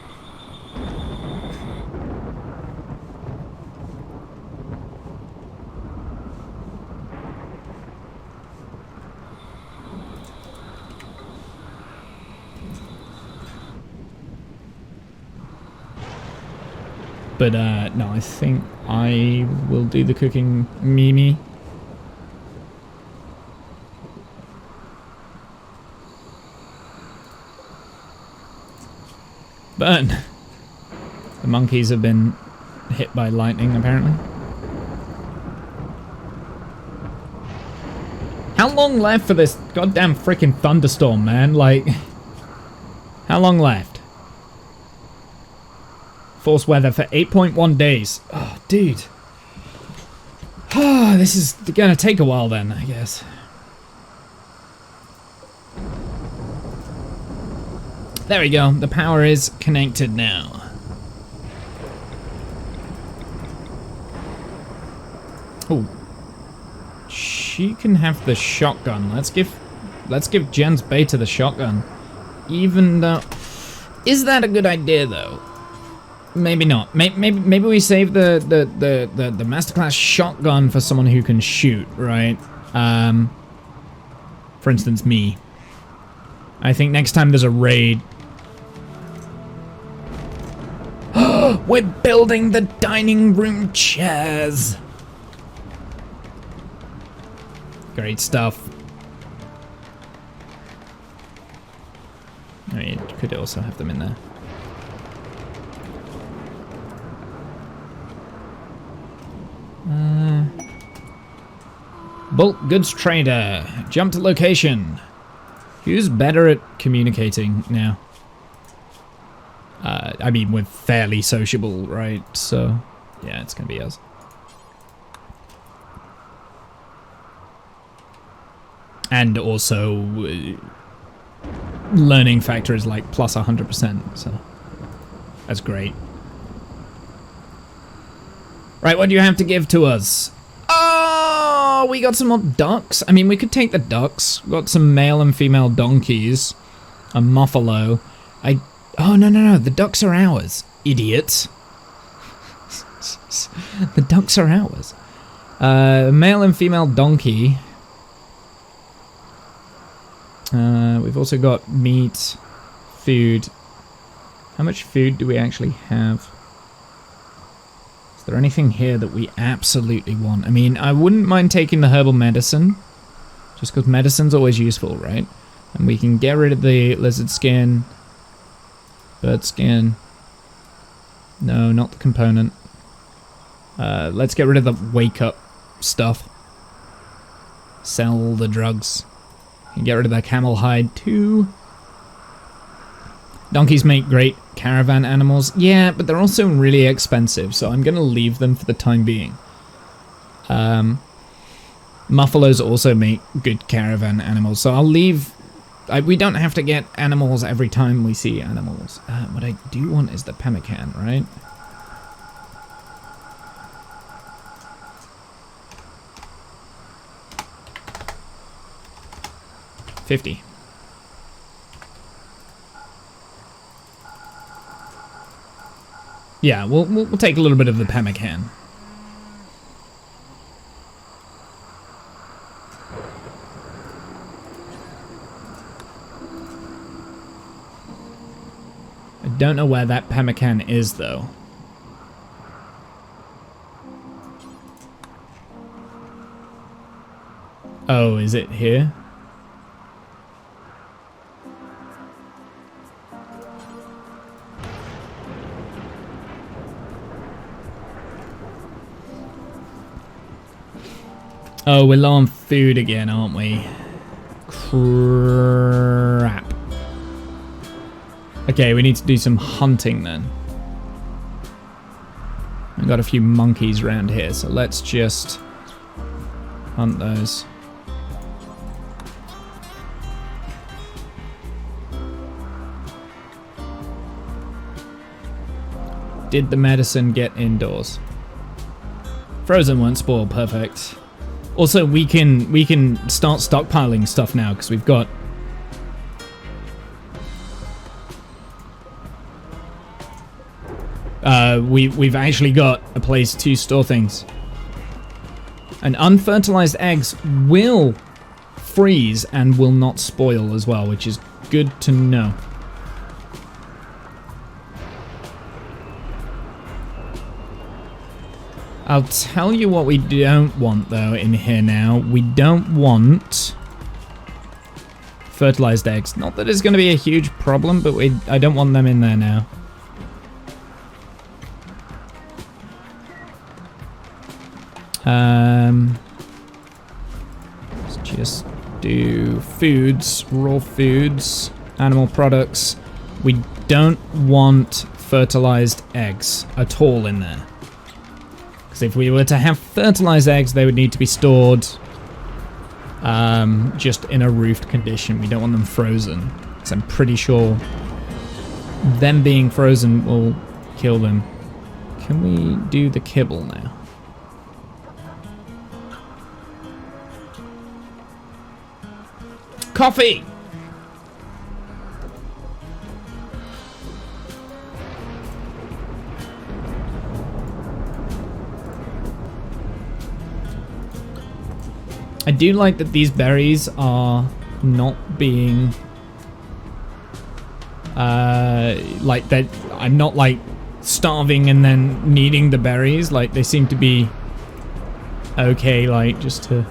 But, no, I think I will do the cooking, Mimi. Burn! The monkeys have been hit by lightning, apparently. How long left for this goddamn freaking thunderstorm, man? Like, how long left? Force weather for 8.1 days. Oh, dude. Oh, this is gonna take a while then, I guess. There we go. The power is connected now. Oh. She can have the shotgun. Let's give Jen's beta the shotgun. Even though... Is that a good idea, though? Maybe not. Maybe we save the masterclass shotgun for someone who can shoot, right? For instance, me. I think next time there's a raid... We're building the dining room chairs! Great stuff. I mean, you could also have them in there. Bulk goods trader. Jump to location. Who's better at communicating now? I mean, we're fairly sociable, right? So, yeah, it's gonna be us. And also, learning factor is like plus 100%, so that's great. Right, what do you have to give to us? Oh, we got some more ducks. I mean, we could take the ducks. We've got some male and female donkeys. A muffalo. Oh, no. The ducks are ours. Idiots. The ducks are ours. Male and female donkey. We've also got meat, food. How much food do we actually have? Is there anything here that we absolutely want? I mean, I wouldn't mind taking the herbal medicine, just because medicine's always useful, right? And we can get rid of the lizard skin, bird skin. No, not the component. Let's get rid of the wake up stuff. Sell the drugs. And get rid of that camel hide too. Donkeys make great caravan animals. Yeah, but they're also really expensive, so I'm going to leave them for the time being. Muffalos also make good caravan animals, so I'll leave... we don't have to get animals every time we see animals. What I do want is the pemmican, right? $50. Yeah, we'll take a little bit of the pemmican. I don't know where that pemmican is, though. Oh, is it here? Oh, we're low on food again, aren't we? Crap. Okay, we need to do some hunting then. We've got a few monkeys around here, so let's just Hunt those. Did the medicine get indoors? Frozen won't spoil. Perfect. Also, we can start stockpiling stuff now because we've got. We've actually got a place to store things. And unfertilized eggs will freeze and will not spoil as well, which is good to know. I'll tell you what we don't want, though, in here now. We don't want fertilized eggs. Not that it's going to be a huge problem, but I don't want them in there now. Let's just do foods, raw foods, animal products. We don't want fertilized eggs at all in there. Because if we were to have fertilized eggs, they would need to be stored just in a roofed condition. We don't want them frozen. Because I'm pretty sure them being frozen will kill them. Can we do the kibble now? Coffee! I do like that these berries are not being like that. I'm not like starving and then needing the berries. Like they seem to be okay, like just to.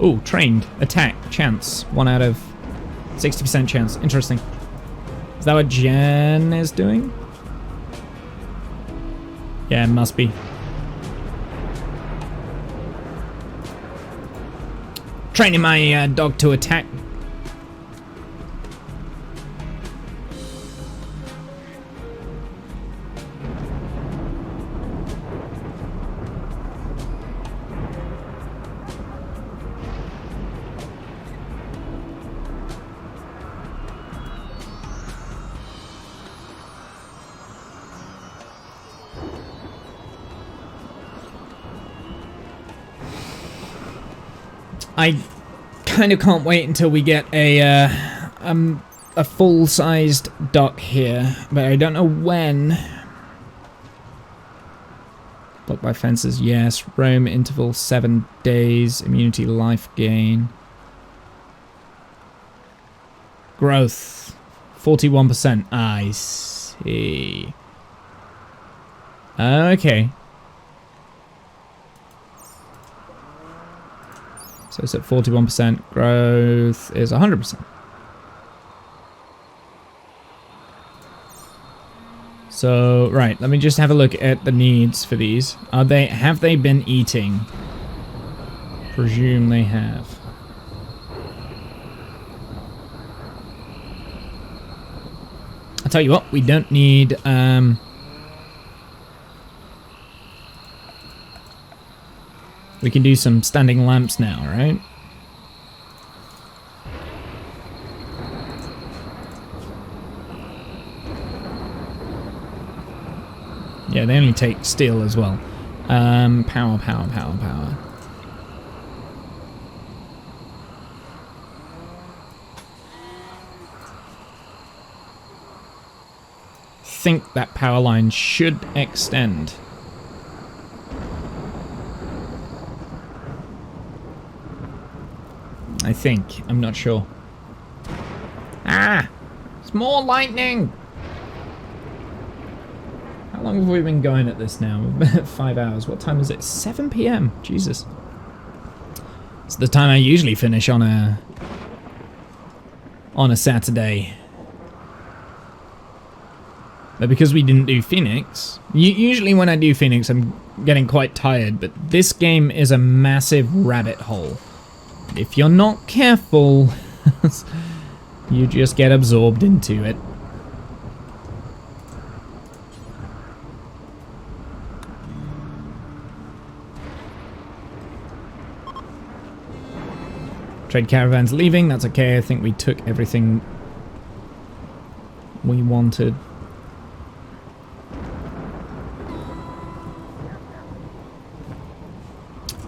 Oh, trained attack chance, 1 out of 60% chance. Interesting. Is that what Jen is doing? Yeah, it must be. Training my dog to attack. I kind of can't wait until we get a full-sized duck here, but I don't know when. Blocked by fences, yes. Roam interval 7 days. Immunity life gain. Growth 41%. I see. Okay. So it's at 41%. Growth is 100%. So, right, let me just have a look at the needs for these. Have they been eating? Presume they have. I'll tell you what, we don't need, we can do some standing lamps now, right? Yeah, they only take steel as well. Power. Think that power line should extend. I think. I'm not sure. Ah! It's more lightning! How long have we been going at this now? 5 hours. What time is it? 7 p.m. Jesus. It's the time I usually finish on a Saturday. But because we didn't do Phoenix, usually when I do Phoenix I'm getting quite tired, but this game is a massive rabbit hole. If you're not careful, you just get absorbed into it. Trade caravans leaving, that's okay. I think we took everything we wanted.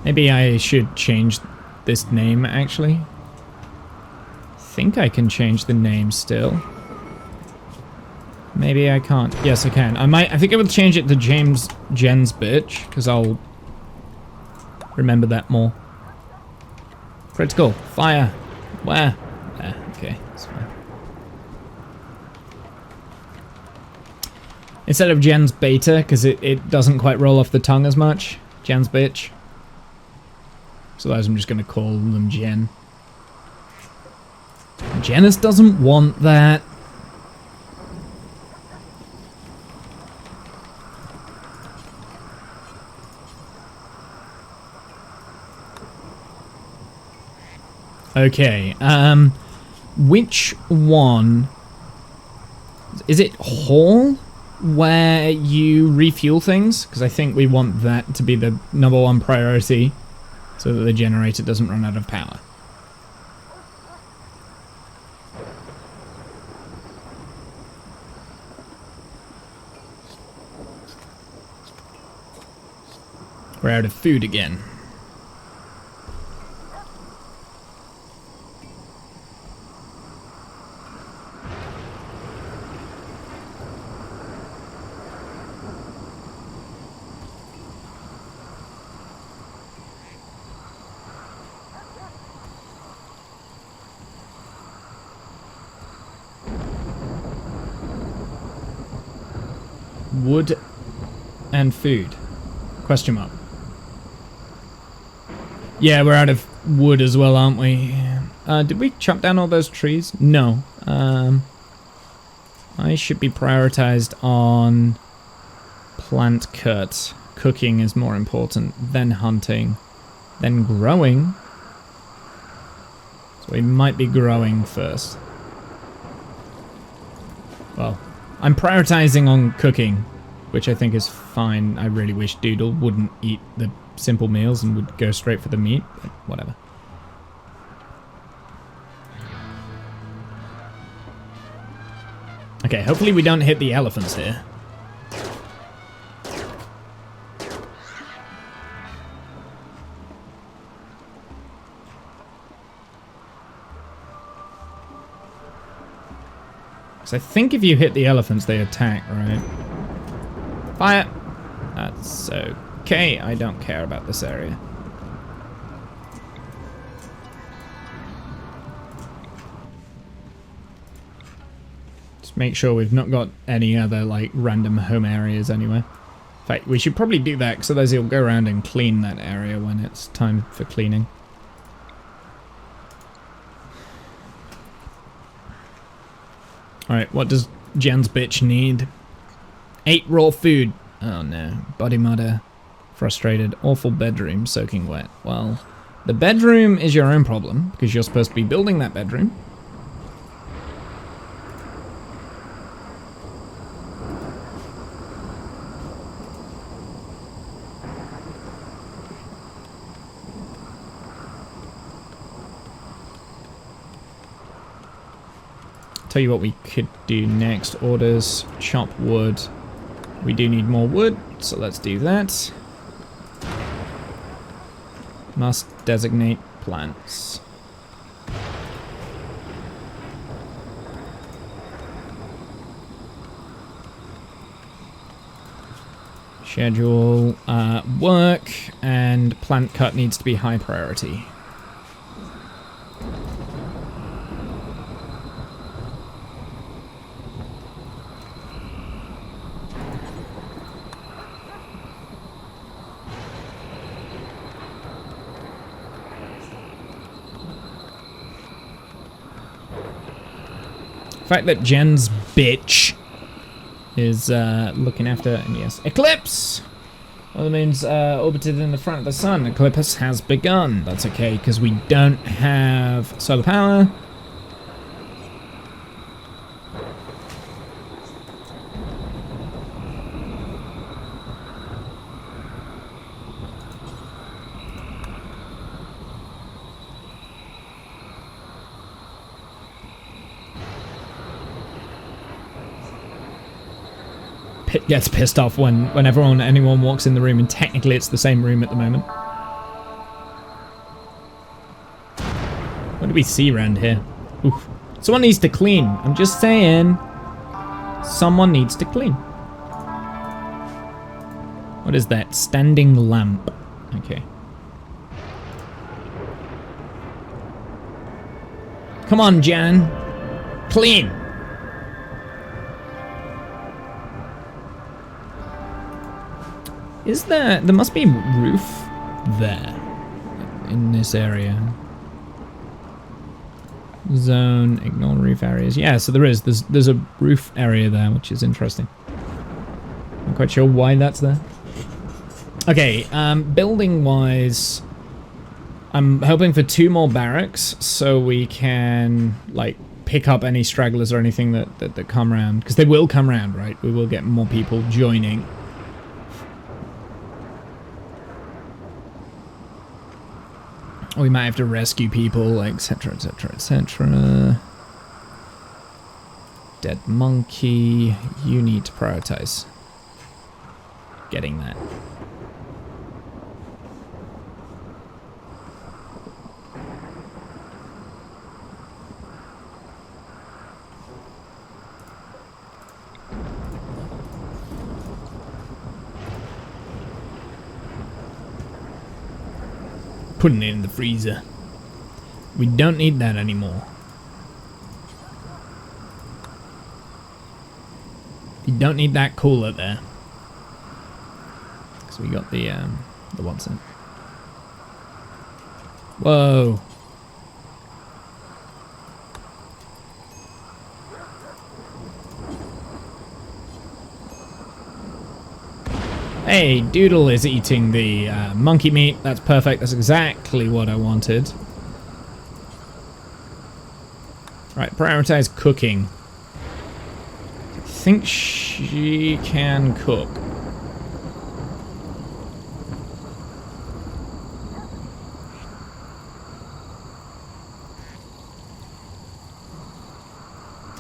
Maybe I should change this name, actually. I think I can change the name still. Maybe I can't. Yes, I can. I think I will change it to Jen's bitch, because I'll remember that more. Critical. Fire. Where? There. Okay, that's fine. Instead of Jen's beta, because it doesn't quite roll off the tongue as much. Jen's bitch. So otherwise I'm just going to call them Jen. Janice doesn't want that. Okay, which one? Is it Hall where you refuel things? Because I think we want that to be the #1 priority so that the generator doesn't run out of power. We're out of food again. Wood and food? Question mark. Yeah, we're out of wood as well, aren't we? Did we chop down all those trees? No. I should be prioritized on plant cut. Cooking is more important, then hunting, then growing. So we might be growing first. Well, I'm prioritizing on cooking, which I think is fine. I really wish Doodle wouldn't eat the simple meals and would go straight for the meat, but whatever. Okay, hopefully we don't hit the elephants here. So I think if you hit the elephants, they attack, right? Fire! That's okay, I don't care about this area. Just make sure we've not got any other, like, random home areas anywhere. In fact, we should probably do that, because otherwise he'll go around and clean that area when it's time for cleaning. Alright, what does Jen's bitch need? 8 raw food. Oh no. Body mudder. Frustrated. Awful bedroom. Soaking wet. Well, the bedroom is your own problem, because you're supposed to be building that bedroom. Tell you what we could do next. Orders, chop wood. We do need more wood, so let's do that. Must designate plants. Schedule work, and plant cut needs to be high priority. The fact that Jen's bitch is looking after, and yes, eclipse! Well, that means orbited in the front of the sun. Eclipse has begun. That's okay, because we don't have solar power. It gets pissed off when anyone walks in the room, and technically it's the same room at the moment. What do we see around here? Oof. Someone needs to clean. I'm just saying. Someone needs to clean. What is that? Standing lamp. Okay. Come on, Jan. Clean. Is there must be roof there in this area. Zone, ignore roof areas. Yeah, so there is. There's a roof area there, which is interesting. I'm quite sure why that's there. Okay, building wise, I'm hoping for 2 more barracks so we can like pick up any stragglers or anything that come around, because they will come around, right? We will get more people joining. We might have to rescue people, etc, etc, etc. Dead monkey. You need to prioritize getting that. Putting it in the freezer. We don't need that anymore. You don't need that cooler there. Because we got the what's it? Whoa. Hey, Doodle is eating the monkey meat. That's perfect. That's exactly what I wanted. Right, prioritize cooking. I think she can cook.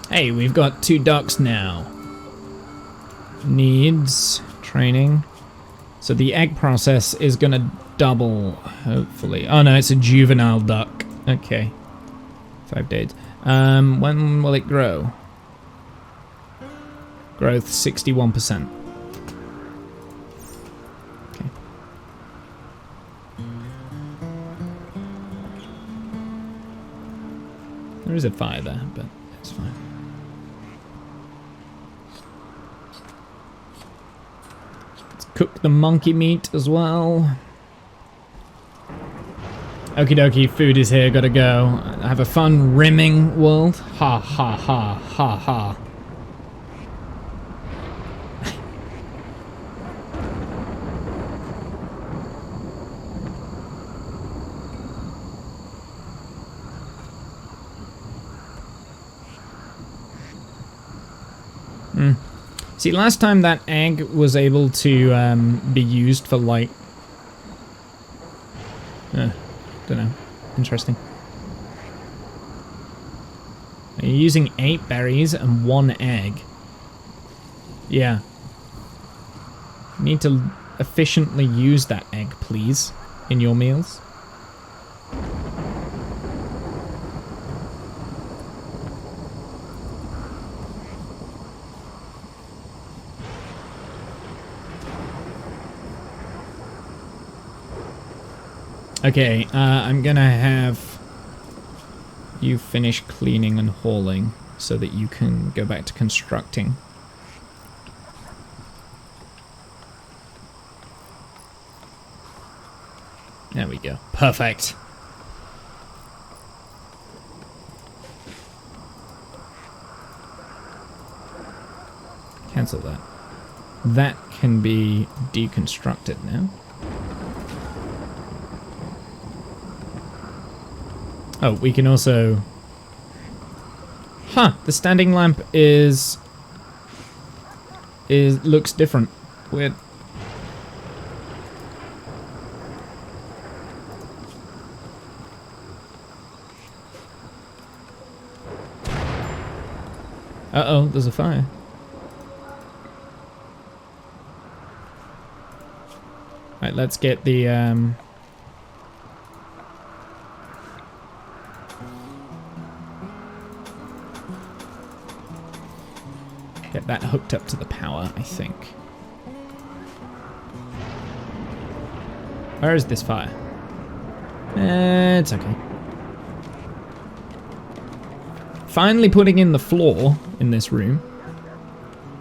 Hey, we've got 2 ducks now. Needs training. So the egg process is gonna double, hopefully. Oh no, it's a juvenile duck. Okay. 5 days. When will it grow? Growth 61%. Okay. There is a fire there, but it's fine. Cook the monkey meat as well. Okie dokie, food is here, gotta go. Have a fun rimming world. Ha ha ha ha ha. See, last time that egg was able to be used for like... don't know. Interesting. You're using 8 berries and 1 egg. Yeah. You need to efficiently use that egg, please, in your meals. Okay, I'm gonna have you finish cleaning and hauling so that you can go back to constructing. There we go. Perfect. Cancel that. That can be deconstructed now. Oh, we can also... Huh, the standing lamp looks different. Weird. Uh-oh, there's a fire. Right, let's get the get that hooked up to the power, I think. Where is this fire? It's okay. Finally putting in the floor in this room.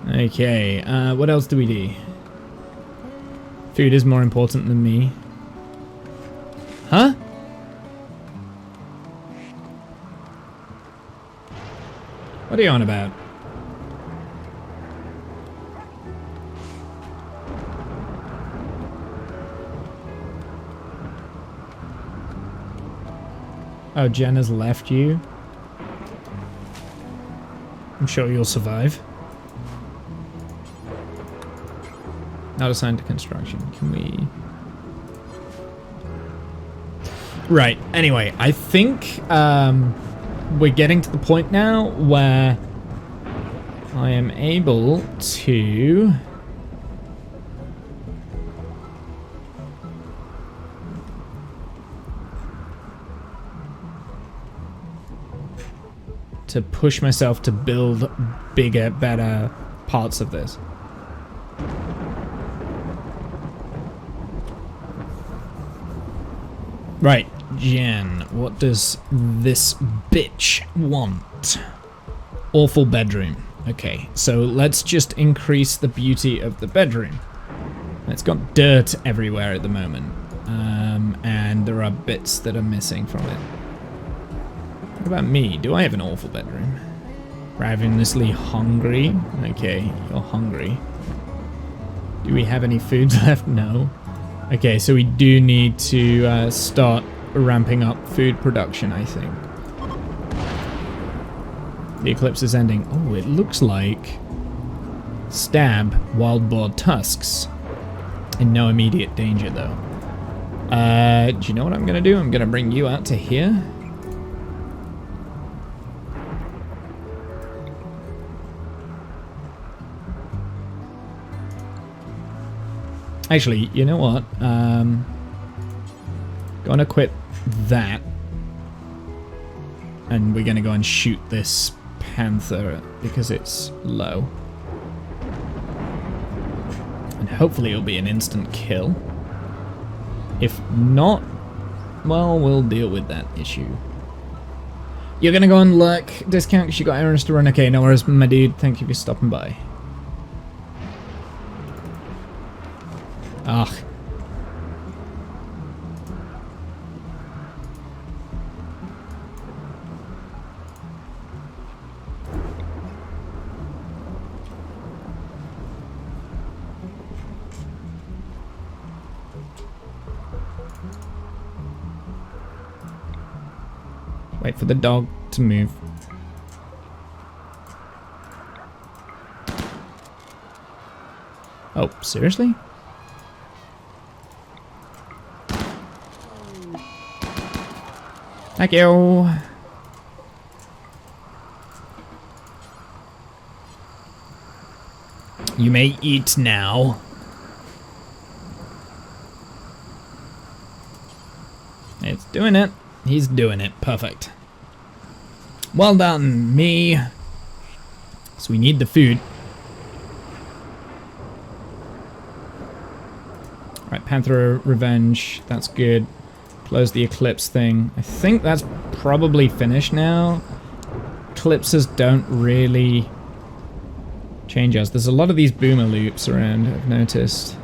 Okay, what else do we do? Food is more important than me. Huh? What are you on about? Oh, Jen has left you. I'm sure you'll survive. Not assigned to construction. Can we... Right. Anyway, I think we're getting to the point now where I am able to... push myself to build bigger, better parts of this. Right, Jen, what does this bitch want? Awful bedroom. Okay, so let's just increase the beauty of the bedroom. It's got dirt everywhere at the moment, and there are bits that are missing from it. What about me? Do I have an awful bedroom? Ravenously hungry? Okay, you're hungry. Do we have any food left? No. Okay, so we do need to start ramping up food production, I think. The eclipse is ending. Oh, it looks like stab wild boar tusks. In no immediate danger, though. Do you know what I'm going to do? I'm going to bring you out to here. Actually, you know what? Gonna quit that. And we're gonna go and shoot this panther because it's low. And hopefully it'll be an instant kill. If not, well, we'll deal with that issue. You're gonna go and lurk discount because you got errands to run. Okay, no worries, my dude. Thank you for stopping by. Ugh. Wait for the dog to move. Oh, seriously? Thank you. You may eat now. It's doing it. He's doing it. Perfect. Well done, me. So we need the food. Right, Panther Revenge. That's good. Close the eclipse thing. I think that's probably finished now. Eclipses don't really change us. There's a lot of these boomer loops around, I've noticed.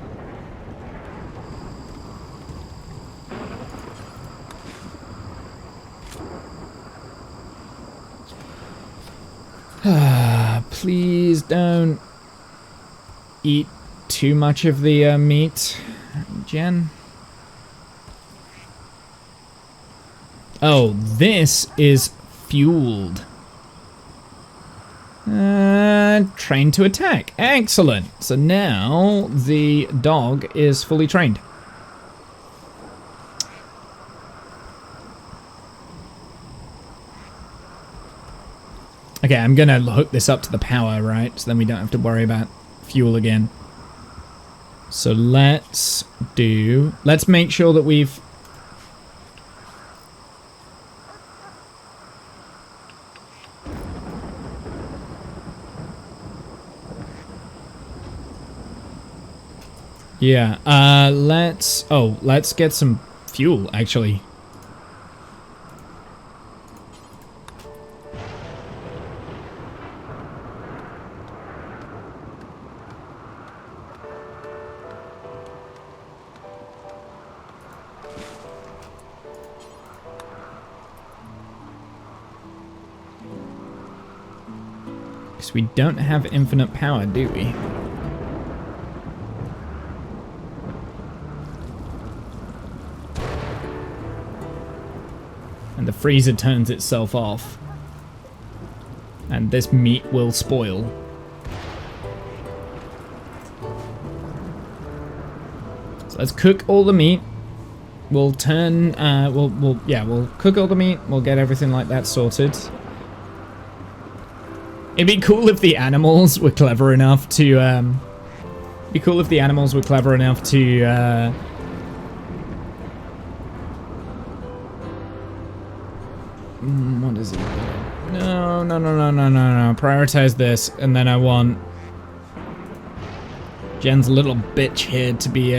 Please don't eat too much of the meat, Jen. Oh, this is fueled. Trained to attack. Excellent. So now the dog is fully trained. Okay, I'm gonna hook this up to the power, right? So then we don't have to worry about fuel again. So let's make sure that we've... Yeah, let's get some fuel, actually. Because we don't have infinite power, do we? And the freezer turns itself off. And this meat will spoil. So let's cook all the meat. We'll turn, we'll cook all the meat. We'll get everything like that sorted. It'd be cool if the animals were clever enough to, what is it? No. Prioritize this, and then I want Jen's little bitch here to be,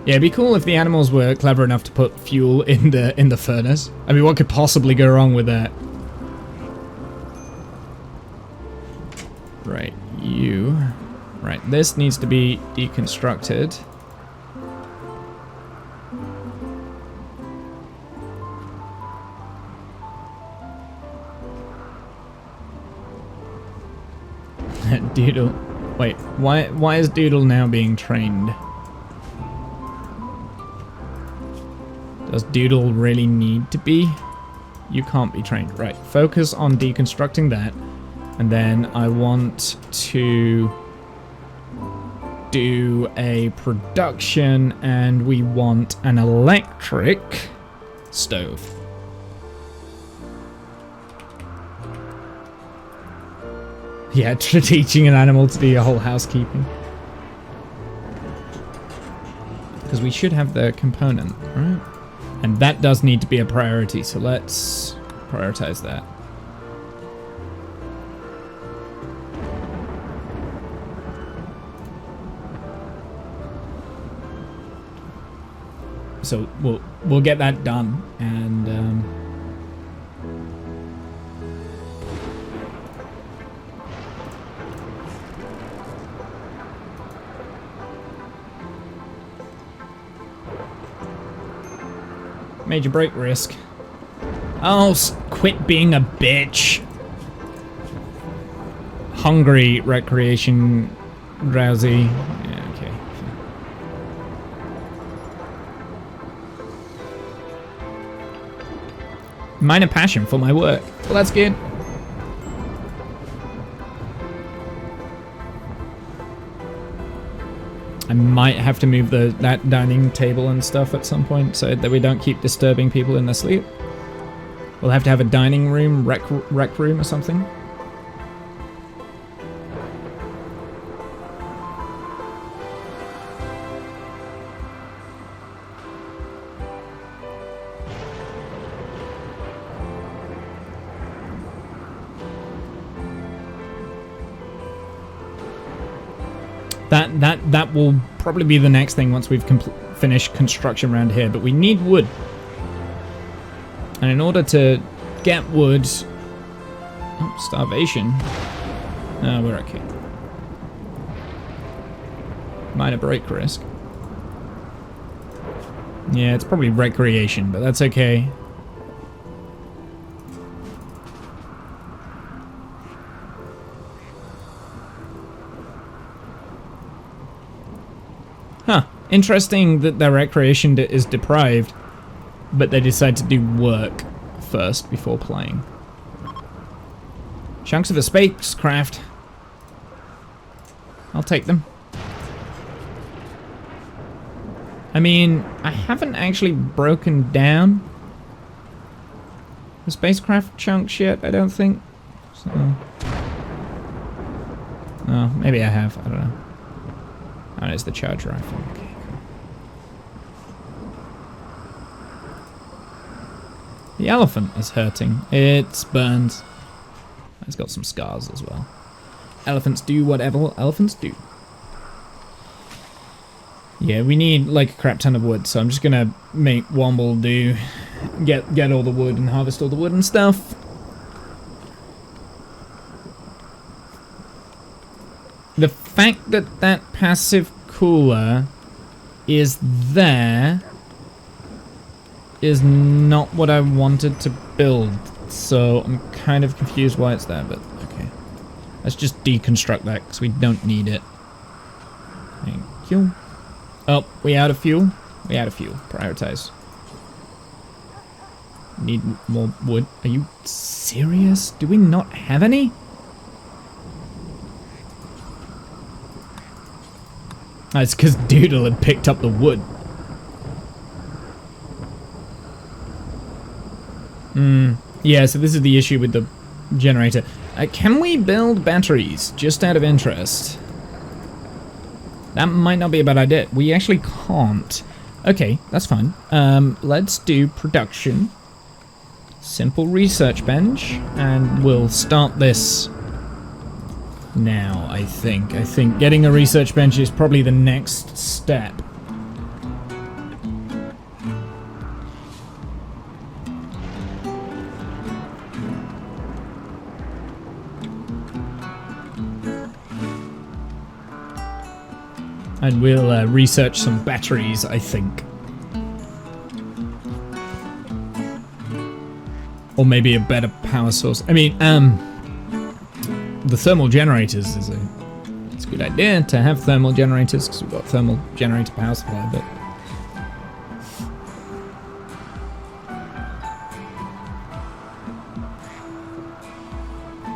Yeah, it'd be cool if the animals were clever enough to put fuel in the furnace. I mean, what could possibly go wrong with that? Right, you. Right, this needs to be deconstructed. Doodle. Wait, why is Doodle now being trained? Does Doodle really need to be? You can't be trained. Right, focus on deconstructing that. And then I want to do a production, and we want an electric stove. Yeah, teaching an animal to do your whole housekeeping. Because we should have the component, right? And that does need to be a priority, so let's prioritize that. So we'll get that done, and major break risk. Oh, quit being a bitch. Hungry, recreation, drowsy. Yeah, okay. Minor passion for my work. Well, that's good. I might have to move that dining table and stuff at some point so that we don't keep disturbing people in their sleep. We'll have to have a dining room, rec room or something. That will probably be the next thing once we've finished construction around here, but we need wood. And in order to get wood... Oh, starvation. No, we're okay. Minor break risk. Yeah, it's probably recreation, but that's okay. Huh. Interesting that their recreation is deprived, but they decide to do work first before playing. Chunks of a spacecraft. I'll take them. I mean, I haven't actually broken down the spacecraft chunks yet, I don't think. So. Oh, maybe I have. I don't know. Oh, it's the charge rifle. Okay, cool. The elephant is hurting. It's burned. It's got some scars as well. Elephants do whatever elephants do. Yeah, we need like a crap ton of wood, so I'm just gonna make Womble do get all the wood and harvest all the wood and stuff. The fact that that passive cooler is there is not what I wanted to build, so I'm kind of confused why it's there, but okay. Let's just deconstruct that because we don't need it. Thank you. Oh, we out of fuel? We out of fuel. Prioritize. Need more wood. Are you serious? Do we not have any? Oh, it's because Doodle had picked up the wood. Yeah, so this is the issue with the generator. Can we build batteries, just out of interest? That might not be a bad idea. We actually can't. Okay, that's fine. Let's do production. Simple research bench. And we'll start this now, I think. I think getting a research bench is probably the next step. And we'll research some batteries, I think. Or maybe a better power source. I mean, the thermal generators is it's a good idea to have thermal generators because we've got thermal generator power supply, but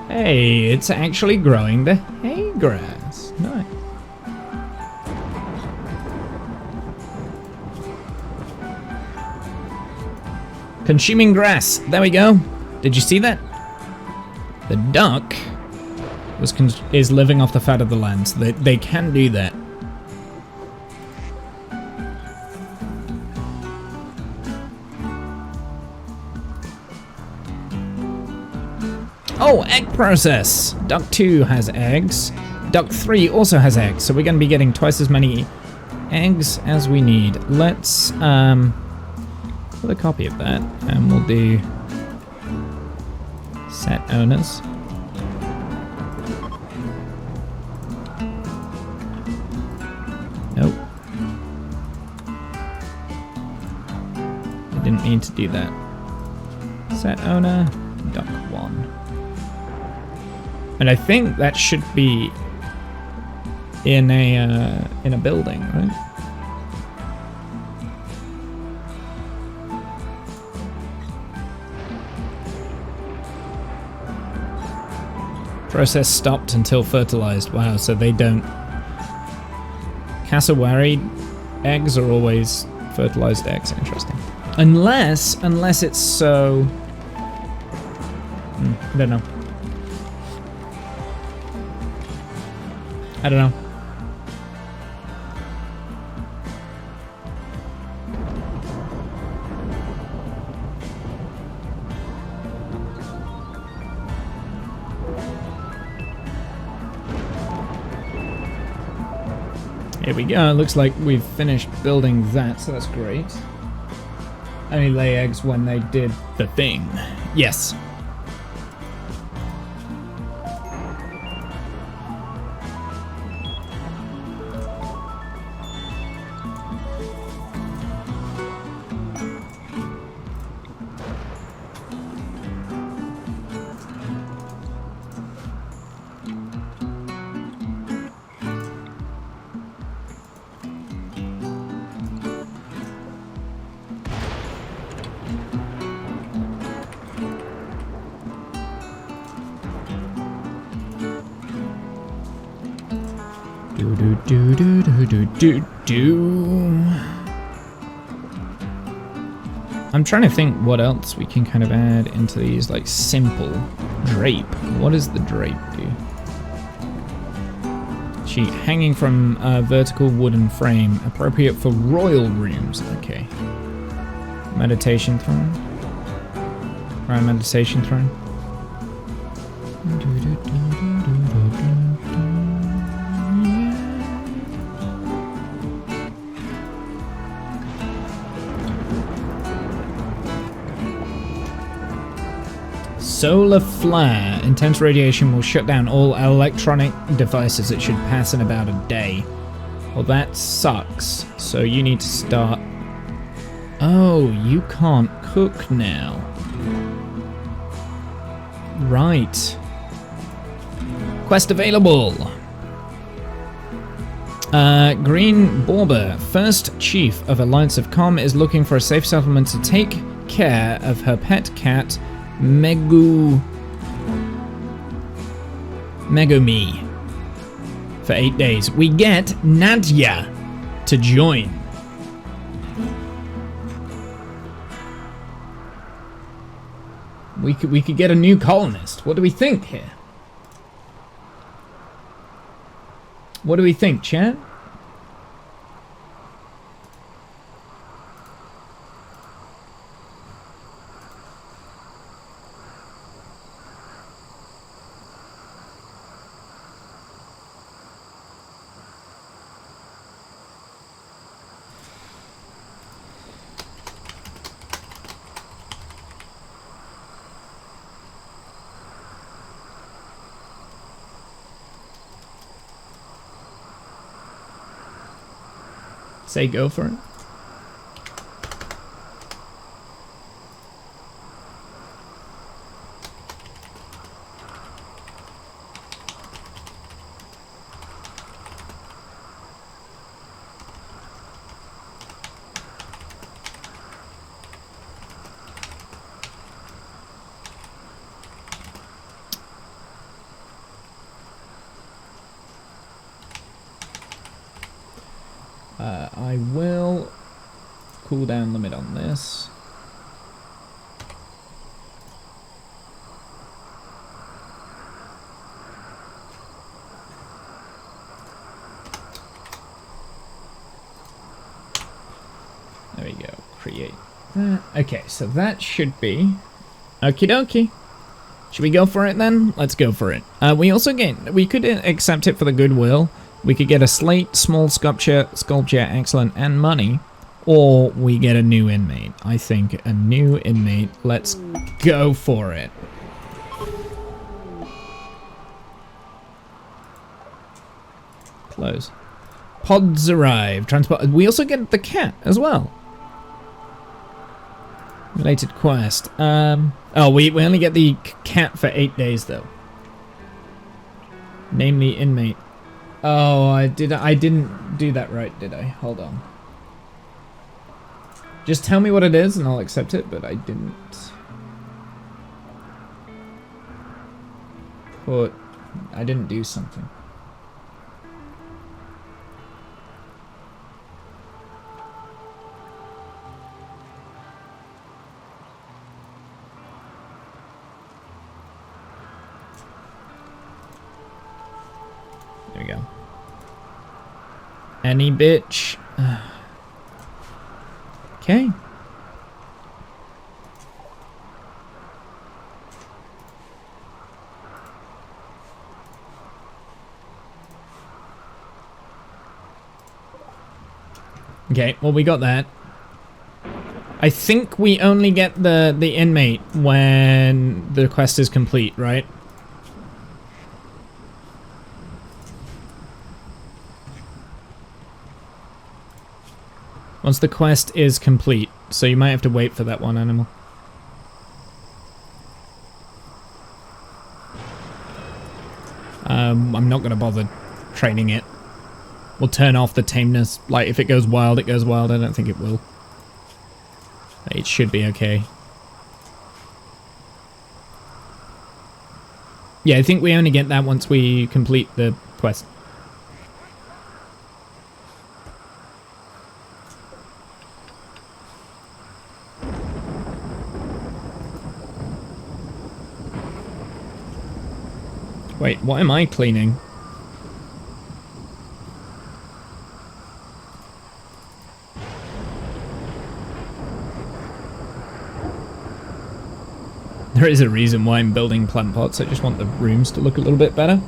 hey, it's actually growing the hay grass. Nice. Consuming grass. There we go. Did you see that? The duck is living off the fat of the land, so they can do that. Oh, egg process! Duck 2 has eggs. Duck 3 also has eggs, so we're going to be getting twice as many eggs as we need. Let's put a copy of that, and we'll do set owners. Nope. I didn't mean to do that. Set owner, duck 1. And I think that should be in a building, right? Process stopped until fertilized. Wow, so they don't. Cassowary eggs are always fertilized eggs. Interesting. Unless it's so. I don't know. I don't know. Here we go. It looks like we've finished building that, so that's great. Only lay eggs when they did the thing. Yes. I'm trying to think what else we can kind of add into these, like simple drape. What does the drape do? sheet hanging from a vertical wooden frame, appropriate for royal rooms. Okay. Meditation throne. Right, meditation throne. Solar flare. Intense radiation will shut down all electronic devices. It should pass in about a day. Well, that sucks. So you need to start... Oh, you can't cook now. Right. Quest available. Green Borber, first chief of Alliance of Com, is looking for a safe settlement to take care of her pet cat, Megumi, for 8 days. We get Nadia to join. We could get a new colonist. What do we think here? What do we think, chat? Say go for it. I will cooldown limit on this. There we go. Create that. Okay, so that should be okie dokie. Should we go for it then? Let's go for it. We also get, we could accept it for the goodwill. We could get a slate, small sculpture, excellent, and money. Or we get a new inmate. I think a new inmate. Let's go for it. Close. Pods arrive. Transport. We also get the cat as well. Related quest. Oh, we only get the cat for 8 days though. Name the inmate. Oh, I didn't do that right, did I? Hold on. Just tell me what it is and I'll accept it, but I didn't I didn't do something. There we go. Any bitch. Okay. Okay, well we got that. I think we only get the inmate when the quest is complete, right? Once the quest is complete, so you might have to wait for that one animal. I'm not gonna bother training it. We'll turn off the tameness. Like, if it goes wild, it goes wild. I don't think it will. It should be okay. Yeah, I think we only get that once we complete the quest. Wait, what am I cleaning? There is a reason why I'm building plant pots. I just want the rooms to look a little bit better.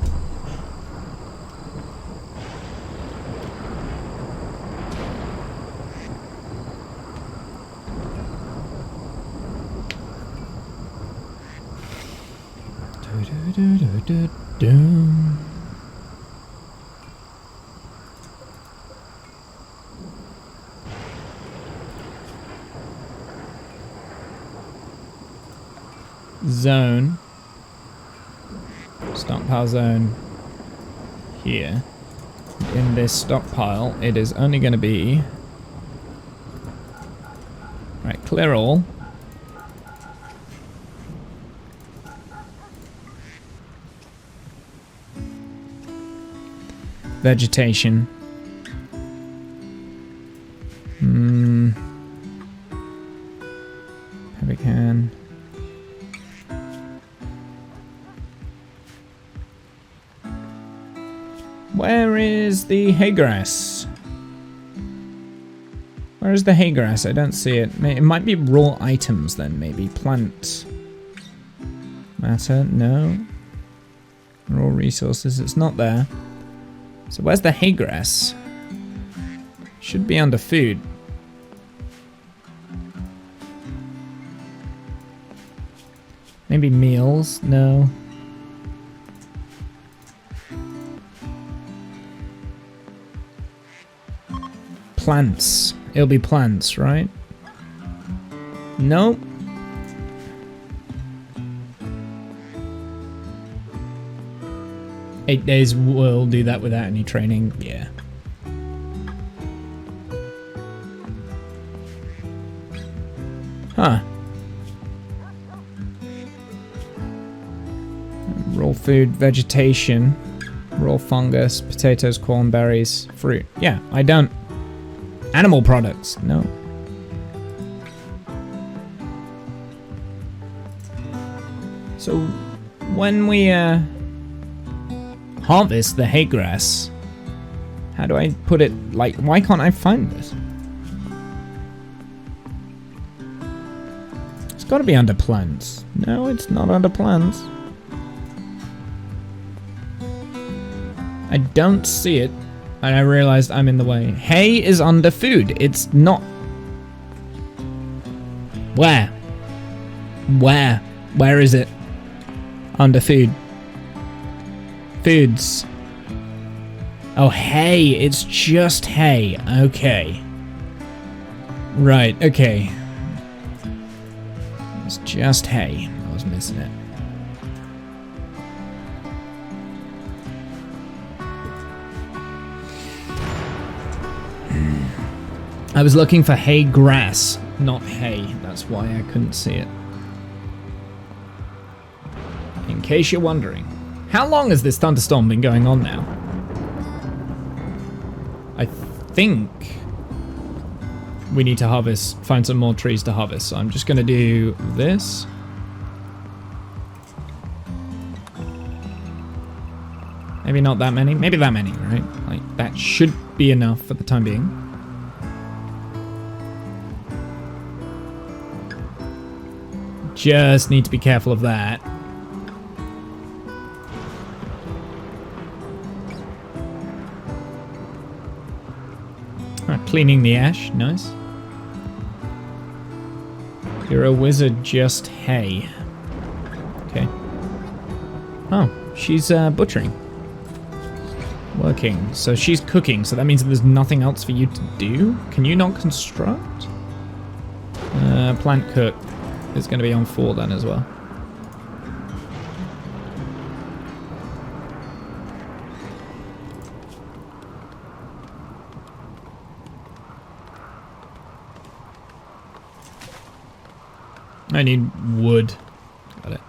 Zone. Stockpile zone here. In this stockpile, it is only going to be... Right, clear all. Vegetation. Pemmican. Where is the hay grass? Where is the hay grass? I don't see it. It might be raw items then, maybe. Plant matter? No. Raw resources. It's not there. So where's the hay grass? Should be under food. Maybe meals? No. Plants. It'll be plants, right? Nope. Eight days will do that without any training. Yeah. Huh. Raw food, vegetation, raw fungus, potatoes, corn, berries, fruit. Yeah, I don't. Animal products, no. So when we harvest the hay grass, how do I put it? Like, why can't I find this? It's got to be under plants. No, it's not under plants. I don't see it. And I realized I'm in the way. Hay is under food. It's not. Where? Where? Where is it? Under food. Foods. Oh, hay. It's just hay. Okay. Right, okay. It's just hay. I was missing it. I was looking for hay grass, not hay. That's why I couldn't see it. In case you're wondering. How long has this thunderstorm been going on now? I think we need to harvest, find some more trees to harvest. So I'm just going to do this. Maybe not that many. Maybe that many, right? Like, that should be enough for the time being. Just need to be careful of that. Cleaning the ash, nice. You're a wizard, just hay. Okay. Oh, she's butchering. Working. So she's cooking, so that means that there's nothing else for you to do? Can you not construct? Plant cook is going to be on 4 then as well. I need wood. Got it.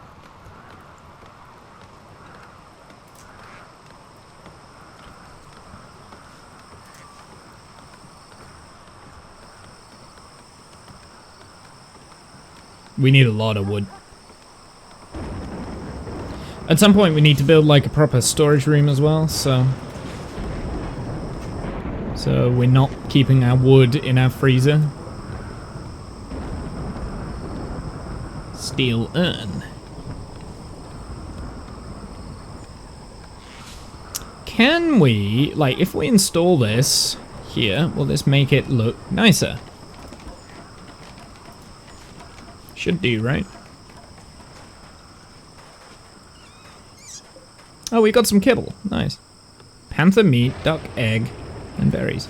We need a lot of wood. At some point we need to build like a proper storage room as well, so we're not keeping our wood in our freezer. Steel urn. can we, like, if we install this here, will this make it look nicer? Should do, right? Oh, we got some kibble. Nice. Panther meat, duck egg, and berries.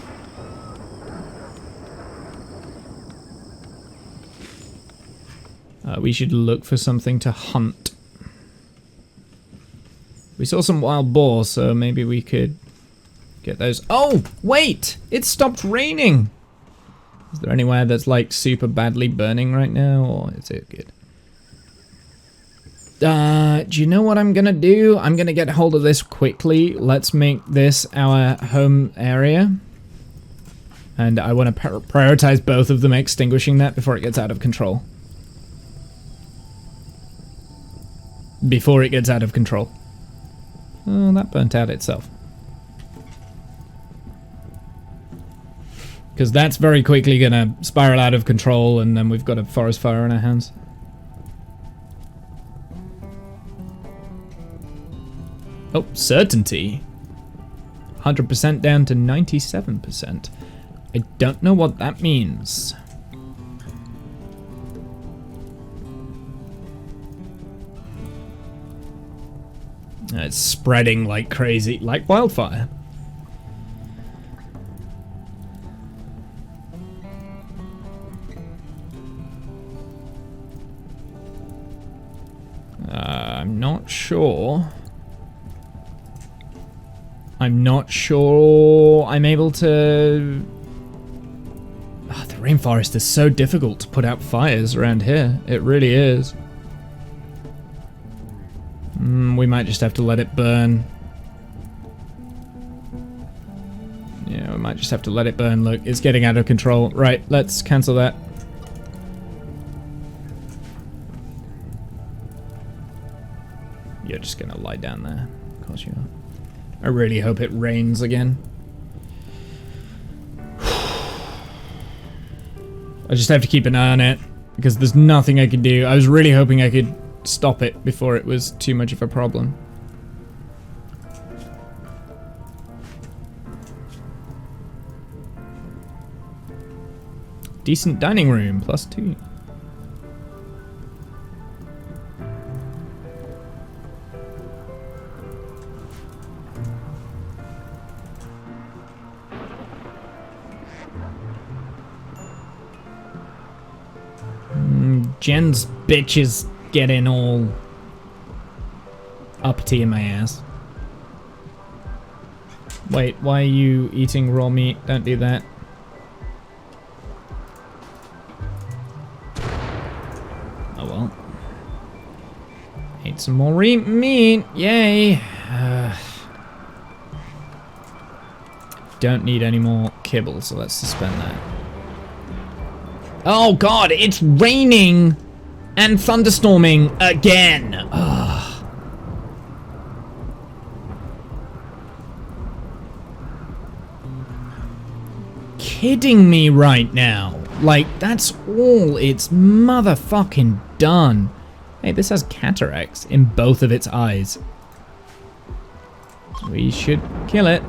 We should look for something to hunt. We saw some wild boar, so maybe we could get those. Oh, wait! It stopped raining! Is there anywhere that's like super badly burning right now, or is it good? Do you know what I'm gonna do? I'm gonna get hold of this quickly. Let's make this our home area. And I want to prioritize both of them extinguishing that before it gets out of control. Before it gets out of control. Oh, that burnt out itself. Because that's very quickly gonna spiral out of control, and then we've got a forest fire on our hands. Oh, certainty. 100% down to 97%. I don't know what that means. It's spreading like crazy, like wildfire. I'm not sure. I'm not sure I'm able to... Oh, the rainforest is so difficult to put out fires around here. It really is. We might just have to let it burn. Yeah, we might just have to let it burn. Look, it's getting out of control. Right, let's cancel that. You're just gonna lie down there. Of course you are. I really hope it rains again. I just have to keep an eye on it, because there's nothing I can do. I was really hoping I could stop it before it was too much of a problem. Decent dining room, +2. Jen's bitches getting all uppity in my ass. Wait, why are you eating raw meat? Don't do that. Oh well. Ate some more meat, yay! Don't need any more kibble, so let's suspend that. Oh god, it's raining and thunderstorming again. Ugh. Kidding me right now. Like, that's all it's motherfucking done. Hey, this has cataracts in both of its eyes. We should kill it.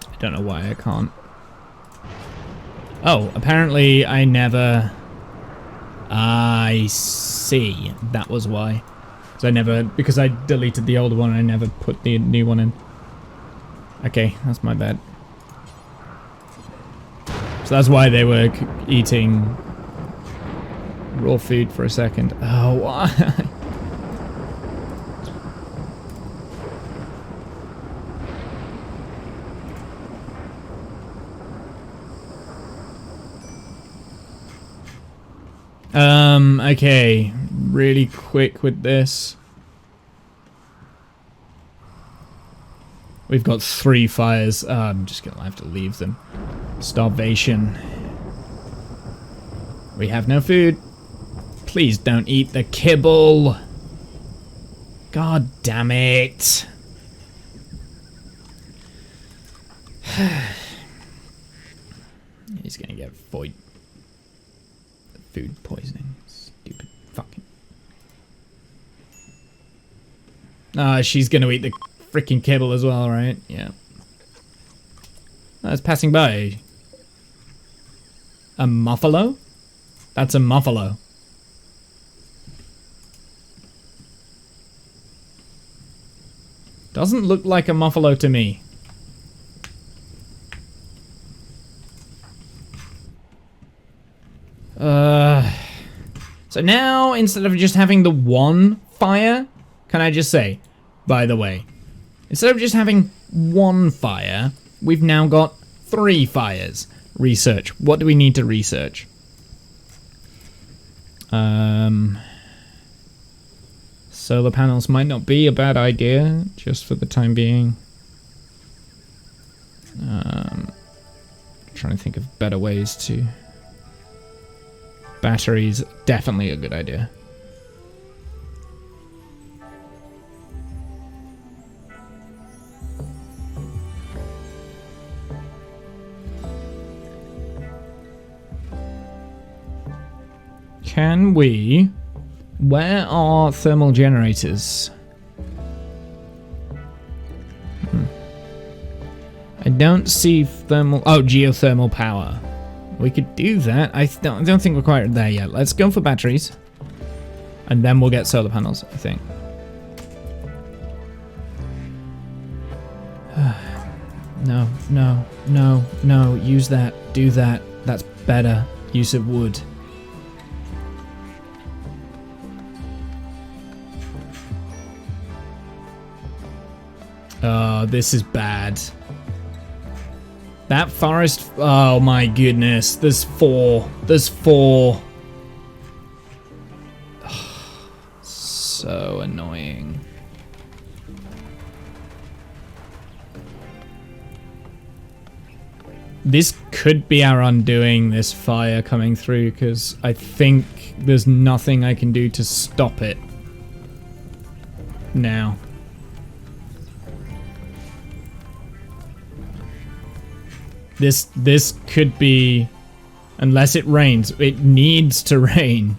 I don't know why I can't. Oh, apparently I never... I see. That was why. Because I deleted the old one, I never put the new one in. Okay, that's my bad. So that's why they were eating raw food for a second. Oh, why? Okay. Really quick with this. We've got 3 fires. I'm just gonna have to leave them. Starvation. We have no food. Please don't eat the kibble. God damn it. He's gonna get food poisoning. Stupid fucking. She's gonna eat the freaking kibble as well, right? Yeah. It's passing by. A muffalo? That's a muffalo. Doesn't look like a muffalo to me. So now, instead of just having the 1 fire, can I just say, by the way, instead of just having 1 fire, we've now got 3 fires. Research. What do we need to research? Solar panels might not be a bad idea, just for the time being. Trying to think of better ways to... Batteries, definitely a good idea. Can we... Where are thermal generators? I don't see thermal... Oh, geothermal power. We could do that. I don't think we're quite there yet. Let's go for batteries. And then we'll get solar panels, I think. No, no, no, no. Use that. Do that. That's better. Use of wood. Oh, this is bad. That forest... Oh my goodness. There's 4. There's 4. Oh, so annoying. This could be our undoing, this fire coming through, because I think there's nothing I can do to stop it now. This could be, unless it rains. It needs to rain.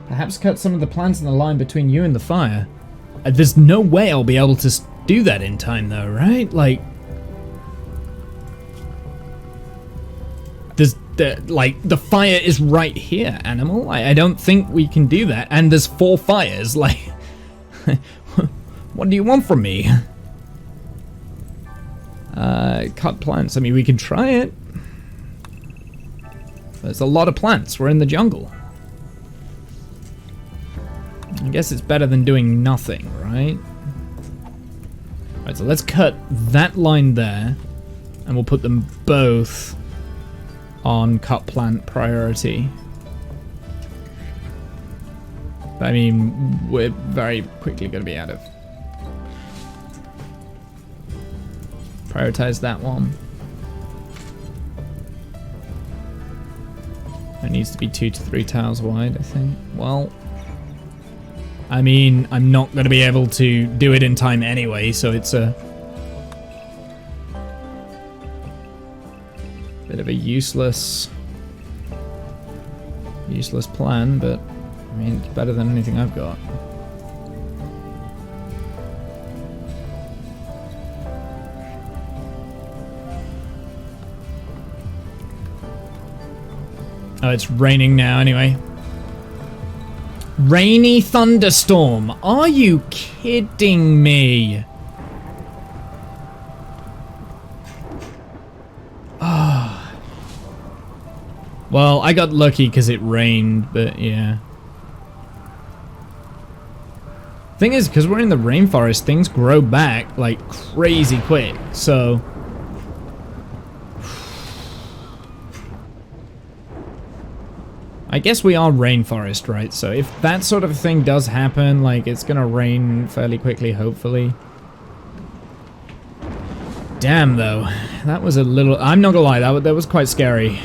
Perhaps cut some of the plants in the line between you and the fire. There's no way I'll be able to do that in time though, right? Like... the fire is right here, animal. I don't think we can do that. And there's 4 fires, like... What do you want from me? Cut plants. I mean, we can try it. There's a lot of plants. We're in the jungle. I guess it's better than doing nothing, right? Alright, so let's cut that line there, and we'll put them both on cut plant priority. I mean, we're very quickly going to be out of... Prioritize that one. It needs to be 2 to 3 tiles wide, I think. Well... I mean, I'm not going to be able to do it in time anyway, so it's a bit of a useless plan, but I mean, it's better than anything I've got. Oh, it's raining now anyway. Rainy thunderstorm. Are you kidding me? Well, I got lucky because it rained, but yeah. Thing is, because we're in the rainforest, things grow back like crazy quick, so... I guess we are rainforest, right? So if that sort of thing does happen, like it's gonna rain fairly quickly, hopefully. Damn, though. That was a little... I'm not gonna lie, that was quite scary.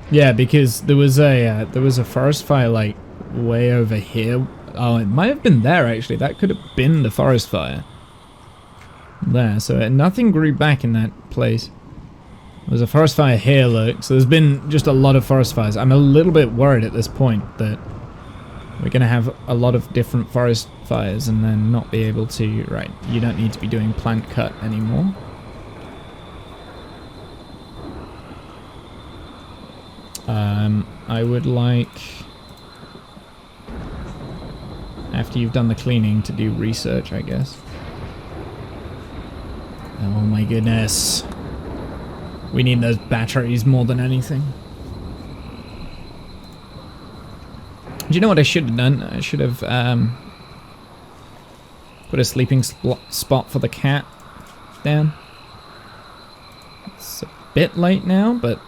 Yeah, because there was a forest fire like way over here. Oh, it might have been there actually. That could have been the forest fire. There, so nothing grew back in that place. There was a forest fire here, look. So there's been just a lot of forest fires. I'm a little bit worried at this point that we're gonna have a lot of different forest fires and then not be able to. Right, you don't need to be doing plant cut anymore. I would like, after you've done the cleaning, to do research, I guess. Oh my goodness. We need those batteries more than anything. Do you know what I should have done? I should have put a sleeping spot for the cat down. It's a bit late now, but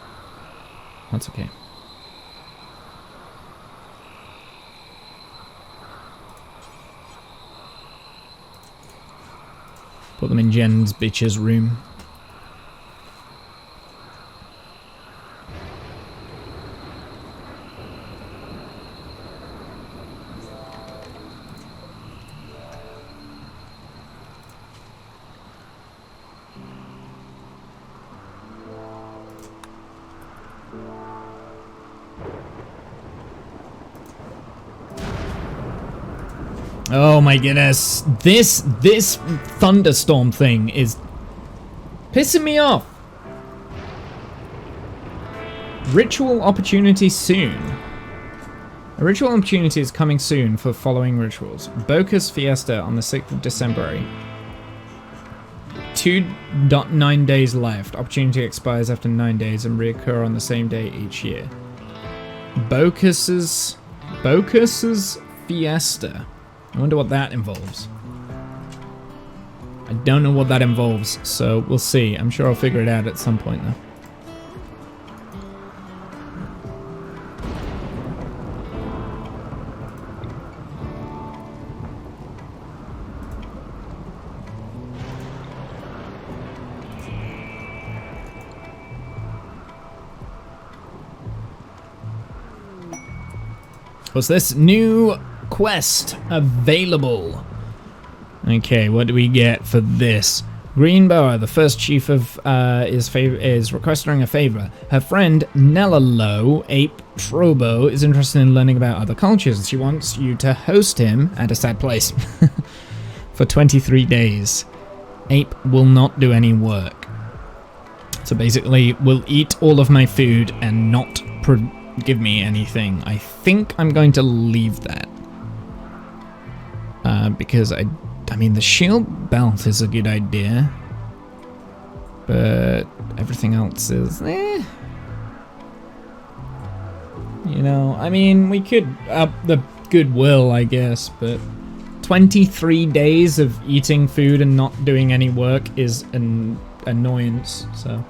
that's okay. Put them in Jen's bitch's room. Oh my goodness, this thunderstorm thing is pissing me off. Ritual opportunity soon. A ritual opportunity is coming soon for following rituals. Boca's Fiesta on the 6th of December. 2.9 days left. Opportunity expires after 9 days and reoccur on the same day each year. Boca's Fiesta. I wonder what that involves. I don't know what that involves, so we'll see. I'm sure I'll figure it out at some point, though. What's this? New quest available. Okay, what do we get for this? Greenboa, the first chief of is requesting a favor. Her friend Nellalo, Ape Trobo, is interested in learning about other cultures. She wants you to host him at a sad place for 23 days. Ape will not do any work. So basically, will eat all of my food and not give me anything. I think I'm going to leave that. Because I mean, the shield belt is a good idea, but everything else is, You know, I mean, we could up the goodwill, I guess, but 23 days of eating food and not doing any work is an annoyance, so.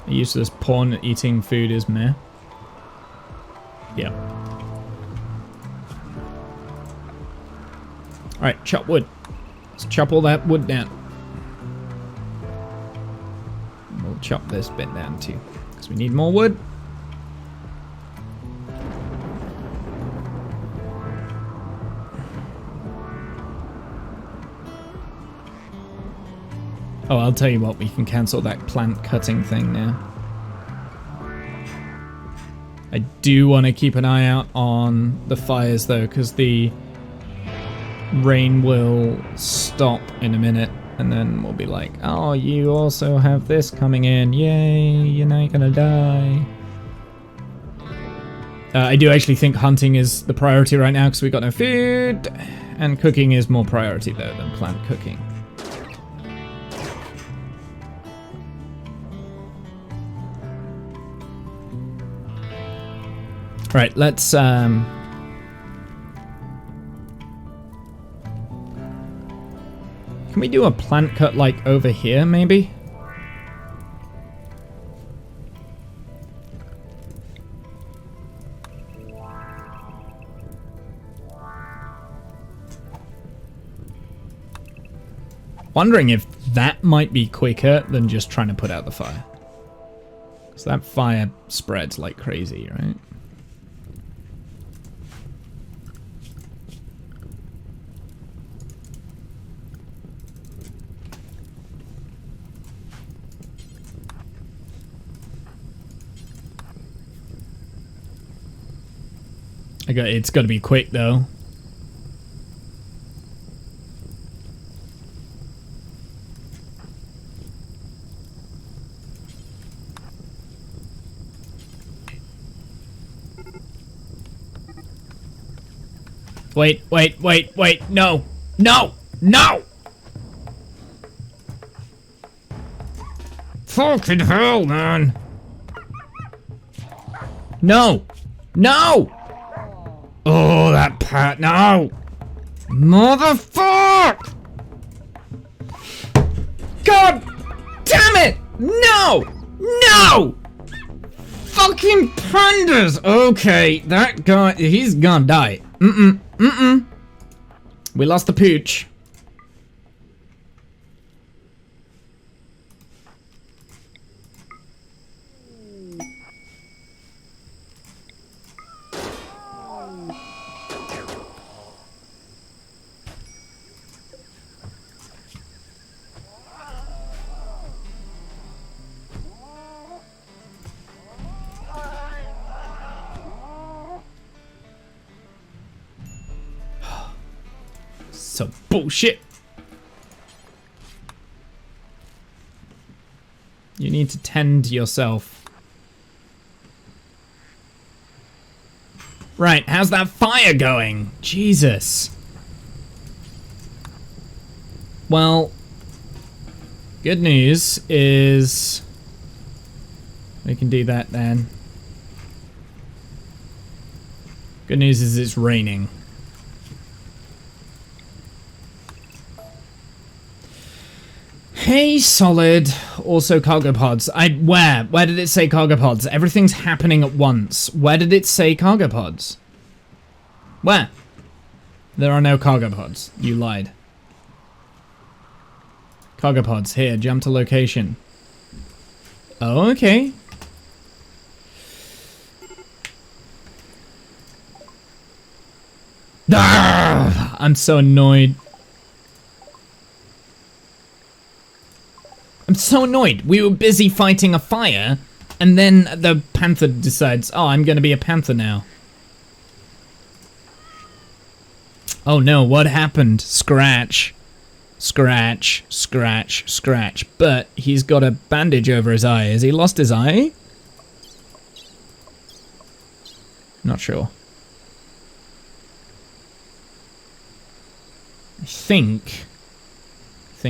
Used to this porn eating food is meh. Yeah. Alright, chop wood. Let's chop all that wood down. We'll chop this bit down too, because we need more wood. Oh, I'll tell you what, we can cancel that plant cutting thing now. I do want to keep an eye out on the fires though, because the rain will stop in a minute, and then we'll be like, oh, you also have this coming in. Yay, you're not gonna die. I do actually think hunting is the priority right now because we've got no food, and cooking is more priority though than plant cooking. Right, let's can we do a plant cut like over here maybe? Wondering if that might be quicker than just trying to put out the fire. Because that fire spreads like crazy, right? It's got to be quick though. Wait, no, no, no! Fucking hell, man! No! No! Oh, that pat, no! Motherfuck! God damn it! No! No! Fucking pandas! Okay, that guy, he's gonna die. We lost the pooch. So bullshit. You need to tend to yourself. Right, how's that fire going? Jesus. Well, good news is we can do that then. Good news is it's raining. Hey, solid. Also cargo pods. Where did it say cargo pods? Everything's happening at once. Where did it say cargo pods? Where? There are no cargo pods. You lied. Cargo pods. Here, jump to location. Oh, okay. Ah, I'm so annoyed. I'm so annoyed. We were busy fighting a fire, and then the panther decides, oh, I'm gonna be a panther now. Oh no, what happened? Scratch. Scratch, scratch, scratch. But he's got a bandage over his eye. Has he lost his eye? Not sure. I think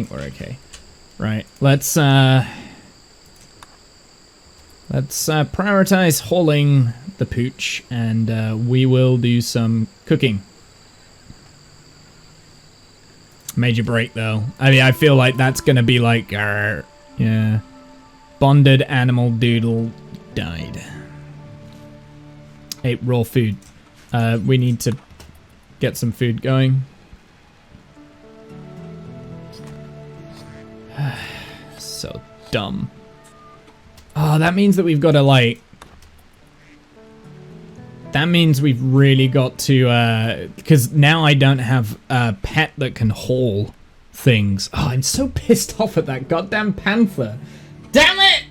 we're okay. Right, let's prioritize hauling the pooch, and we will do some cooking. Major break though. I mean, I feel like that's gonna be like, yeah. Bonded animal doodle died. Ate raw food. We need to get some food going. So dumb. Oh, that means that we've got to like... That means we've really got to... because now I don't have a pet that can haul. things. Oh, I'm so pissed off at that goddamn panther. Damn it!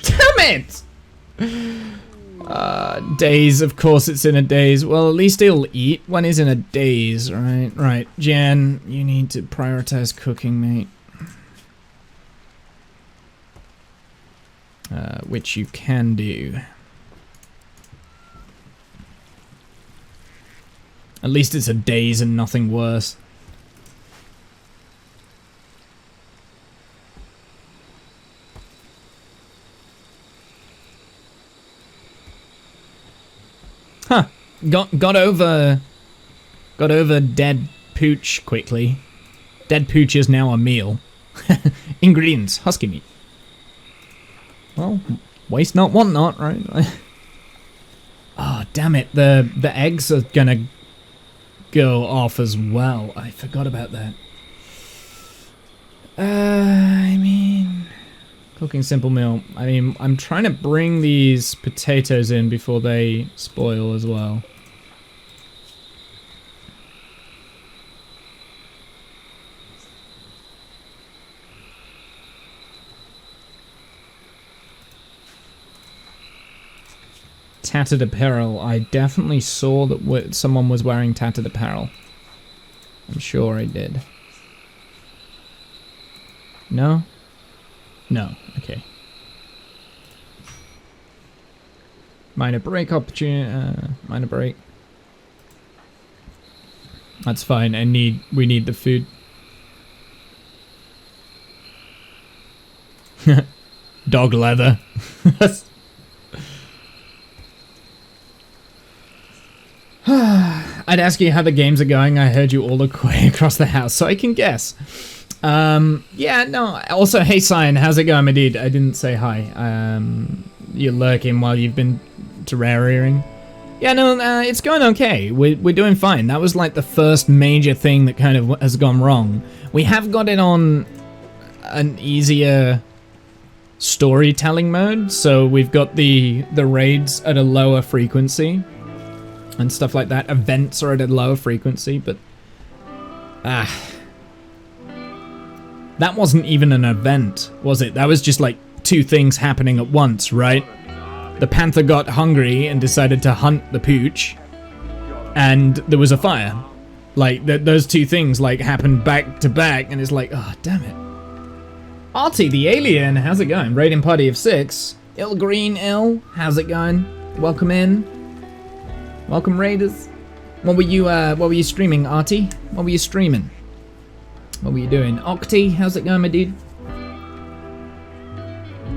Damn it! Daze, of course it's in a daze. Well, at least it'll eat when it's in a daze, right? Right, Jan, you need to prioritize cooking, mate. Which you can do. At least it's a daze and nothing worse. Huh. Got over dead pooch quickly. Dead pooch is now a meal. Ingredients: husky meat. Well, waste not, want not, right? Oh, damn it. The eggs are gonna go off as well. I forgot about that. I mean, cooking simple meal. I mean, I'm trying to bring these potatoes in before they spoil as well. Tattered apparel. I definitely saw that someone was wearing tattered apparel. I'm sure I did. No? No. Okay. Minor break opportunity. Minor break. That's fine. We need the food. Dog leather. I'd ask you how the games are going. I heard you all look way across the house, so I can guess. Yeah, no. Also, hey, Cyan, how's it going, my dude? I didn't say hi. You're lurking while you've been terrariaing. Yeah, no, it's going okay. We're doing fine. That was like the first major thing that kind of has gone wrong. We have got it on an easier storytelling mode, so we've got the raids at a lower frequency. And stuff like that. Events are at a lower frequency, but... that wasn't even an event, was it? That was just like two things happening at once, right? The panther got hungry and decided to hunt the pooch, and there was a fire. Like, those two things, like, happened back to back, and it's like, oh, damn it. Artie the Alien, how's it going? Raiding party of 6. Il Green Il, how's it going? Welcome in. Welcome, Raiders. What were you streaming, Artie? What were you streaming? What were you doing? Octi, how's it going, my dude?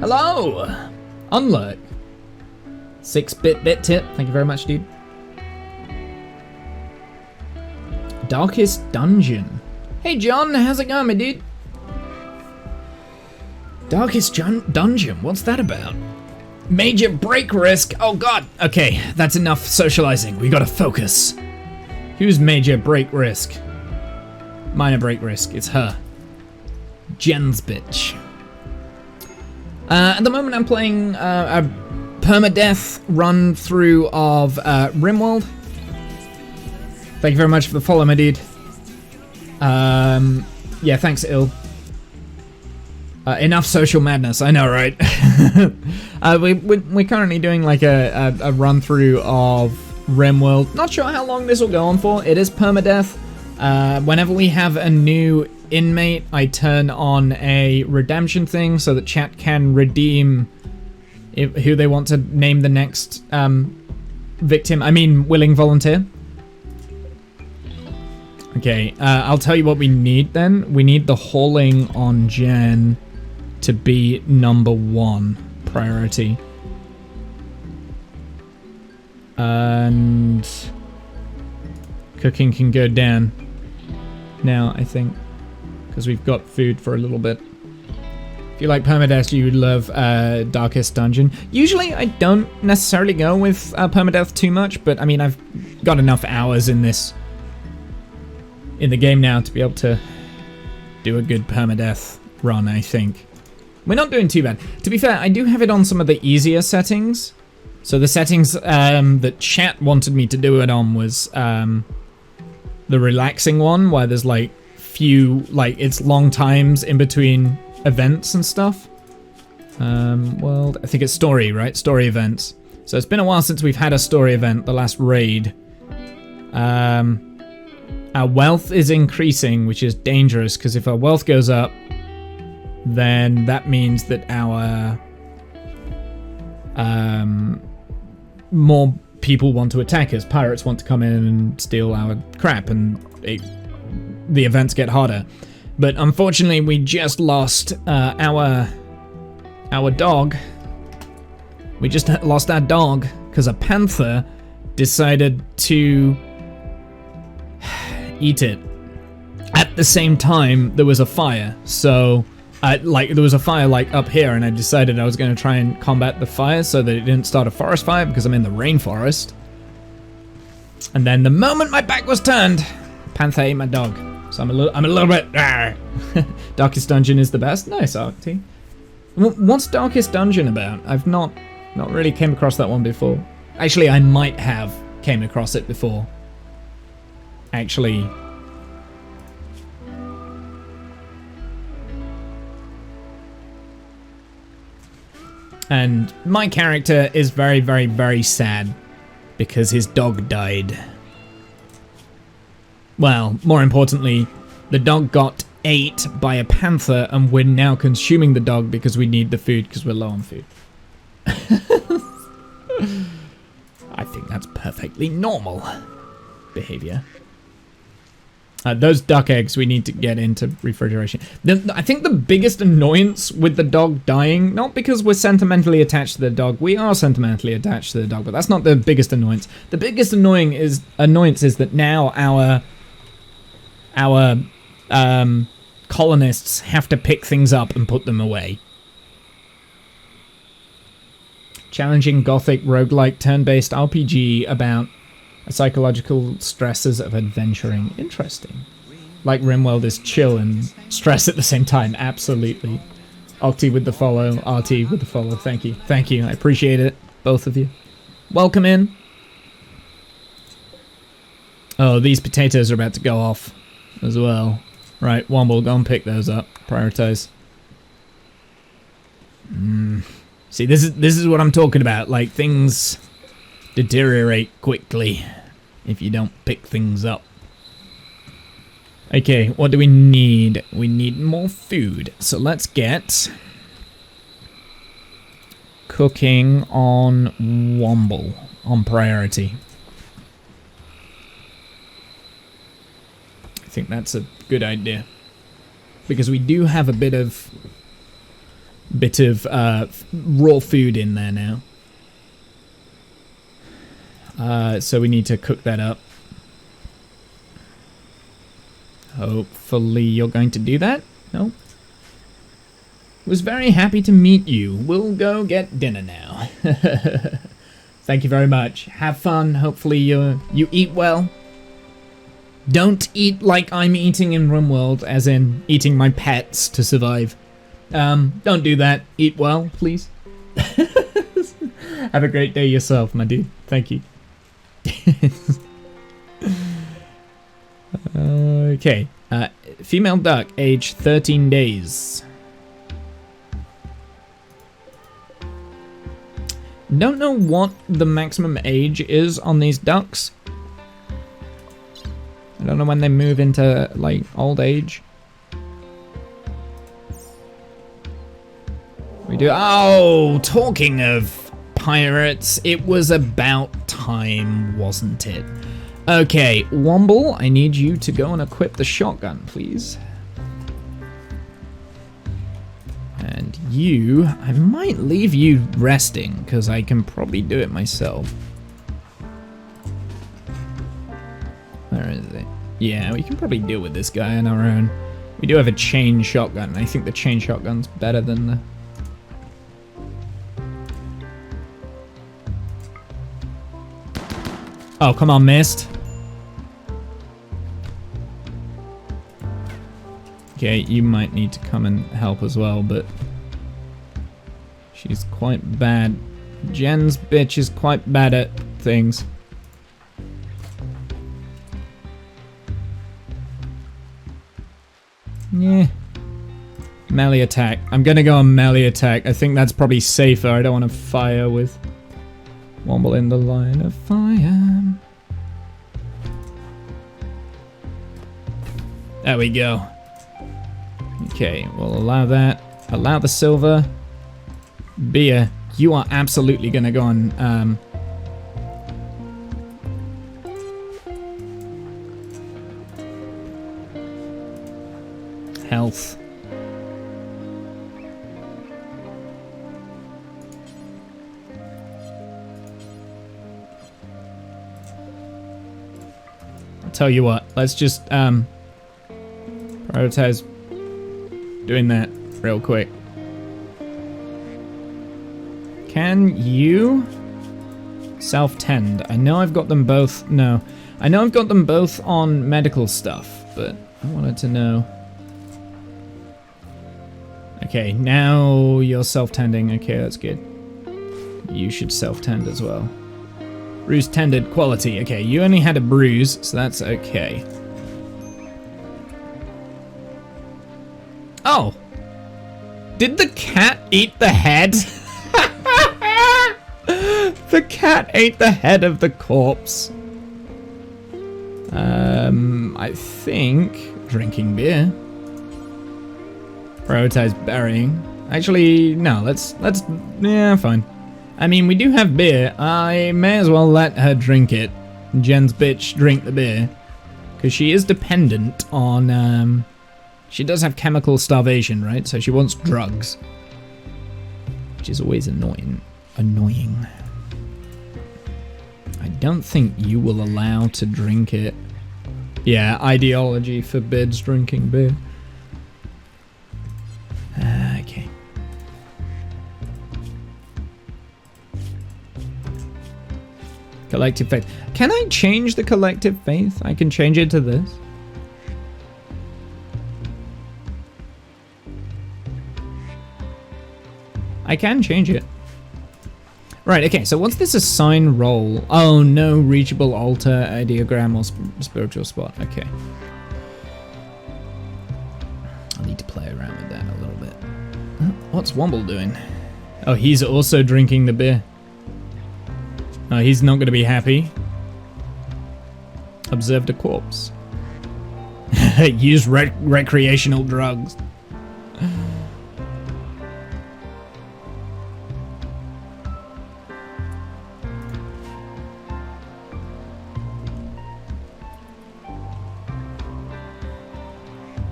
Hello! Unlurk. 6-bit tip. Thank you very much, dude. Darkest Dungeon. Hey, John, how's it going, my dude? Darkest Dungeon, what's that about? Major break risk. Oh god. Okay, that's enough socializing. We gotta focus. Who's major break risk? Minor break risk. It's her. Jen's bitch. At the moment I'm playing a permadeath run through of Rimworld. Thank you very much for the follow, my dude. Yeah, thanks, Il. Enough social madness, I know, right? We're currently doing like a run through of Rimworld. Not sure how long this will go on for. It is permadeath. Whenever we have a new inmate, I turn on a redemption thing so that chat can redeem who they want to name the next victim. I mean, willing volunteer. Okay, I'll tell you what we need then. We need the hauling on Jen to be #1 priority. And cooking can go down now, I think, because we've got food for a little bit. If you like permadeath, you would love Darkest Dungeon. Usually I don't necessarily go with permadeath too much, but I mean, I've got enough hours in the game now to be able to do a good permadeath run, I think. We're not doing too bad. To be fair, I do have it on some of the easier settings. So the settings that chat wanted me to do it on was the relaxing one, where there's like few, like, it's long times in between events and stuff. World, I think it's story, right? Story events. So it's been a while since we've had a story event, the last raid. Our wealth is increasing, which is dangerous, because if our wealth goes up, then that means that our more people want to attack us. Pirates want to come in and steal our crap, and the events get harder. But unfortunately, we just lost our dog. We just lost our dog because a panther decided to eat it. At the same time, there was a fire. So, there was a fire like up here, and I decided I was going to try and combat the fire so that it didn't start a forest fire because I'm in the rainforest. And then the moment my back was turned, panther ate my dog. So I'm a little bit. Darkest Dungeon is the best. Nice, Arcty. What's Darkest Dungeon about? I've not really came across that one before. Actually, I might have came across it before. Actually. And my character is very, very, very sad because his dog died. Well, more importantly, the dog got ate by a panther, and we're now consuming the dog because we need the food because we're low on food. I think that's perfectly normal behavior. Those duck eggs we need to get into refrigeration. I think the biggest annoyance with the dog dying, not because we're sentimentally attached to the dog, we are sentimentally attached to the dog, but that's not the biggest annoyance. The biggest annoyance is that now our colonists have to pick things up and put them away. Challenging gothic roguelike turn-based RPG about psychological stresses of adventuring. Interesting. Like Rimworld is chill and stress at the same time. Absolutely. Octi with the follow. RT with the follow. Thank you. Thank you. I appreciate it. Both of you. Welcome in. Oh, these potatoes are about to go off as well. Right, Womble, go and pick those up. Prioritize. See, this is what I'm talking about. Like, things deteriorate quickly if you don't pick things up. Okay, what do we need? We need more food. So let's get cooking on Womble on priority. I think that's a good idea because we do have a bit of raw food in there now. So we need to cook that up. Hopefully you're going to do that. No. Was very happy to meet you. We'll go get dinner now. Thank you very much. Have fun. Hopefully you eat well. Don't eat like I'm eating in Rimworld, as in eating my pets to survive. Don't do that. Eat well, please. Have a great day yourself, my dude. Thank you. Okay. Female duck, age 13 days. Don't know what the maximum age is on these ducks. I don't know when they move into, like, old age. We do. Oh, talking of pirates, it was about time, wasn't it? Okay, Womble, I need you to go and equip the shotgun, please. And you, I might leave you resting, because I can probably do it myself. Where is it? Yeah, we can probably deal with this guy on our own. We do have a chain shotgun. I think the chain shotgun's better than the... Oh, come on, missed. Okay, you might need to come and help as well, but... she's quite bad. Jen's bitch is quite bad at things. Melee attack. I'm gonna go on melee attack. I think that's probably safer. I don't want to fire with Womble in the line of fire. There we go. Okay, we'll allow that. Allow the silver. Beer, you are absolutely gonna go on health. I'll tell you what, let's just prioritize doing that real quick. Can you self-tend? I know I've got them both. No, I know I've got them both on medical stuff, but I wanted to know. Okay, now you're self-tending. Okay, that's good. You should self-tend as well. Bruise tended quality. Okay, you only had a bruise, so that's okay. Oh! Did the cat eat the head? The cat ate the head of the corpse. I think drinking beer. Prioritize burying. Actually, no, let's, yeah, fine. I mean, we do have beer. I may as well let her drink it. Jen's bitch drink the beer. Because she is dependent on, she does have chemical starvation, right? So she wants drugs. Which is always annoying. I don't think you will allow to drink it. Yeah, ideology forbids drinking beer. Okay. Collective faith. Can I change the collective faith? I can change it to this. I can change it. Right, okay, so what's this assign role? Oh, no reachable altar, ideogram, or spiritual spot. Okay. I'll need to play around with that a little bit. What's Womble doing? Oh, he's also drinking the beer. Oh, he's not going to be happy. Observed a corpse. Use recreational drugs.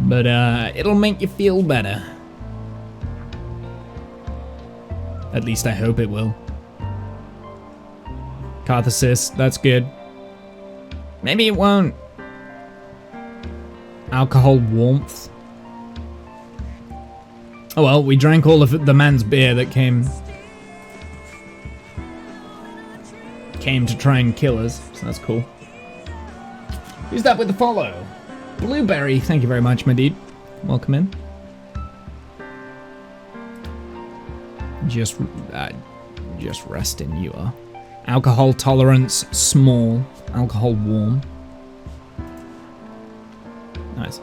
But it'll make you feel better. At least I hope it will. Catharsis, that's good. Maybe it won't. Alcohol warmth. Oh well, we drank all of the man's beer that came to try and kill us, so that's cool. Who's that with the follow? Blueberry, thank you very much, my dude. Welcome in. Just resting, you are. Alcohol tolerance, small. Alcohol warm. Nice.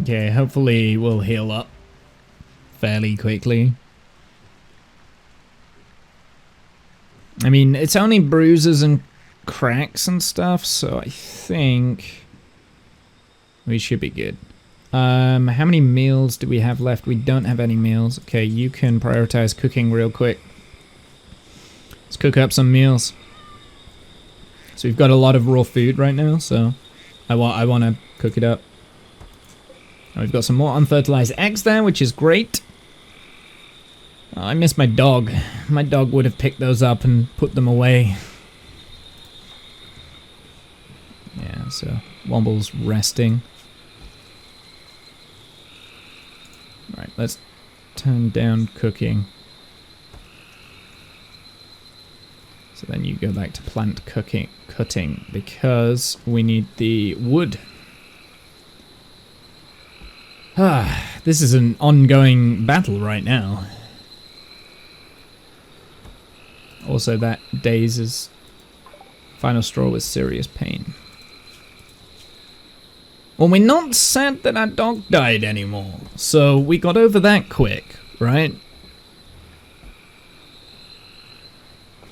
Okay, hopefully we'll heal up fairly quickly. I mean, it's only bruises and cracks and stuff, so I think we should be good. How many meals do we have left? We don't have any meals. Okay, you can prioritize cooking real quick. Let's cook up some meals. So we've got a lot of raw food right now, so I want to cook it up. And we've got some more unfertilized eggs there, which is great. Oh, I miss my dog. My dog would have picked those up and put them away. Yeah, so Womble's resting. Right, let's turn down cooking. So then you go back to plant cutting because we need the wood. This is an ongoing battle right now. Also, that dazes Final straw was serious pain. Well, we're not sad that our dog died anymore, so we got over that quick, right?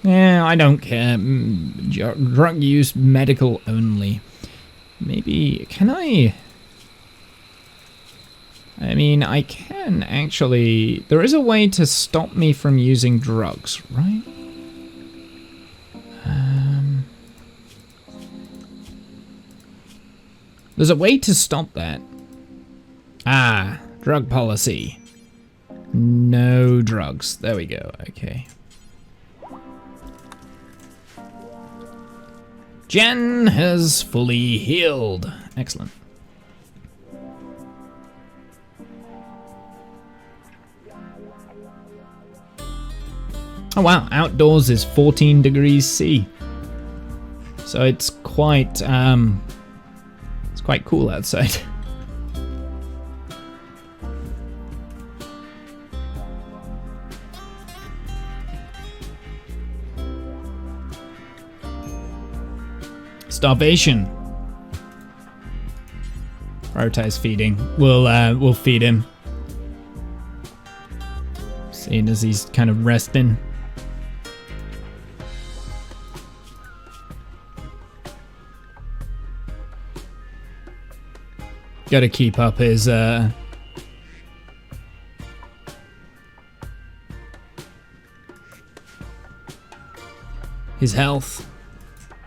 Yeah, I don't care. Drug use, medical only. Maybe, can I... I mean, I can actually... There is a way to stop me from using drugs, right? There's a way to stop that. Ah, drug policy. No drugs. There we go, okay. Jen has fully healed. Excellent. Oh wow, outdoors is 14 degrees C. So it's quite cool outside. Starvation. Prioritize feeding. We'll feed him. Seeing as he's kind of resting. Gotta keep up his health.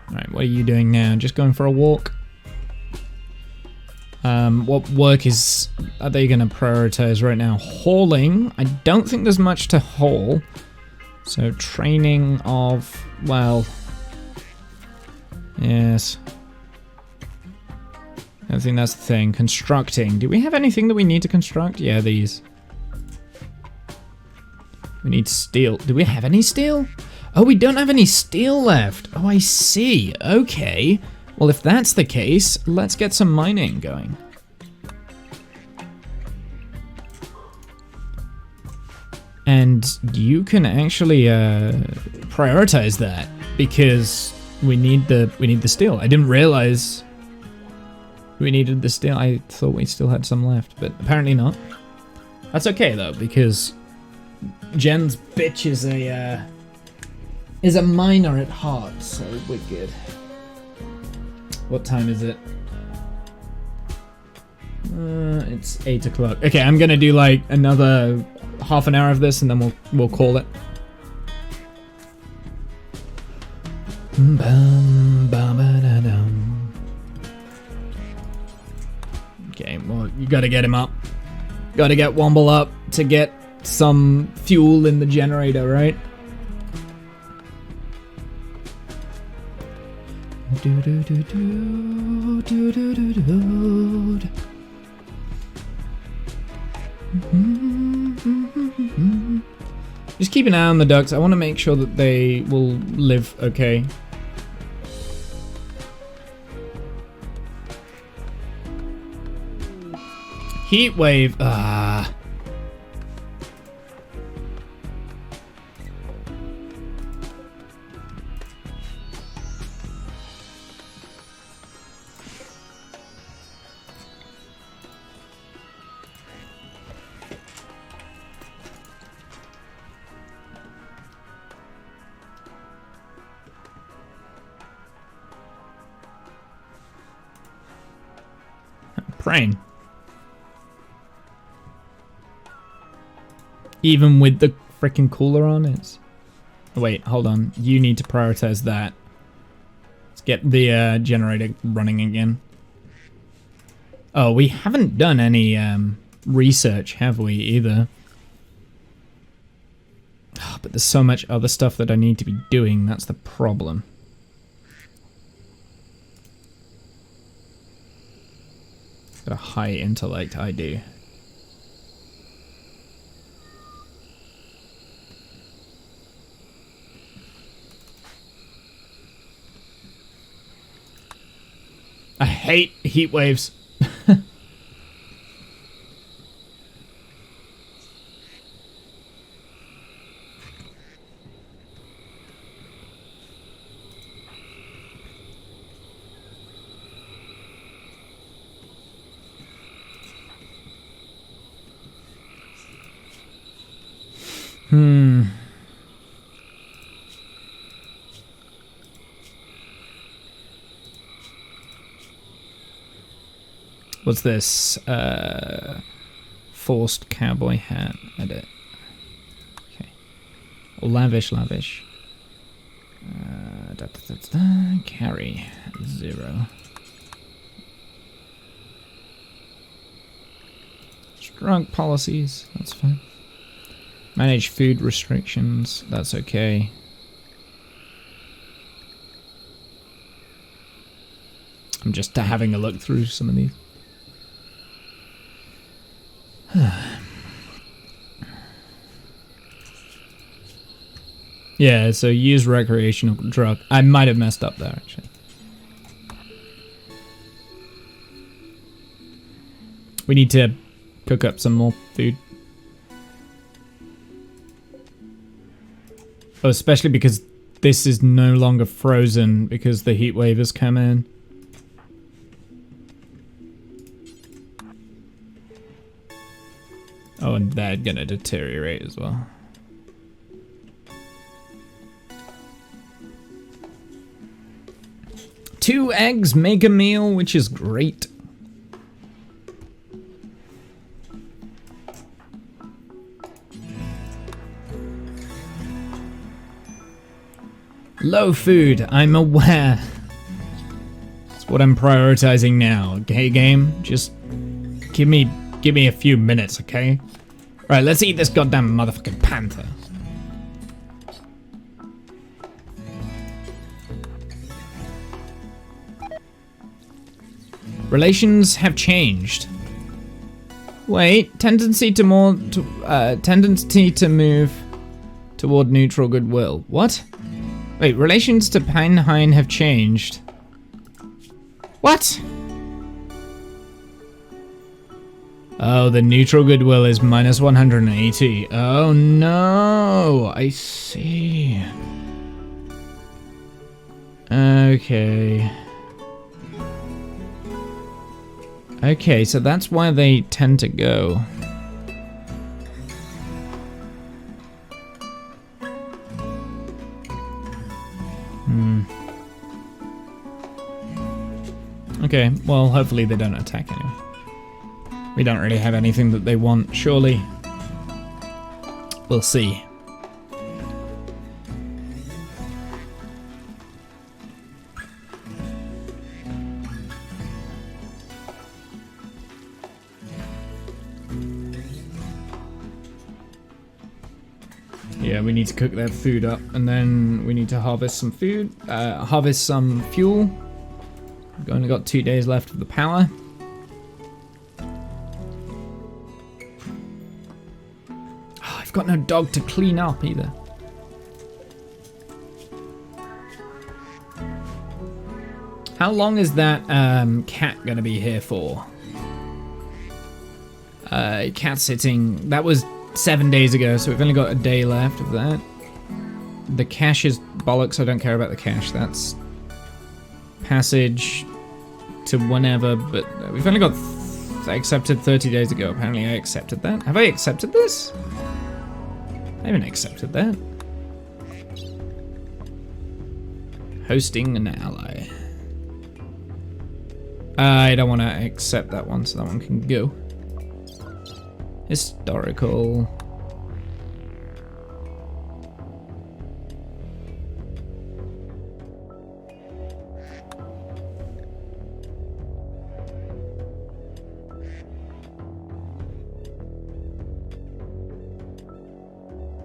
Alright, what are you doing now? Just going for a walk? What work are they gonna prioritize right now? Hauling. I don't think there's much to haul. So training of, well, yes. I think that's the thing. Constructing. Do we have anything that we need to construct? Yeah, these. We need steel. Do we have any steel? Oh, we don't have any steel left. Oh, I see. Okay. Well, if that's the case, let's get some mining going. And you can actually prioritize that because we need the steel. I didn't realize we needed the steel. I thought we still had some left, but apparently not. That's okay though, because Jen's bitch is a miner at heart, so we're good. What time is it? It's 8 o'clock. Okay, I'm gonna do like another half an hour of this, and then we'll call it. Okay, well, you gotta get him up. Gotta get Womble up to get some fuel in the generator, right? Just keep an eye on the ducks. I want to make sure that they will live okay. Heat wave. Ah. Praying. Even with the freaking cooler on, it's... Oh, wait, hold on. You need to prioritize that. Let's get the generator running again. Oh, we haven't done any research, have we, either? Oh, but there's so much other stuff that I need to be doing. That's the problem. Got a high intellect, I do. I hate heat waves. What's this? Forced cowboy hat. Edit. Okay. Lavish. Carry. 0. Drug policies. That's fine. Manage food restrictions. That's okay. I'm just having a look through some of these. Yeah, so use recreational drug. I might have messed up there, actually. We need to cook up some more food. Oh, especially because this is no longer frozen because the heat wave has come in. Oh, and they're gonna deteriorate as well. Two eggs make a meal, which is great. Low food, I'm aware. That's what I'm prioritizing now, okay, game? Just give me a few minutes, okay? Right, let's eat this goddamn motherfucking panther. Relations have changed. Wait, tendency to move toward neutral goodwill. What? Wait, relations to Pinehine have changed. What? Oh, the neutral goodwill is minus 180. Oh no, I see. Okay. Okay, so that's why they tend to go. Okay, well, hopefully they don't attack anyway. We don't really have anything that they want, surely. We'll see. Yeah, we need to cook that food up, and then we need to harvest some food, harvest some fuel. We've only got 2 days left of the power. Oh, I've got no dog to clean up either. How long is that cat gonna be here for? Cat sitting, that was 7 days ago, so we've only got a day left of that. The cache is bollocks, I don't care about the cache. That's passage to whenever, but we've only got accepted 30 days ago. Apparently I accepted that. Have I accepted this? I haven't accepted that. Hosting an ally. I don't want to accept that one, so that one can go. Historical.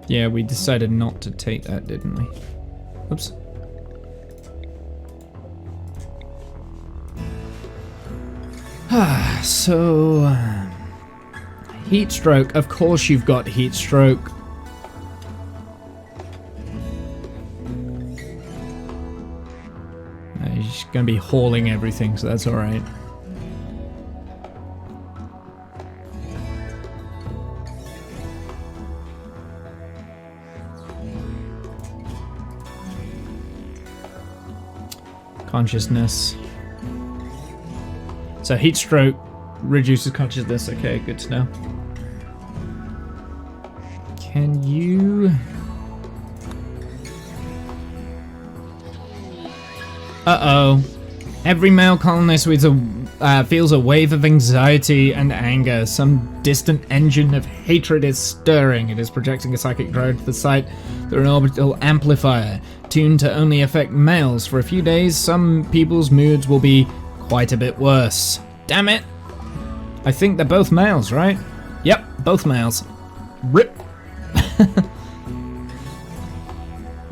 Yeah, we decided not to take that, didn't we? Oops. So... heat stroke. Of course you've got heat stroke. He's going to be hauling everything, so that's alright. Consciousness. So heat stroke reduces consciousness. Okay, good to know. Can you... Uh-oh. Every male colonist feels a wave of anxiety and anger. Some distant engine of hatred is stirring. It is projecting a psychic drone to the site through an orbital amplifier, tuned to only affect males. For a few days, some people's moods will be quite a bit worse. Damn it! I think they're both males, right? Yep, both males. Rip.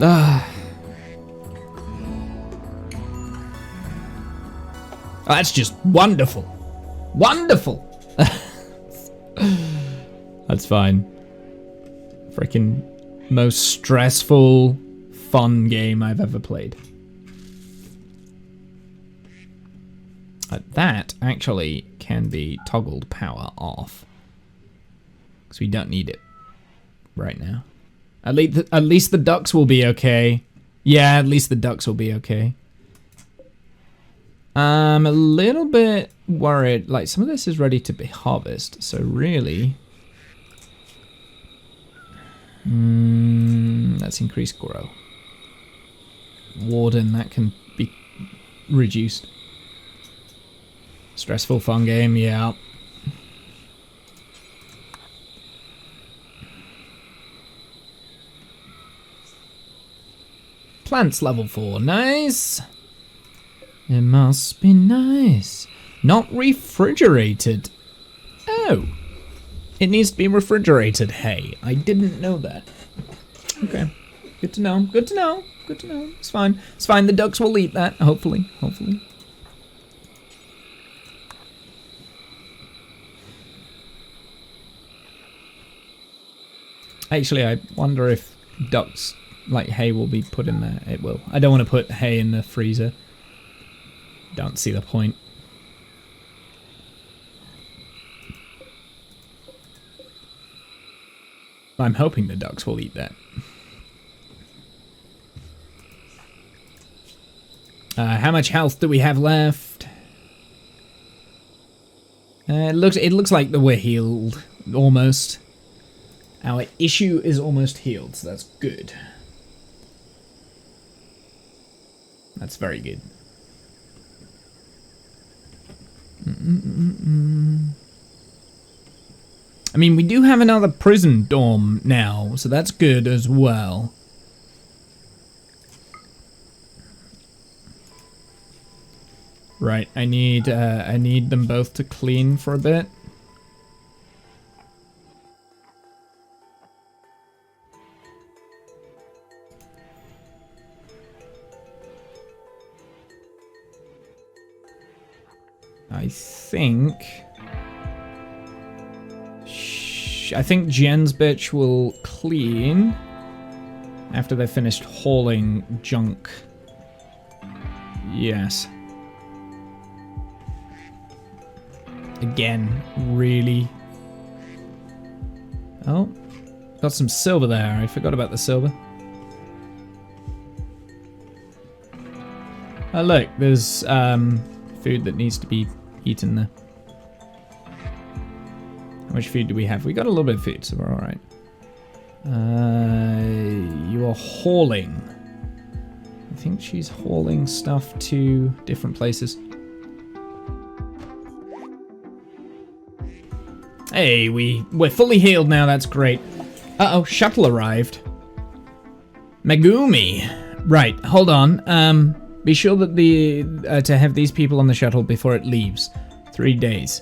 Ah. Oh, that's just wonderful. Wonderful! That's fine. Freaking most stressful, fun game I've ever played. That actually can be toggled power off. Because we don't need it right now. At least the ducks will be okay. Yeah, at least the ducks will be okay. I'm a little bit worried. Like, some of this is ready to be harvested, so really... let's increase grow. Warden, that can be reduced. Stressful fun game, yeah. Plants level 4, nice. It must be nice. Not refrigerated. Oh. It needs to be refrigerated, hey. I didn't know that. Okay. Good to know. Good to know. Good to know. It's fine. It's fine. The ducks will eat that, hopefully. Hopefully. Actually, I wonder if ducks, like hay, will be put in there. It will. I don't want to put hay in the freezer. Don't see the point. I'm hoping the ducks will eat that. How much health do we have left? It looks like that we're healed, almost. Our issue is almost healed, so that's good. That's very good. I mean, we do have another prison dorm now, so that's good as well. Right, I need them both to clean for a bit. I think Jen's bitch will clean after they've finished hauling junk. Yes. Again, really. Oh, got some silver there. I forgot about the silver. Oh look, there's food that needs to be eaten there. How much food do we have? We got a little bit of food, so we're alright. You are hauling. I think she's hauling stuff to different places. Hey, we're fully healed now, that's great. Uh-oh, shuttle arrived. Megumi. Right, hold on. Be sure that to have these people on the shuttle before it leaves. 3 days.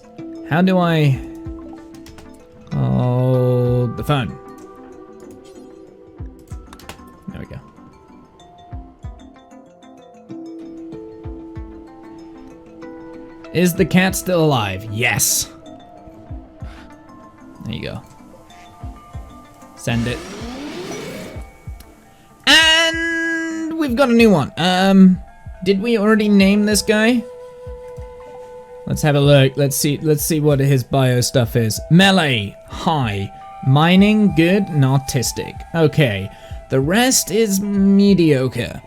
How do I... Oh, the phone. There we go. Is the cat still alive? Yes. There you go. Send it. And we've got a new one. Did we already name this guy? Let's have a look. Let's see what his bio stuff is. Melee, high. Mining, good, and artistic. Okay. The rest is mediocre.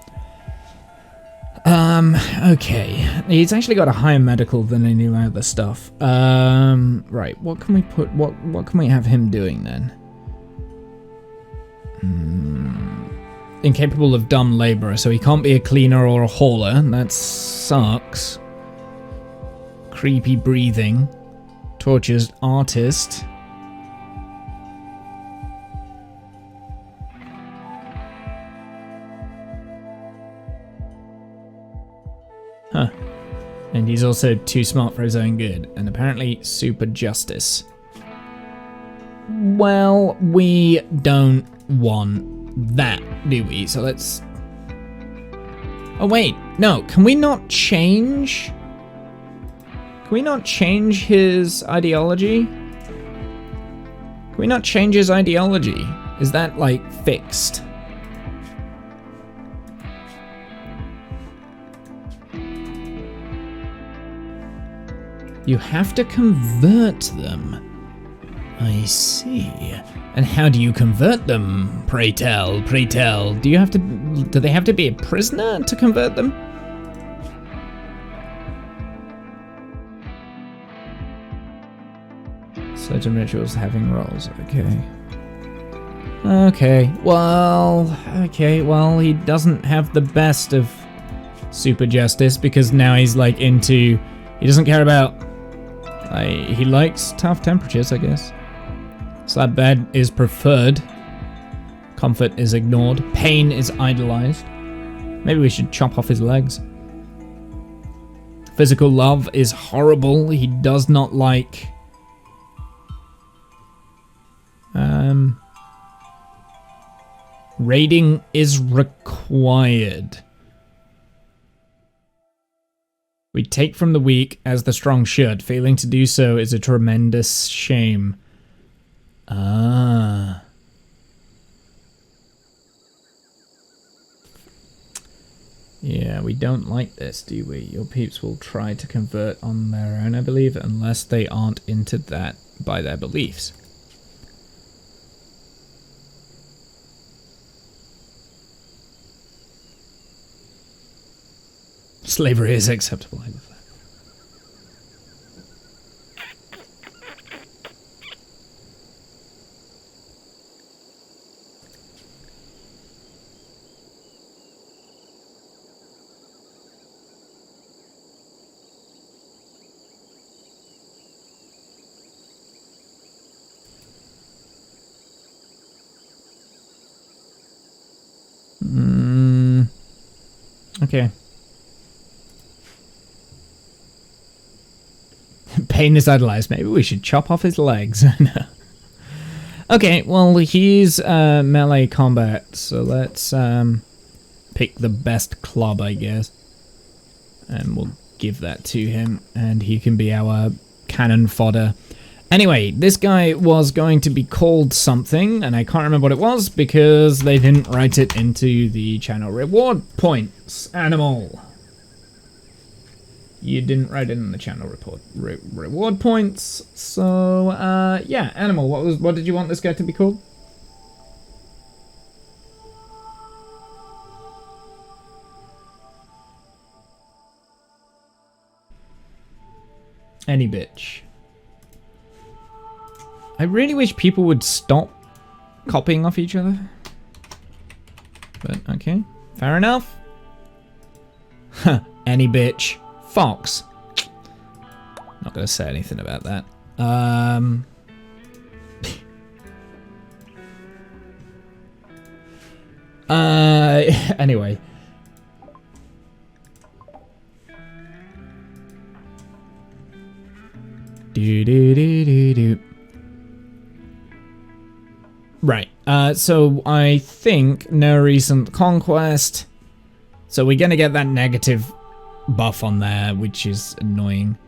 Okay. He's actually got a higher medical than any other stuff. Right. What can we put? What can we have him doing then? incapable of dumb laborer, so he can't be a cleaner or a hauler. That sucks. Creepy breathing. Tortured artist. Huh. And he's also too smart for his own good, and apparently super justice. Well, we don't want that, do we? So let's... Oh wait, no, can we not change? Can we not change his ideology? Can we not change his ideology? Is that, like, fixed? You have to convert them. I see. And how do you convert them? Pray tell, pray tell. Do they have to be a prisoner to convert them? Certain rituals having roles, okay. Okay, well, he doesn't have the best of super justice because now he's like he doesn't care about, he likes tough temperatures, I guess. Slab bed is preferred. Comfort is ignored. Pain is idolized. Maybe we should chop off his legs. Physical love is horrible. He does not like... Raiding is required. We take from the weak as the strong should. Failing to do so is a tremendous shame. Ah. Yeah, we don't like this, do we? Your peeps will try to convert on their own, I believe, unless they aren't into that by their beliefs. Slavery is acceptable, I love that. Okay. Pain is idolized. Maybe we should chop off his legs. No. Okay, well, he's melee combat, so let's pick the best club, I guess. And we'll give that to him, and he can be our cannon fodder. Anyway, this guy was going to be called something, and I can't remember what it was because they didn't write it into the channel. Reward points, animal. You didn't write it in the channel report. Reward points. So, yeah, animal. What did you want this guy to be called? Any bitch. I really wish people would stop copying off each other. But, okay. Fair enough. Huh. Any bitch. Fox. Not gonna say anything about that. Anyway. Do. Right. So I think no recent conquest. So we're gonna get that negative buff on there, which is annoying.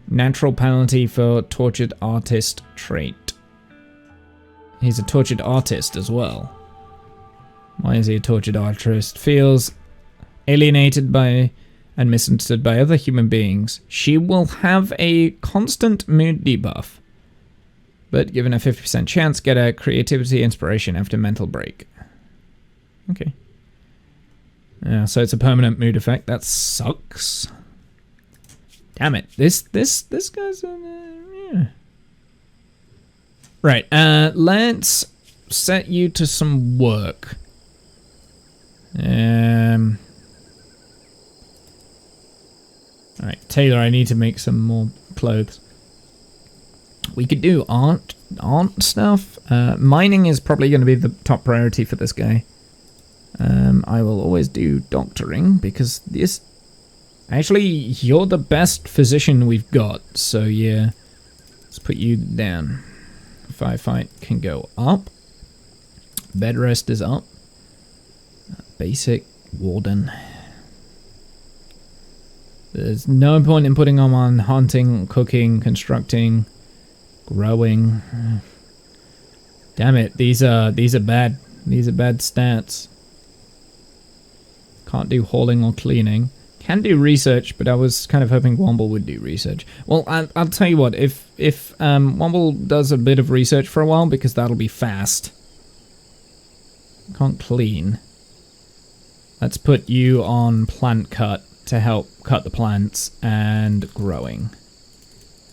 Natural penalty for tortured artist trait. He's a tortured artist as well. Why is he a tortured artist? Feels alienated by and misunderstood by other human beings. She will have a constant mood debuff, but given a 50% chance, get a creativity inspiration after mental break. Okay. Yeah, so it's a permanent mood effect. That sucks. Damn it. This guy's... yeah. Right, let's set you to some work. Alright, Taylor, I need to make some more clothes. We could do art stuff. Mining is probably going to be the top priority for this guy. I will always do doctoring because this... Actually, you're the best physician we've got, so yeah. Let's put you down. Firefight can go up. Bed rest is up. Basic warden. There's no point in putting them on hunting, cooking, constructing, growing. Damn it, these are bad. These are bad stats. Can't do hauling or cleaning. Can do research, but I was kind of hoping Womble would do research. Well, I'll tell you what, if Womble does a bit of research for a while, because that'll be fast. Can't clean. Let's put you on plant cut to help cut the plants and growing.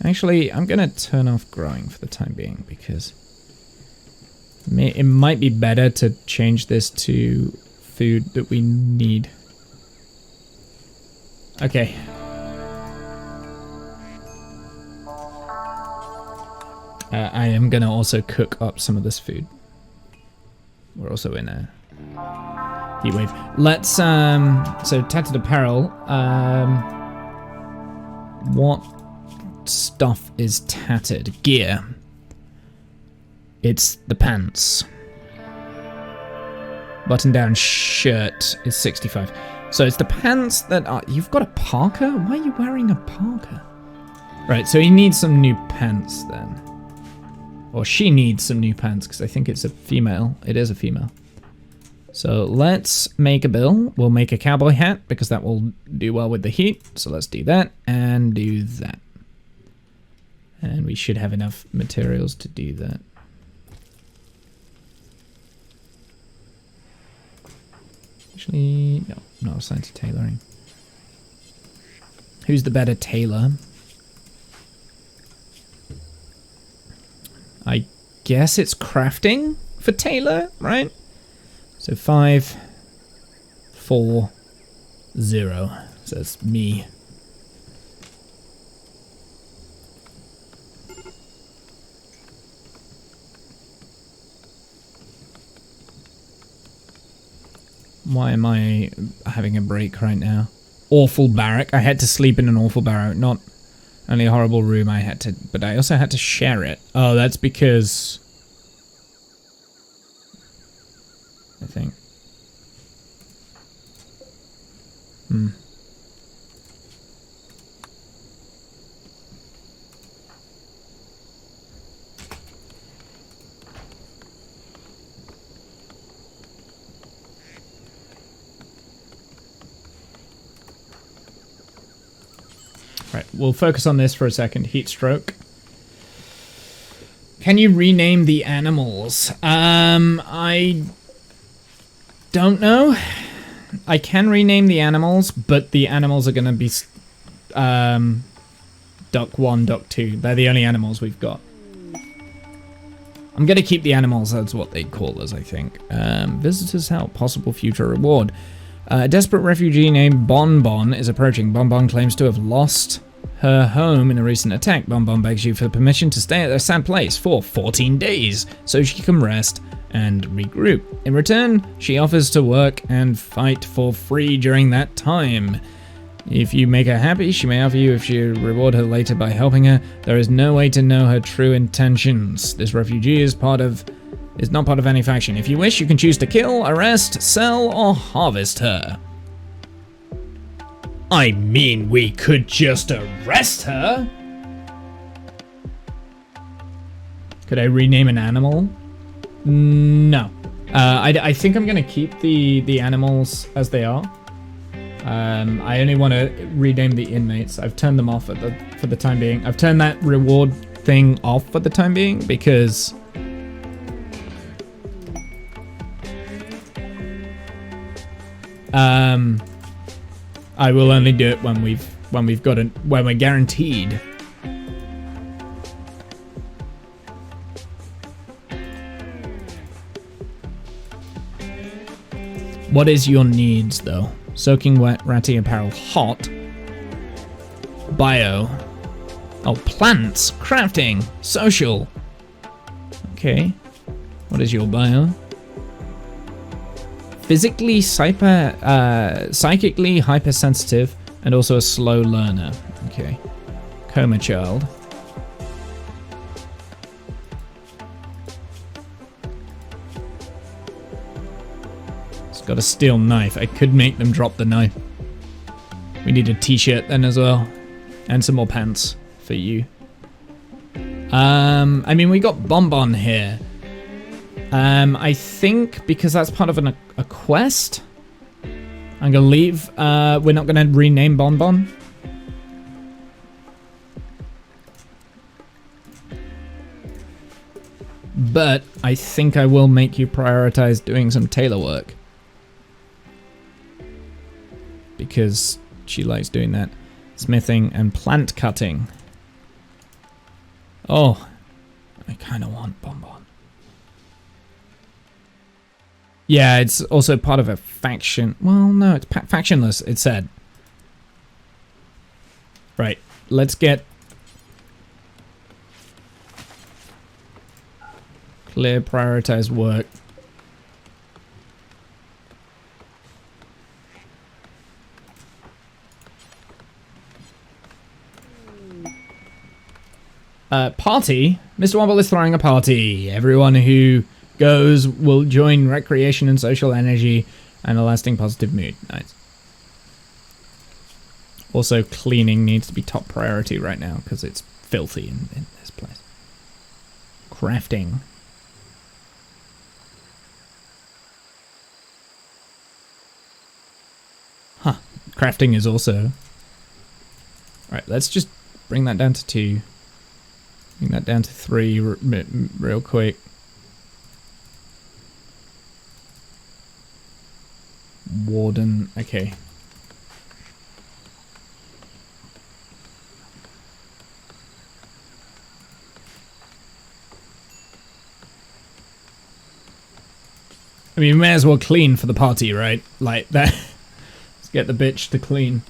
Actually, I'm going to turn off growing for the time being, because it might be better to change this to food that we need. Okay. I am gonna also cook up some of this food. We're also in a heat wave. Let's so tattered apparel. What stuff is tattered? Gear. It's the pants. Button down shirt is 65. So it's the pants that are... You've got a parka? Why are you wearing a parka? Right, so he needs some new pants then. Or she needs some new pants, because I think it's a female. It is a female. So let's make a bill. We'll make a cowboy hat, because that will do well with the heat. So let's do that, and do that. And we should have enough materials to do that. Actually, no, not assigned to tailoring. Who's the better tailor? I guess it's crafting for tailor, right? So 5, 4, 0. So that's me. Why am I having a break right now? Awful barrack. I had to sleep in an awful barrack. Not only a horrible room, but I also had to share it. Oh, that's because... I think. Right, we'll focus on this for a second. Heat stroke. Can you rename the animals? I don't know. I can rename the animals, but the animals are going to be Duck 1, Duck 2. They're the only animals we've got. I'm going to keep the animals, that's what they call us, I think. Visitors help, possible future reward. A desperate refugee named Bon Bon is approaching. Bon Bon claims to have lost her home in a recent attack. Bon Bon begs you for permission to stay at their sad place for 14 days so she can rest and regroup. In return, she offers to work and fight for free during that time. If you make her happy, she may offer you if you reward her later by helping her. There is no way to know her true intentions. This refugee is not part of any faction. If you wish, you can choose to kill, arrest, sell, or harvest her. I mean, we could just arrest her. Could I rename an animal? No. I think I'm gonna keep the animals as they are. I only want to rename the inmates. I've turned them off for the time being. I've turned that reward thing off for the time being because I will only do it when we're guaranteed. What is your needs, though? Soaking wet, ratty apparel, hot. Bio. Oh, plants, crafting, social. Okay. What is your bio? Physically, psychically hypersensitive, and also a slow learner. Okay. Coma child. It's got a steel knife. I could make them drop the knife. We need a t-shirt then as well. And some more pants for you. I mean, we got Bonbon here. I think because that's part of a quest, I'm gonna leave. We're not gonna rename Bonbon. But I think I will make you prioritize doing some tailor work. Because she likes doing that. Smithing and plant cutting. Oh, I kind of want Bonbon. Yeah, it's also part of a faction. Well, no, it's factionless, it said. Right, let's get clear prioritized work. Party? Mr. Womble is throwing a party. Everyone who goes will join recreation and social energy and a lasting positive mood. Nice. Also, cleaning needs to be top priority right now because it's filthy in this place. Crafting. Huh. Crafting is also... Alright, let's just bring that down to 2. Bring that down to 3 real quick. Warden, okay. I mean, we may as well clean for the party, right? Like that. Let's get the bitch to clean.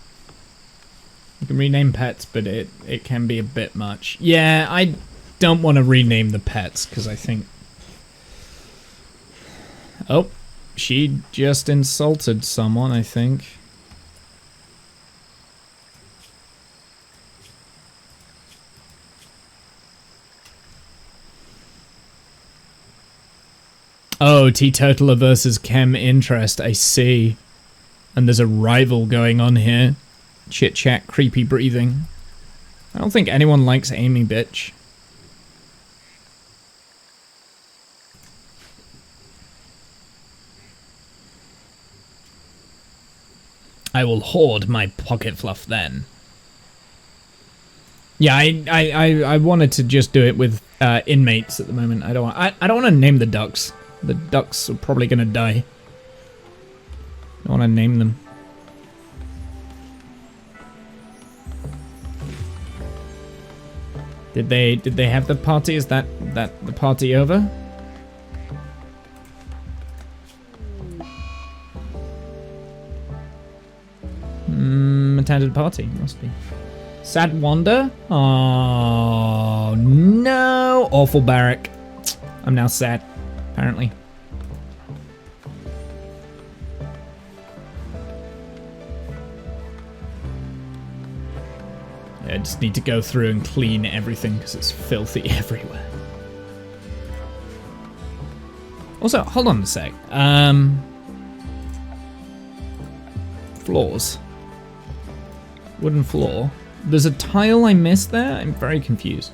You can rename pets, but it can be a bit much. Yeah, I don't want to rename the pets, because I think... Oh, she just insulted someone, I think. Oh, Teetotaler versus Chem interest, I see. And there's a rival going on here. Chit chat, creepy breathing. I don't think anyone likes Amy, bitch. I will hoard my pocket fluff then. Yeah, I wanted to just do it with inmates at the moment. I don't want to name the ducks. The ducks are probably gonna die. I don't want to name them. Did they have the party? Is that the party over? Attended party, must be. Sad Wanda? Oh no! Awful barrack. I'm now sad, apparently. I just need to go through and clean everything because it's filthy everywhere. Also, hold on a sec. Floors. Wooden floor. There's a tile I missed there? I'm very confused.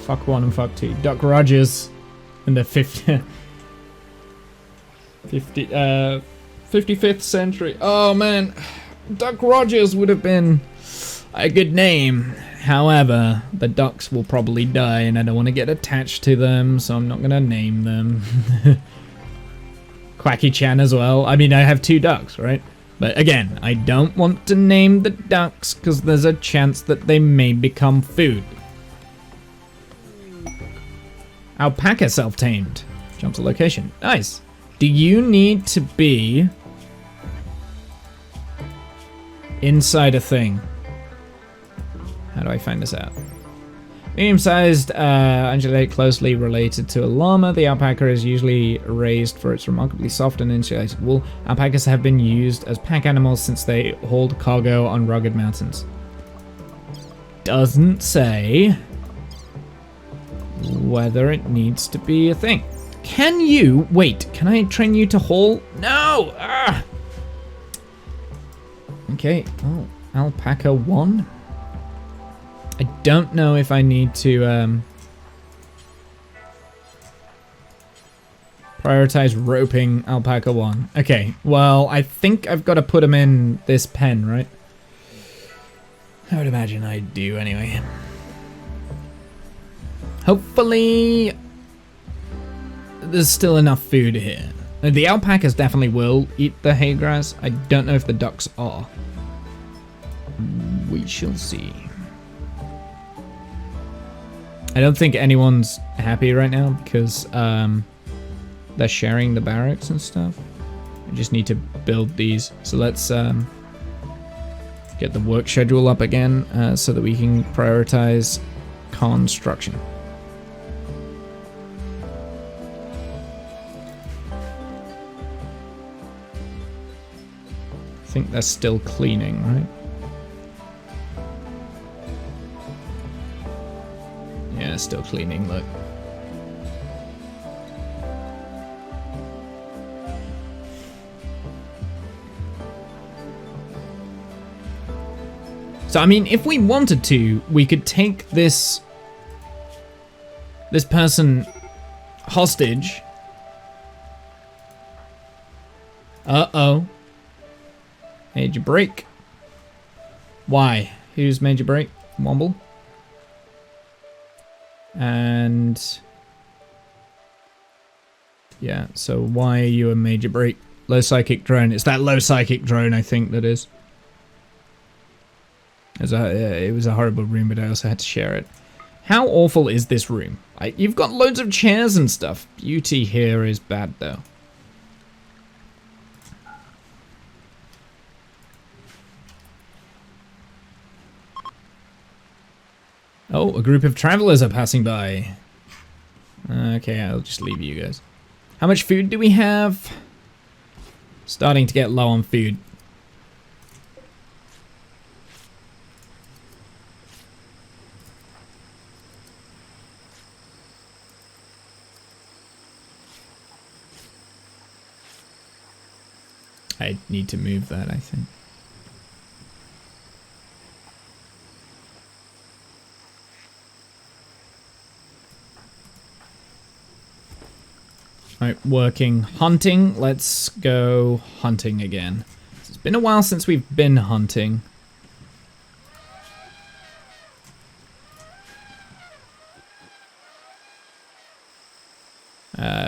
Fuck 1 and fuck 2. Duck Rogers in the 55th century. Oh man. Duck Rogers would have been a good name. However, the ducks will probably die and I don't want to get attached to them, so I'm not going to name them. Quacky-chan as well. I mean, I have 2 ducks, right? But again, I don't want to name the ducks because there's a chance that they may become food. Alpaca self-tamed. Jump to location. Nice. Do you need to be inside a thing? How do I find this out? Medium-sized ungulate closely related to a llama. The alpaca is usually raised for its remarkably soft and insulated wool. Alpacas have been used as pack animals since they hauled cargo on rugged mountains. Doesn't say whether it needs to be a thing. Can you... Wait, can I train you to haul? No! Ah! Okay, oh, alpaca 1. I don't know if I need to prioritize roping alpaca 1. Okay, well, I think I've got to put him in this pen, right? I would imagine I do anyway. Hopefully there's still enough food here. The alpacas definitely will eat the hay grass. I don't know if the ducks are. We shall see. I don't think anyone's happy right now because they're sharing the barracks and stuff. I just need to build these. So let's get the work schedule up again so that we can prioritize construction. I think they're still cleaning, right? Yeah, still cleaning, look. So, I mean, if we wanted to, we could take this person hostage. Uh-oh. Major break. Why? Who's major break? Womble? And yeah, so why are you a major break? Low psychic drone. It's that low psychic drone, I think, that is. It was a horrible room, but I also had to share it. How awful is this room? You've got loads of chairs and stuff. Beauty here is bad, though. Oh, a group of travelers are passing by. Okay, I'll just leave you guys. How much food do we have? Starting to get low on food. I need to move that, I think. Alright, working. Hunting. Let's go hunting again. It's been a while since we've been hunting.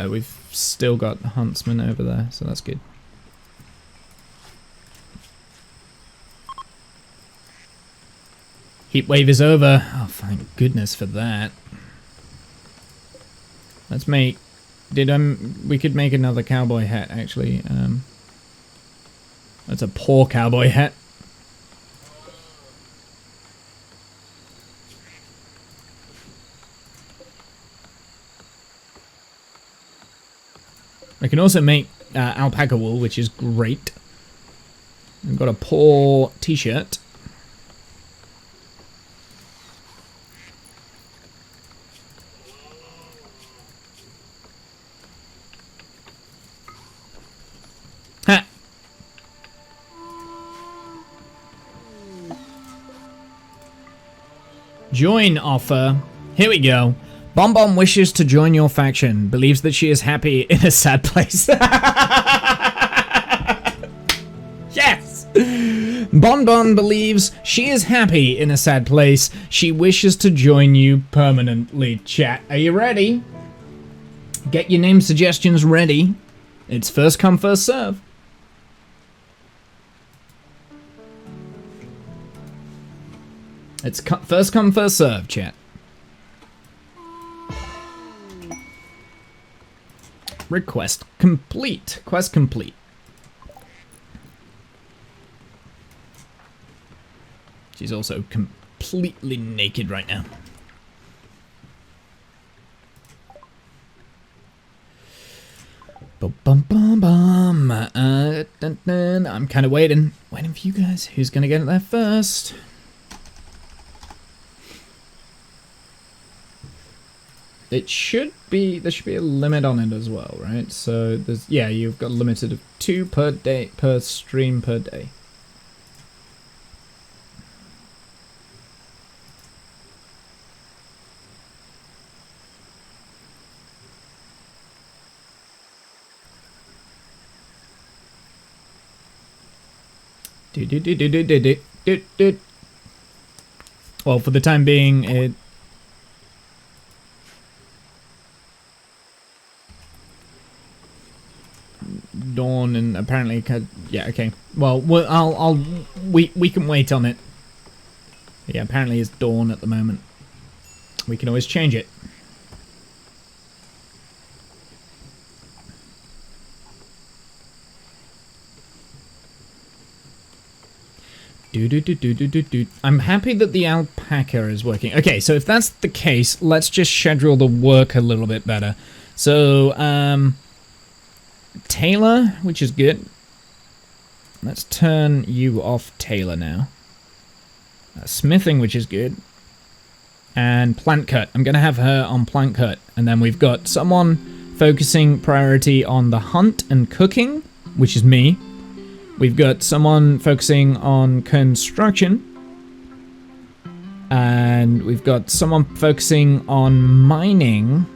We've still got huntsmen over there, so that's good. Heat wave is over. Oh, thank goodness for that. Let's make... we could make another cowboy hat, actually. That's a poor cowboy hat. I can also make alpaca wool, which is great. I've got a poor t-shirt. Ha! Join offer. Here we go. Bonbon wishes to join your faction. Believes that she is happy in a sad place. Yes! Bonbon believes she is happy in a sad place. She wishes to join you permanently. Chat, are you ready? Get your name suggestions ready. It's first come, first serve. It's first come, first serve, chat. Request complete. Quest complete. She's also completely naked right now. Bum bum bum bum. Dun, dun. I'm kind of waiting for you guys. Who's gonna get it there first? It should be. There should be a limit on it as well, right? So there's you've got limited of 2 per day per stream per day. Well, for the time being, it. Dawn and apparently, okay. Well, we can wait on it. Yeah, apparently it's dawn at the moment. We can always change it. I'm happy that the alpaca is working. Okay, so if that's the case, let's just schedule the work a little bit better. So, Taylor, which is good. Let's turn you off Taylor now. Smithing, which is good. And plant cut. I'm going to have her on plant cut. And then we've got someone focusing priority on the hunt and cooking, which is me. We've got someone focusing on construction. And we've got someone focusing on mining.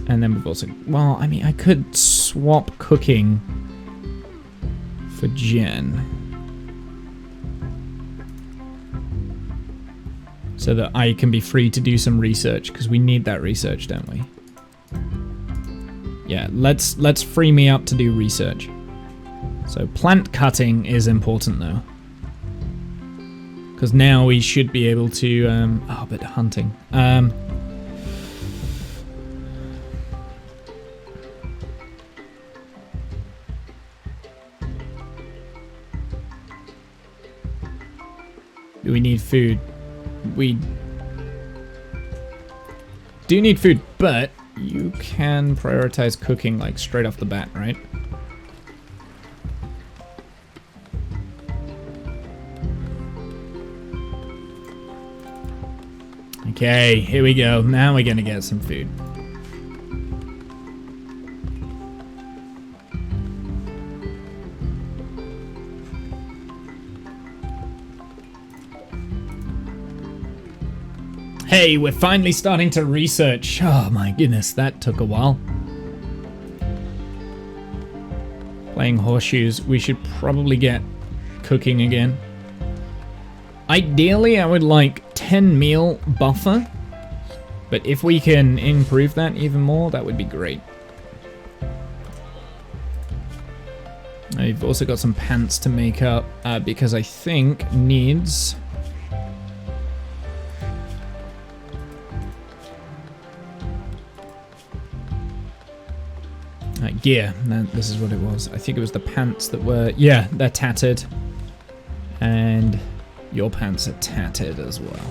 And then we've also... Well, I mean, I could swap cooking for Jen. So that I can be free to do some research, because we need that research, don't we? Yeah, let's free me up to do research. So plant cutting is important though, because now we should be able to. Oh, but hunting. Do we need food? We do need food, but you can prioritize cooking like straight off the bat, right? Okay, here we go. Now we're gonna get some food. Hey, we're finally starting to research. Oh my goodness, that took a while. Playing horseshoes. We should probably get cooking again. Ideally, I would like 10 meal buffer. But if we can improve that even more, that would be great. I've also got some pants to make up because I think needs... gear. This is what it was. I think it was the pants that were... Yeah, they're tattered. And your pants are tattered as well.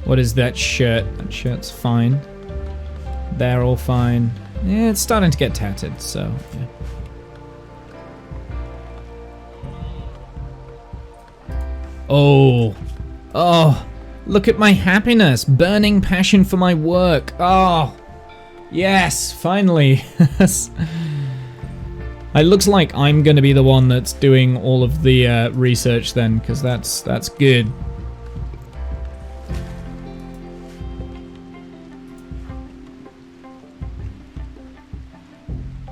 What is that shirt? That shirt's fine. They're all fine. Yeah, it's starting to get tattered, so yeah. Oh. Oh. Look at my happiness. Burning passion for my work. Oh. Yes, finally. It looks like I'm going to be the one that's doing all of the research then, because that's good.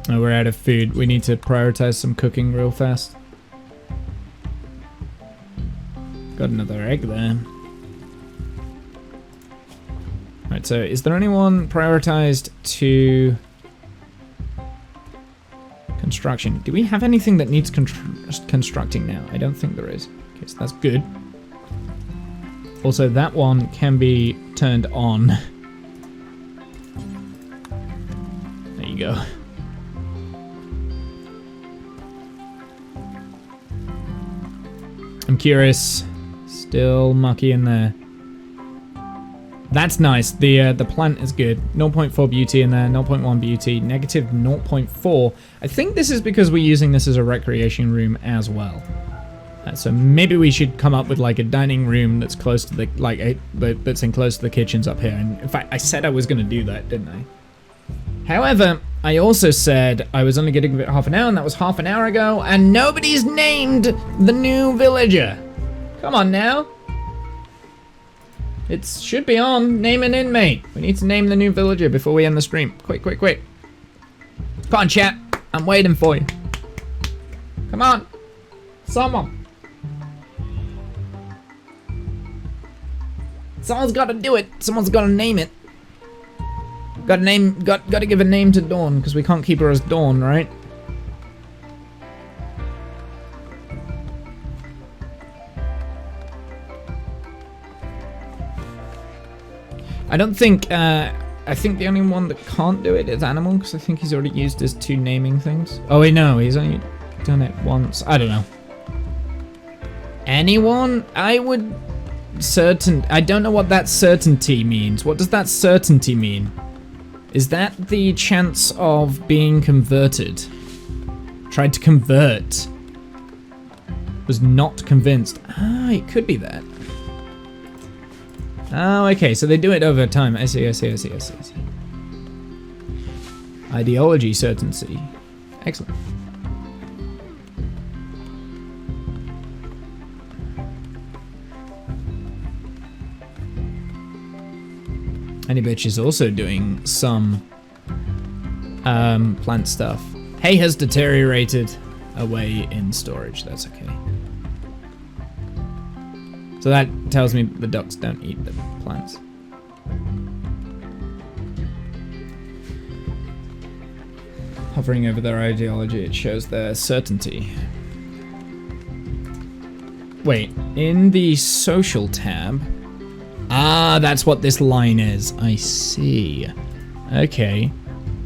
Oh, we're out of food. We need to prioritize some cooking real fast. Got another egg there. Right, so is there anyone prioritized to construction? Do we have anything that needs constructing now? I don't think there is. Okay, so that's good. Also, that one can be turned on. There you go. I'm curious. Still mucky in there. That's nice. The plant is good. 0.4 beauty in there, 0.1 beauty, negative 0.4. I think this is because we're using this as a recreation room as well. So maybe we should come up with like a dining room that's close to the that's enclosed to the kitchens up here. And in fact, I said I was going to do that, didn't I? However, I also said I was only going to give it half an hour, and that was half an hour ago, and nobody's named the new villager. Come on now. It should be on. Name an inmate. We need to name the new villager before we end the stream. Quick, quick, quick. Come on, chat. I'm waiting for you. Come on. Someone. Someone's got to do it. Someone's got to name it. Got to give a name to Dawn, because we can't keep her as Dawn, right? I don't think, I think the only one that can't do it is Animal, because I think he's already used his 2 naming things. Oh wait, no, he's only done it once. I don't know. Anyone? I would... I don't know what that certainty means. What does that certainty mean? Is that the chance of being converted? Tried to convert. Was not convinced. Ah, it could be that. Oh, okay, so they do it over time. I see. Ideology certainty. Excellent. Honey Bitch is also doing some plant stuff. Hay has deteriorated away in storage. That's okay. So that tells me the ducks don't eat the plants. Hovering over their ideology, it shows their certainty. Wait, in the social tab... Ah, that's what this line is. I see. Okay.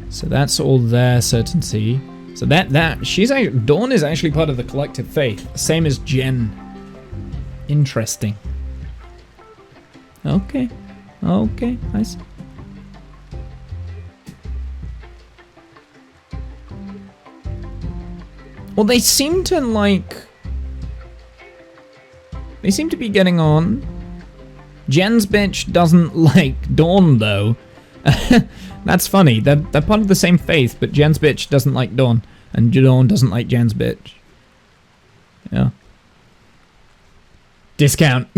So that's all their certainty. So Dawn is actually part of the collective faith. Same as Jen. Interesting. Okay. Okay, I see. Well, they seem to be getting on. Jen's bitch doesn't like Dawn, though. That's funny. They're part of the same faith, but Jen's bitch doesn't like Dawn, and Dawn doesn't like Jen's bitch. Yeah. Discount.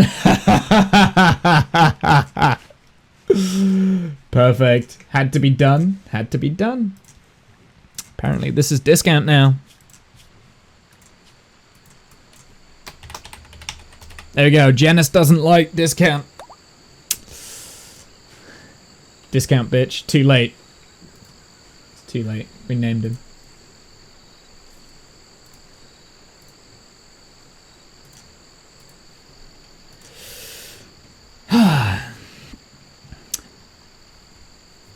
Perfect. Had to be done. Had to be done. Apparently, this is discount now. There we go. Janice doesn't like discount. Discount, bitch. Too late. It's too late. We named him.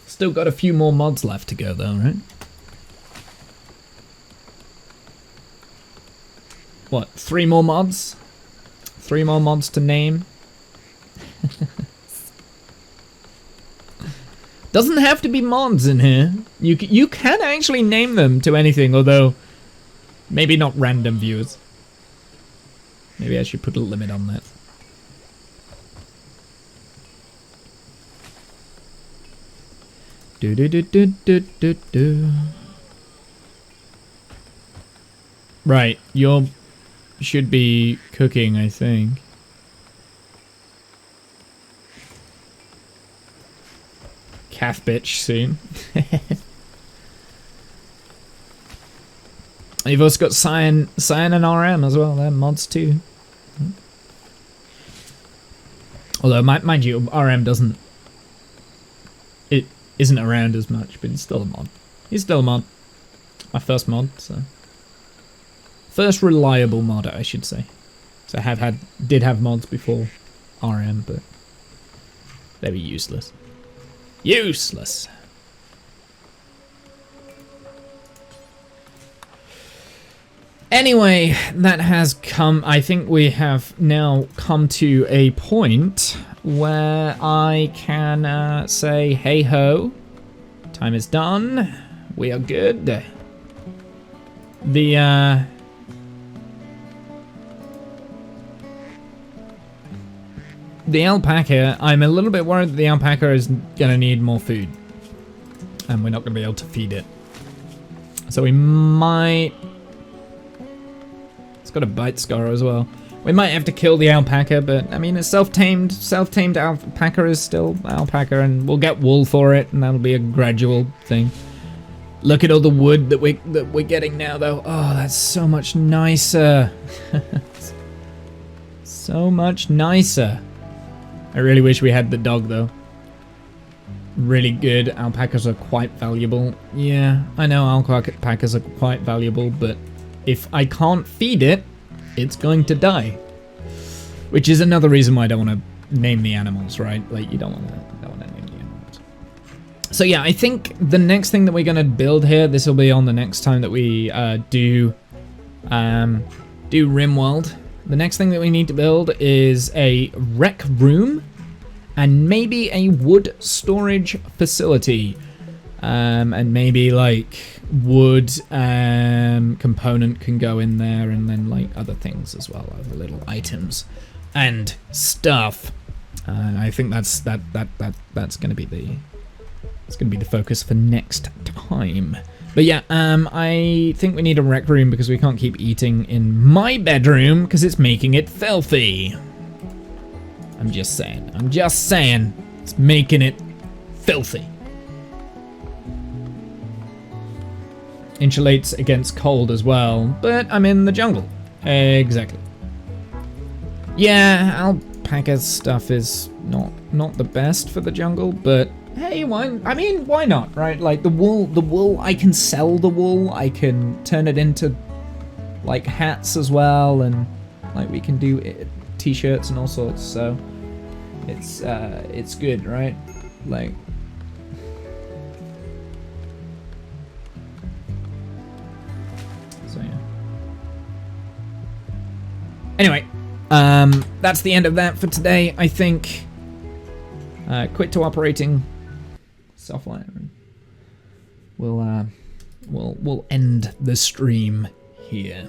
Still got a few more mods left to go, though, right? What? 3 more mods? 3 more mods to name? Doesn't have to be mods in here. You can actually name them to anything, although maybe not random viewers. Maybe I should put a limit on that. Do do do do do do do. Right, you should be cooking, I think. Calf bitch soon. You've also got Cyan and RM as well. They're mods too. Although, mind you, RM doesn't... It isn't around as much, but he's still a mod. He's still a mod. My first mod, so... First reliable mod, I should say. So I did have mods before RM, but they were useless. Useless! Anyway, that has come, I think we have now come to a point where I can say, hey ho, time is done, we are good. The alpaca, I'm a little bit worried that the alpaca is gonna need more food. And we're not gonna be able to feed it. So we might... It's got a bite scar as well. We might have to kill the alpaca, but I mean, a self-tamed alpaca is still alpaca, and we'll get wool for it, and that'll be a gradual thing. Look at all the wood that we're getting now, though. Oh, that's so much nicer. So much nicer. I really wish we had the dog, though. Really good. Alpacas are quite valuable. Yeah, I know alpacas are quite valuable, but if I can't feed it, it's going to die. Which is another reason why I don't want to name the animals, right? Like, you don't want to name the animals. So yeah, I think the next thing that we're going to build here, this will be on the next time that we do Rimworld. The next thing that we need to build is a rec room and maybe a wood storage facility. And maybe like wood component can go in there, and then like other things as well, other little items and stuff. I think that's gonna be the focus for next time. But yeah, I think we need a rec room because we can't keep eating in my bedroom because it's making it filthy. I'm just saying, it's making it filthy. Insulates against cold as well, but I'm in the jungle. Exactly. Yeah, alpaca stuff is not the best for the jungle, but hey, why not, right? Like the wool, I can sell the wool, I can turn it into like hats as well, and like we can do t-shirts and all sorts, so it's good, right? Like, so yeah. Anyway, that's the end of that for today, I think. Quit to operating software, and we'll end the stream here.